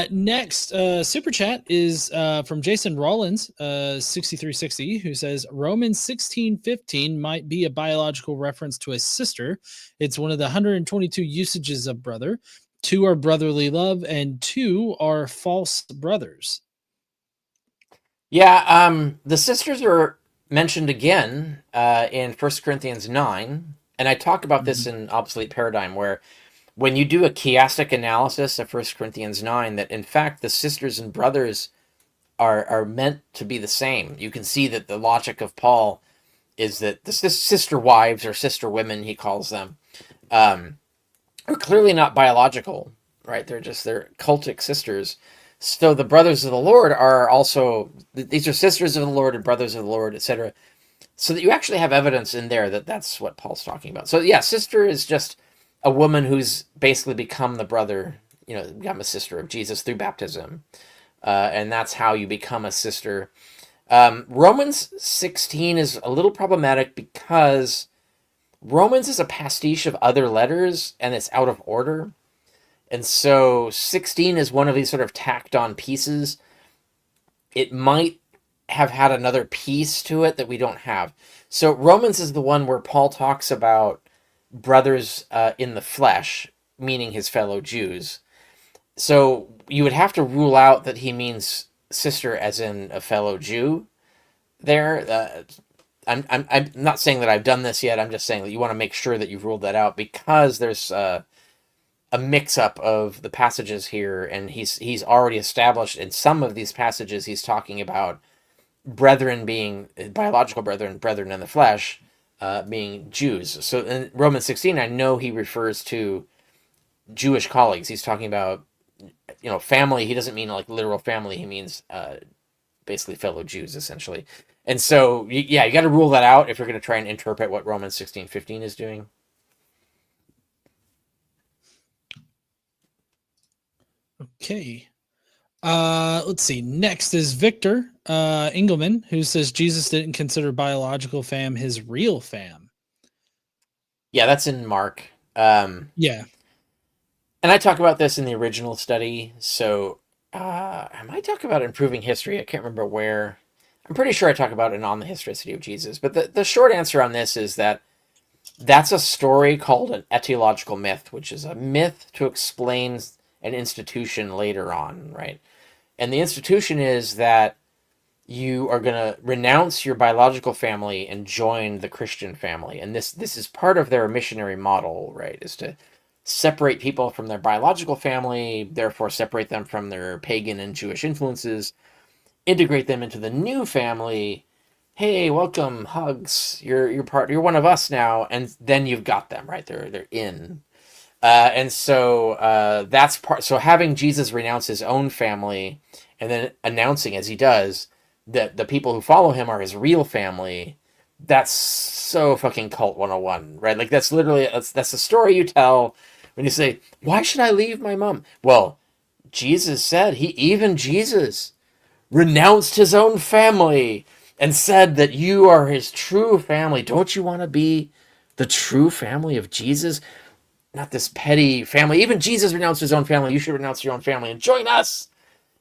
Next, super chat is from Jason Rollins, 6360, who says Romans 16:15 might be a biological reference to a sister. It's one of the 122 usages of brother. 2 are brotherly love, and 2 are false brothers. Yeah, the sisters are mentioned again in 1 Corinthians 9, and I talk about this in Obsolete Paradigm, where when you do a chiastic analysis of 1 Corinthians 9, that in fact the sisters and brothers are meant to be the same. You can see that the logic of Paul is that the sister wives or sister women, he calls them, are clearly not biological, right? They're cultic sisters. So the brothers of the Lord are also, these are sisters of the Lord and brothers of the Lord, etc. So that you actually have evidence in there that that's what Paul's talking about. So yeah, sister is just a woman who's basically become the brother, become a sister of Jesus through baptism. And that's how you become a sister. Romans 16 is a little problematic because Romans is a pastiche of other letters and it's out of order. And so 16 is one of these sort of tacked on pieces. It might have had another piece to it that we don't have. So Romans is the one where Paul talks about brothers in the flesh, meaning his fellow Jews. So you would have to rule out that he means sister as in a fellow Jew there. I'm not saying that I've done this yet. I'm just saying that you want to make sure that you've ruled that out, because there's a mix-up of the passages here, and he's already established in some of these passages he's talking about brethren being biological brethren in the flesh, being Jews. So in Romans 16, I know he refers to Jewish colleagues. He's talking about, family. He doesn't mean like literal family. He means basically fellow Jews, essentially. And so, you got to rule that out if you're going to try and interpret what Romans 16:15 is doing. Okay. Let's see. Next is Victor Engelman, who says Jesus didn't consider biological fam his real fam. Yeah, that's in Mark. Yeah. And I talk about this in the original study. So I might talk about improving history. I can't remember where. I'm pretty sure I talk about it on the historicity of Jesus. But the short answer on this is that that's a story called an etiological myth, which is a myth to explain an institution later on, right? And the institution is that you are going to renounce your biological family and join the Christian family. And this is part of their missionary model, right? Is to separate people from their biological family, therefore separate them from their pagan and Jewish influences, integrate them into the new family. Hey, welcome, hugs. You're one of us now, and then you've got them, right? They're in. And so that's part. So having Jesus renounce his own family and then announcing, as he does, that the people who follow him are his real family, that's so fucking cult 101, right? Like that's literally that's the story you tell when you say, why should I leave my mom? Well, Jesus said, Jesus renounced his own family and said that you are his true family. Don't you want to be the true family of Jesus? Not this petty family. Even Jesus renounced his own family. You should renounce your own family and join us.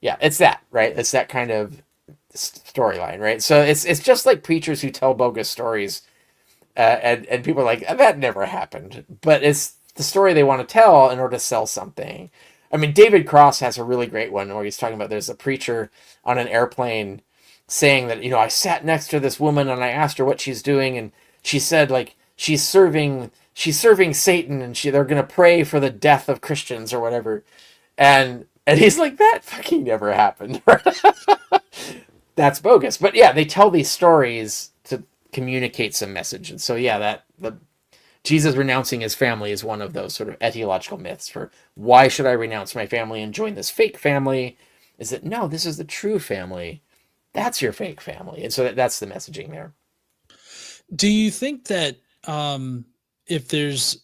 Yeah, it's that, right? It's that kind of storyline, right? So it's just like preachers who tell bogus stories, and people are like, that never happened. But it's the story they want to tell in order to sell something. I mean, David Cross has a really great one where he's talking about there's a preacher on an airplane saying that, I sat next to this woman and I asked her what she's doing, and she said, like, she's serving Satan, and they're going to pray for the death of Christians or whatever. And he's like, that fucking never happened. That's bogus. But yeah, they tell these stories to communicate some message. And so yeah, the Jesus renouncing his family is one of those sort of etiological myths for why should I renounce my family and join this fake family? Is that no, this is the true family. That's your fake family. And so that's the messaging there. Do you think that if there's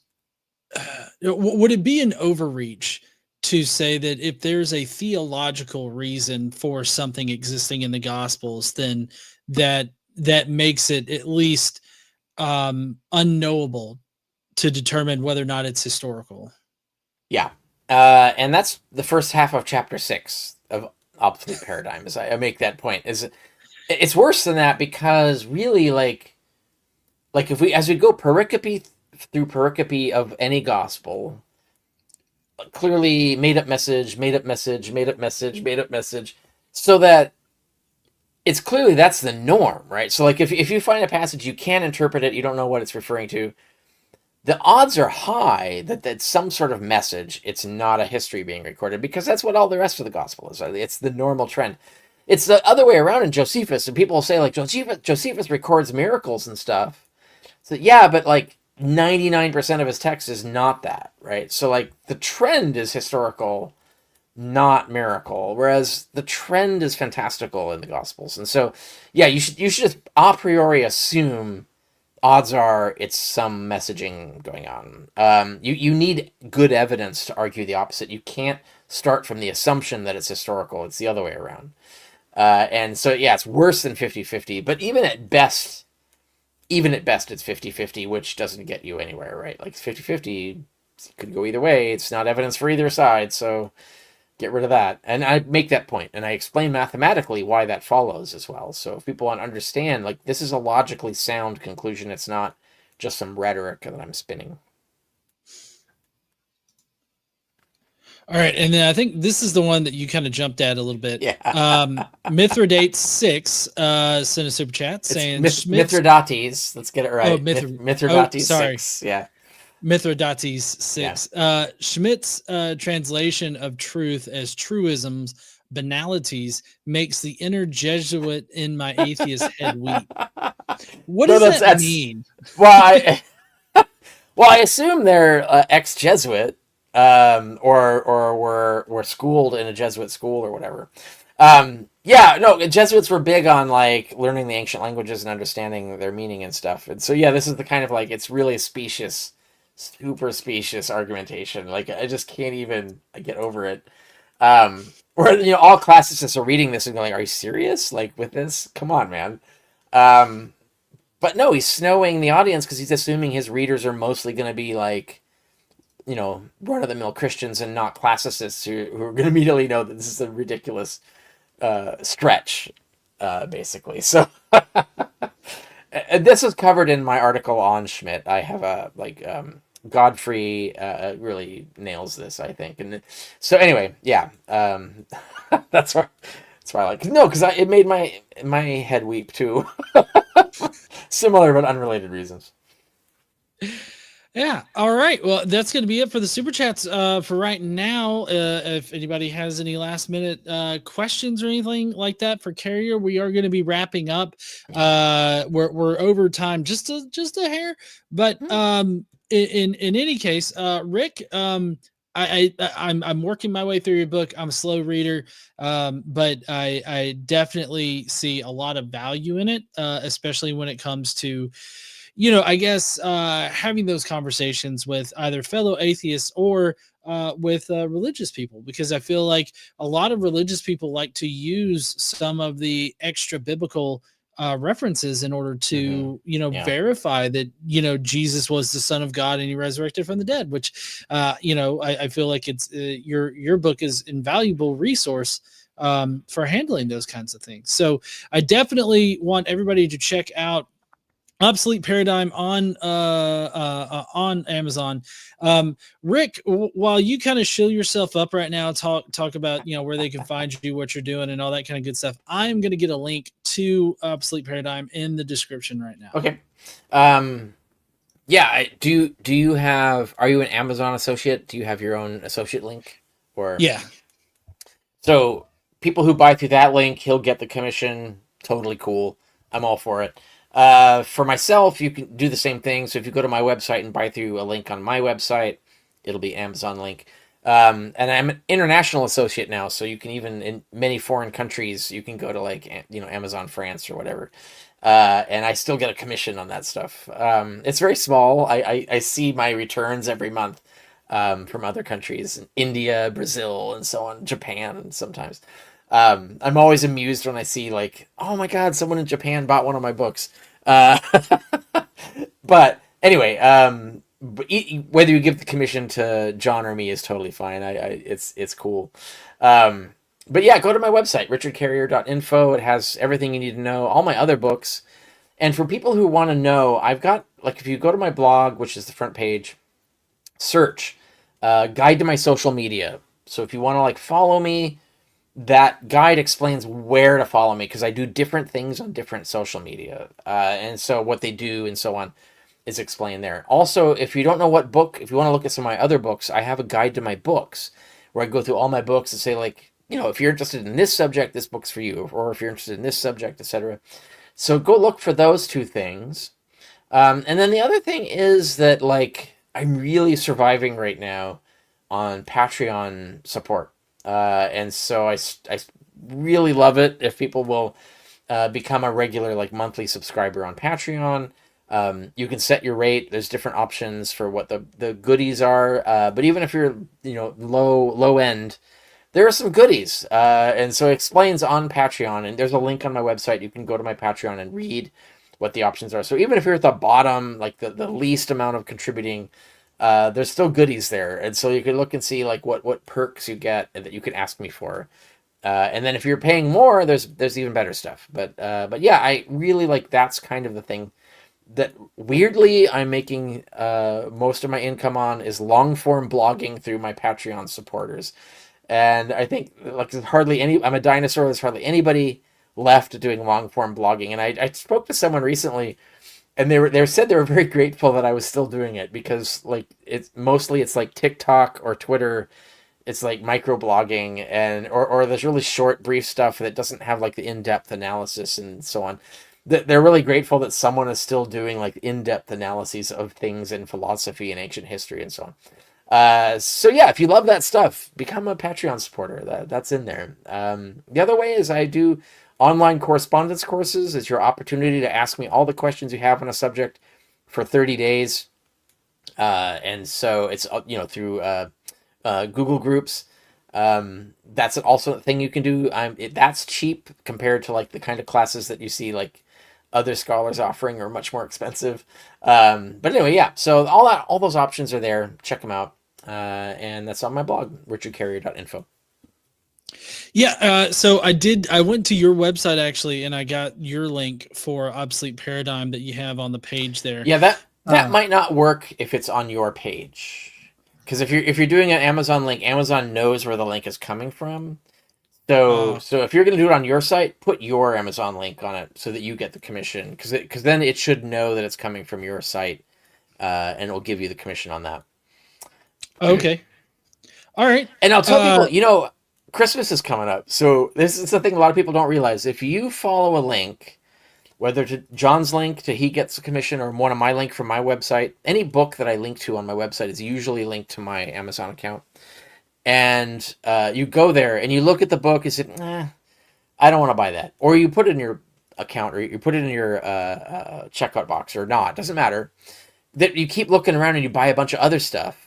would it be an overreach to say that if there's a theological reason for something existing in the Gospels, then that makes it at least unknowable to determine whether or not it's historical? Yeah. And that's the first half of chapter 6 of Obsolete Paradigm, as I make that point. It's worse than that, because really, like if we, as we go pericope through pericope of any gospel, clearly made up message, so that it's clearly that's the norm, right? So like if you find a passage, you can't interpret it, you don't know what it's referring to, the odds are high that that's some sort of message. It's not a history being recorded, because that's what all the rest of the gospel is. It's the normal trend. It's the other way around in Josephus, and people will say like Josephus records miracles and stuff. So yeah, but like 99% of his text is not that, right? So like the trend is historical, not miracle, whereas the trend is fantastical in the gospels. And so yeah, you should just a priori assume odds are it's some messaging going on. You need good evidence to argue the opposite. You can't start from the assumption that it's historical. It's the other way around. And so yeah, it's worse than 50-50, but even at best it's 50-50, which doesn't get you anywhere, right? Like 50-50 could go either way. It's not evidence for either side, so get rid of that. And I make that point, and I explain mathematically why that follows as well. So if people want to understand, like, this is a logically sound conclusion. It's not just some rhetoric that I'm spinning. All right, and then I think this is the one that you kind of jumped at a little bit. Yeah. Mithridates 6 sent a super chat saying Mithridates. Let's get it right. Oh, Mithridates sorry. 6. Yeah. Mithridates 6. Yeah. Schmidt's translation of truth as truisms, banalities, makes the inner Jesuit in my atheist head weep. What does that mean? Well, I assume they're ex-Jesuit, or were schooled in a Jesuit school or whatever. Yeah, no, Jesuits were big on like learning the ancient languages and understanding their meaning and stuff. And so yeah, this is the kind of like, it's really specious, super specious argumentation. Like I just can't even get over it. Where all classicists are reading this and going, "Are you serious? Like with this? Come on, man." But no, he's snowing the audience because he's assuming his readers are mostly going to be like, run-of-the-mill Christians and not classicists who are going to immediately know that this is a ridiculous stretch, basically. So this is covered in my article on Schmidt. I have a Godfrey really nails this, I think. And so anyway, yeah, that's why I like because it made my head weep too. Similar but unrelated reasons. Yeah. All right. Well, that's going to be it for the super chats for right now. If anybody has any last minute questions or anything like that for Carrier, we are going to be wrapping up. We're over time just a hair, but in any case, Rick, I'm working my way through your book. I'm a slow reader, but I definitely see a lot of value in it, especially when it comes to, I guess having those conversations with either fellow atheists or with religious people, because I feel like a lot of religious people like to use some of the extra biblical references in order to, verify that, Jesus was the Son of God and he resurrected from the dead, which, I feel like it's your book is an invaluable resource for handling those kinds of things. So I definitely want everybody to check out Obsolete Paradigm on Amazon. Rick, while you kind of shill yourself up right now, talk about where they can find you, what you're doing, and all that kind of good stuff. I'm going to get a link to Obsolete Paradigm in the description right now. Okay. Yeah. Do you have? Are you an Amazon associate? Do you have your own associate link? Or yeah. So people who buy through that link, he'll get the commission. Totally cool. I'm all for it. For myself, you can do the same thing. So if you go to my website and buy through a link on my website, it'll be Amazon link. And I'm an international associate now, so you can even in many foreign countries, you can go to like Amazon France or whatever, and I still get a commission on that stuff. It's very small. I see my returns every month from other countries, India, Brazil, and so on, Japan sometimes. I'm always amused when I see like, oh my God, someone in Japan bought one of my books. But anyway, whether you give the commission to John or me is totally fine. It's cool. But yeah, go to my website, richardcarrier.info. It has everything you need to know, all my other books. And for people who want to know, I've got, like, if you go to my blog, which is the front page, search, guide to my social media. So if you want to like follow me, that guide explains where to follow me, because I do different things on different social media, and so what they do and so on. is explained there. Also, if you don't know what book, if you want to look at some of my other books, I have a guide to my books where I go through all my books and say, like, if you're interested in this subject, this book's for you, or if you're interested in this subject, etc. So go look for those two things. And then the other thing is that, like, I'm really surviving right now on Patreon support. And so I really love it if people will become a regular, like, monthly subscriber on Patreon. You can set your rate. There's different options for what the goodies are. But even if you're, low end, there are some goodies. And so it explains on Patreon, and there's a link on my website. You can go to my Patreon and read what the options are. So even if you're at the bottom, like the least amount of contributing, there's still goodies there. And so you can look and see, like, what perks you get and that you can ask me for. And then if you're paying more, there's even better stuff. But yeah, I really, like, that's kind of the thing that weirdly I'm making most of my income on is long form blogging through my Patreon supporters. And I think, like, I'm a dinosaur. There's hardly anybody left doing long form blogging. And I spoke to someone recently, and they said they were very grateful that I was still doing it, because, like, it's like TikTok or Twitter. It's like micro blogging, and or there's really short, brief stuff that doesn't have, like, the in-depth analysis and so on. They're really grateful that someone is still doing, like, in-depth analyses of things in philosophy and ancient history and so on. So yeah, if you love that stuff, become a Patreon supporter. That's in there. The other way is I do online correspondence courses. It's your opportunity to ask me all the questions you have on a subject for 30 days. And so it's, through Google Groups. That's also a thing you can do. That's cheap compared to, like, the kind of classes that you see, like, other scholars offering are much more expensive. But anyway, yeah. So all those options are there. Check them out. And that's on my blog, richardcarrier.info. Yeah, so I went to your website actually, and I got your link for Obsolete Paradigm that you have on the page there. Yeah, that might not work if it's on your page, because if you're doing an Amazon link, Amazon knows where the link is coming from. So if you're going to do it on your site, put your Amazon link on it so that you get the commission, because then it should know that it's coming from your site, and it will give you the commission on that. Okay. All right. And I'll tell people, Christmas is coming up. So this is the thing a lot of people don't realize. If you follow a link, whether to John's link to he gets a commission, or one of my link from my website, any book that I link to on my website is usually linked to my Amazon account. And you go there and you look at the book and say, I don't want to buy that. Or you put it in your account, or you put it in your checkout box, or not. Doesn't matter. That you keep looking around and you buy a bunch of other stuff,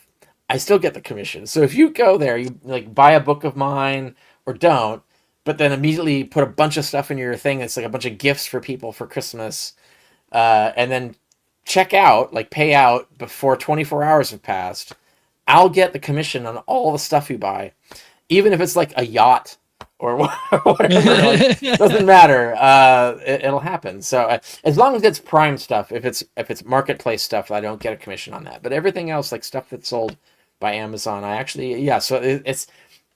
I still get the commission. So if you go there, you, like, buy a book of mine or don't, but then immediately put a bunch of stuff in your thing. It's like a bunch of gifts for people for Christmas. And then check out, like, pay out before 24 hours have passed. I'll get the commission on all the stuff you buy, even if it's like a yacht or whatever. Like, doesn't matter. It'll happen. So as long as it's Prime stuff, if it's marketplace stuff, I don't get a commission on that. But everything else, like stuff that's sold by Amazon, I actually, yeah. So it's,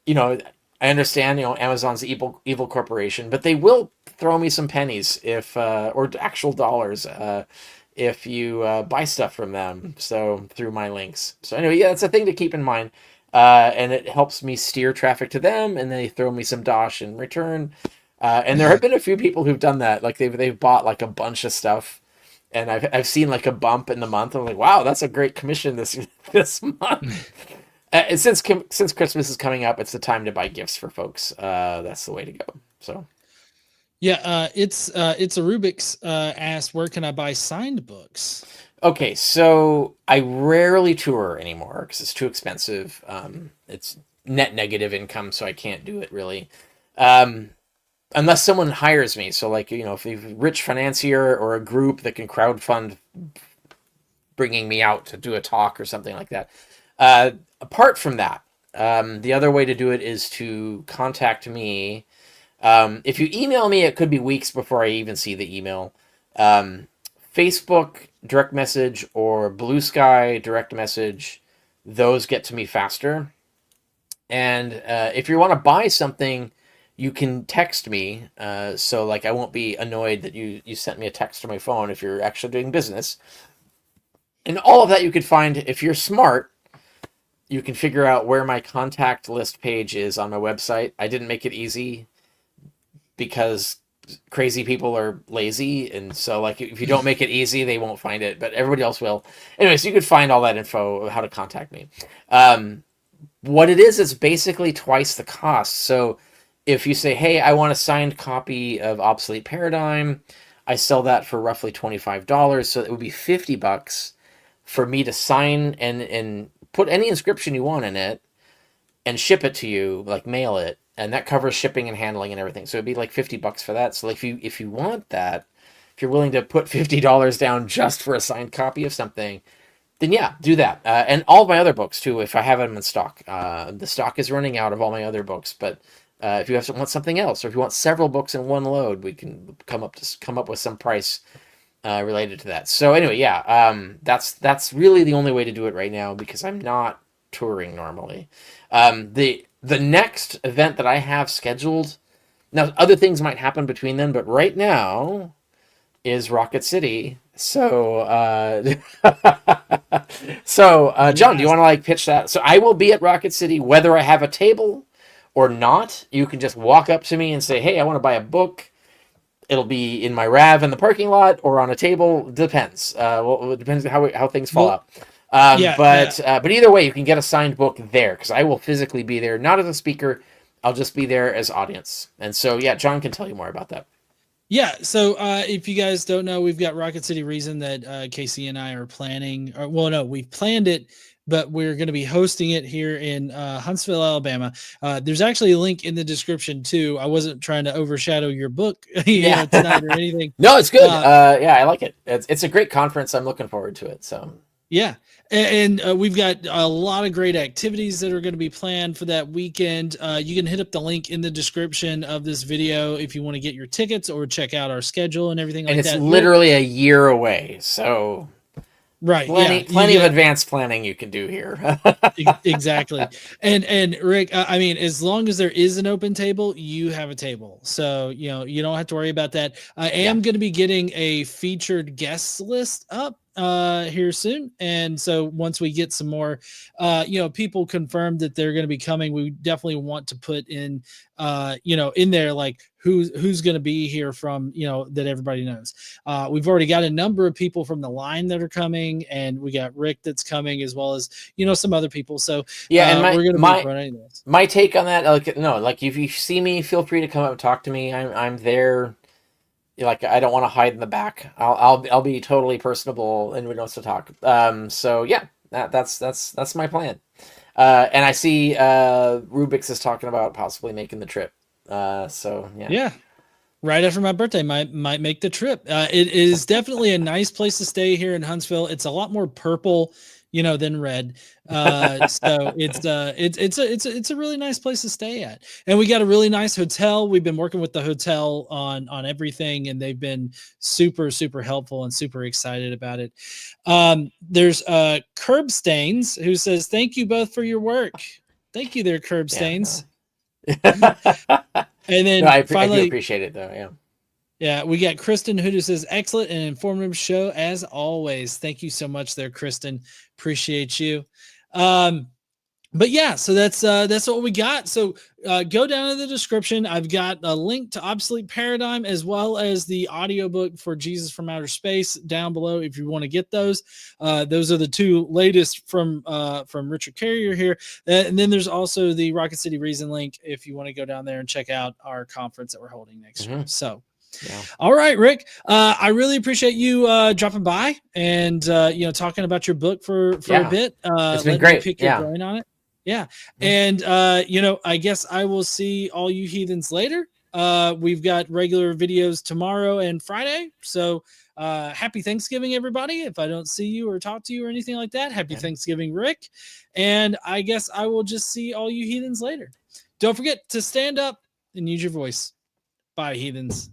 I understand, Amazon's evil corporation, but they will throw me some pennies or actual dollars if you buy stuff from them. So through my links. So anyway, yeah, it's a thing to keep in mind. And it helps me steer traffic to them, and they throw me some dosh in return. And there have been a few people who've done that. Like they've bought, like, a bunch of stuff, and I've seen, like, a bump in the month. I'm like, wow, that's a great commission this month. And since Christmas is coming up, it's the time to buy gifts for folks. That's the way to go. So. Yeah, it's a Rubik's asked, where can I buy signed books? Okay, so I rarely tour anymore because it's too expensive. It's net negative income, so I can't do it really. Unless someone hires me. So, like, if you've a rich financier or a group that can crowdfund bringing me out to do a talk or something like that. Apart from that, the other way to do it is to contact me. If you email me, it could be weeks before I even see the email. Facebook direct message or Blue Sky direct message, those get to me faster. And if you want to buy something, you can text me. So, like, I won't be annoyed that you sent me a text to my phone if you're actually doing business. And all of that you could find, if you're smart, you can figure out where my contact list page is on my website. I didn't make it easy because crazy people are lazy, and so like if you don't make it easy, they won't find it, but everybody else will. Anyways, you could find all that info of how to contact me. What it is, it's basically twice the cost. So if you say, hey, I want a signed copy of Obsolete Paradigm, I sell that for roughly $25, so it would be $50 for me to sign and put any inscription you want in it and ship it to you, like mail it, and that covers shipping and handling and everything. So it'd be like $50 for that. So like if you want that, if you're willing to put $50 down just for a signed copy of something, then yeah, do that. And all my other books too, if I have them in stock. The stock is running out of all my other books, but if you want something else, or if you want several books in one load, we can come up with some price related to that. So anyway, yeah, that's really the only way to do it right now because I'm not touring normally. The next event that I have scheduled, now other things might happen between then, but right now is Rocket City. So John, do you want to like pitch that? So I will be at Rocket City whether I have a table or not. You can just walk up to me and say, hey, I want to buy a book. It'll be in my RAV in the parking lot or on a table. Depends. Well, it depends how things fall out. But either way, you can get a signed book there because I will physically be there, not as a speaker. I'll just be there as audience. And so, yeah, John can tell you more about that. Yeah. So if you guys don't know, we've got Rocket City Reason that Casey and I are planning. We've planned it, but we're going to be hosting it here in Huntsville, Alabama. There's actually a link in the description too. I wasn't trying to overshadow your book tonight or anything. No, it's good. I like it. It's a great conference. I'm looking forward to it. So yeah. And we've got a lot of great activities that are going to be planned for that weekend. You can hit up the link in the description of this video if you want to get your tickets or check out our schedule and everything like that. And it's literally a year away. So right. Plenty of advanced planning you can do here. Exactly. And Rick, I mean, as long as there is an open table, you have a table. So, you don't have to worry about that. I am going to be getting a featured guest list up here soon. And so once we get some more, people confirmed that they're going to be coming, we definitely want to put in, in there, like who's going to be here from, that everybody knows. We've already got a number of people from the line that are coming, and we got Rick that's coming, as well as, some other people. So and we're going to be running this. My take on that, like if you see me, feel free to come up and talk to me. I'm there. Like, I don't want to hide in the back. I'll be totally personable and wants to talk. So yeah, that's my plan. And I see Rubix is talking about possibly making the trip. So yeah. Yeah. Right after my birthday, might make the trip. It is definitely a nice place to stay here in Huntsville. It's a lot more purple, than red. So it's a really nice place to stay at. And we got a really nice hotel. We've been working with the hotel on everything, and they've been super, super helpful and super excited about it. There's Curb Stains who says, thank you both for your work. Thank you there, Curb Stains. And then I finally, do appreciate it though. Yeah. Yeah, we got Kristen who says, excellent and informative show as always. Thank you so much there, Kristen. Appreciate you. But yeah, so that's what we got. So go down in the description. I've got a link to Obsolete Paradigm as well as the audiobook for Jesus from Outer Space down below if you want to get those. Those are the two latest from Richard Carrier here. And then there's also the Rocket City Reason link if you want to go down there and check out our conference that we're holding next year. So yeah. All right, Rick. I really appreciate you dropping by and talking about your book for a bit. It's been great. Pick your brain on it. Yeah. And I guess I will see all you heathens later. We've got regular videos tomorrow and Friday. So happy Thanksgiving, everybody. If I don't see you or talk to you or anything like that, happy Thanksgiving, Rick. And I guess I will just see all you heathens later. Don't forget to stand up and use your voice. Bye, heathens.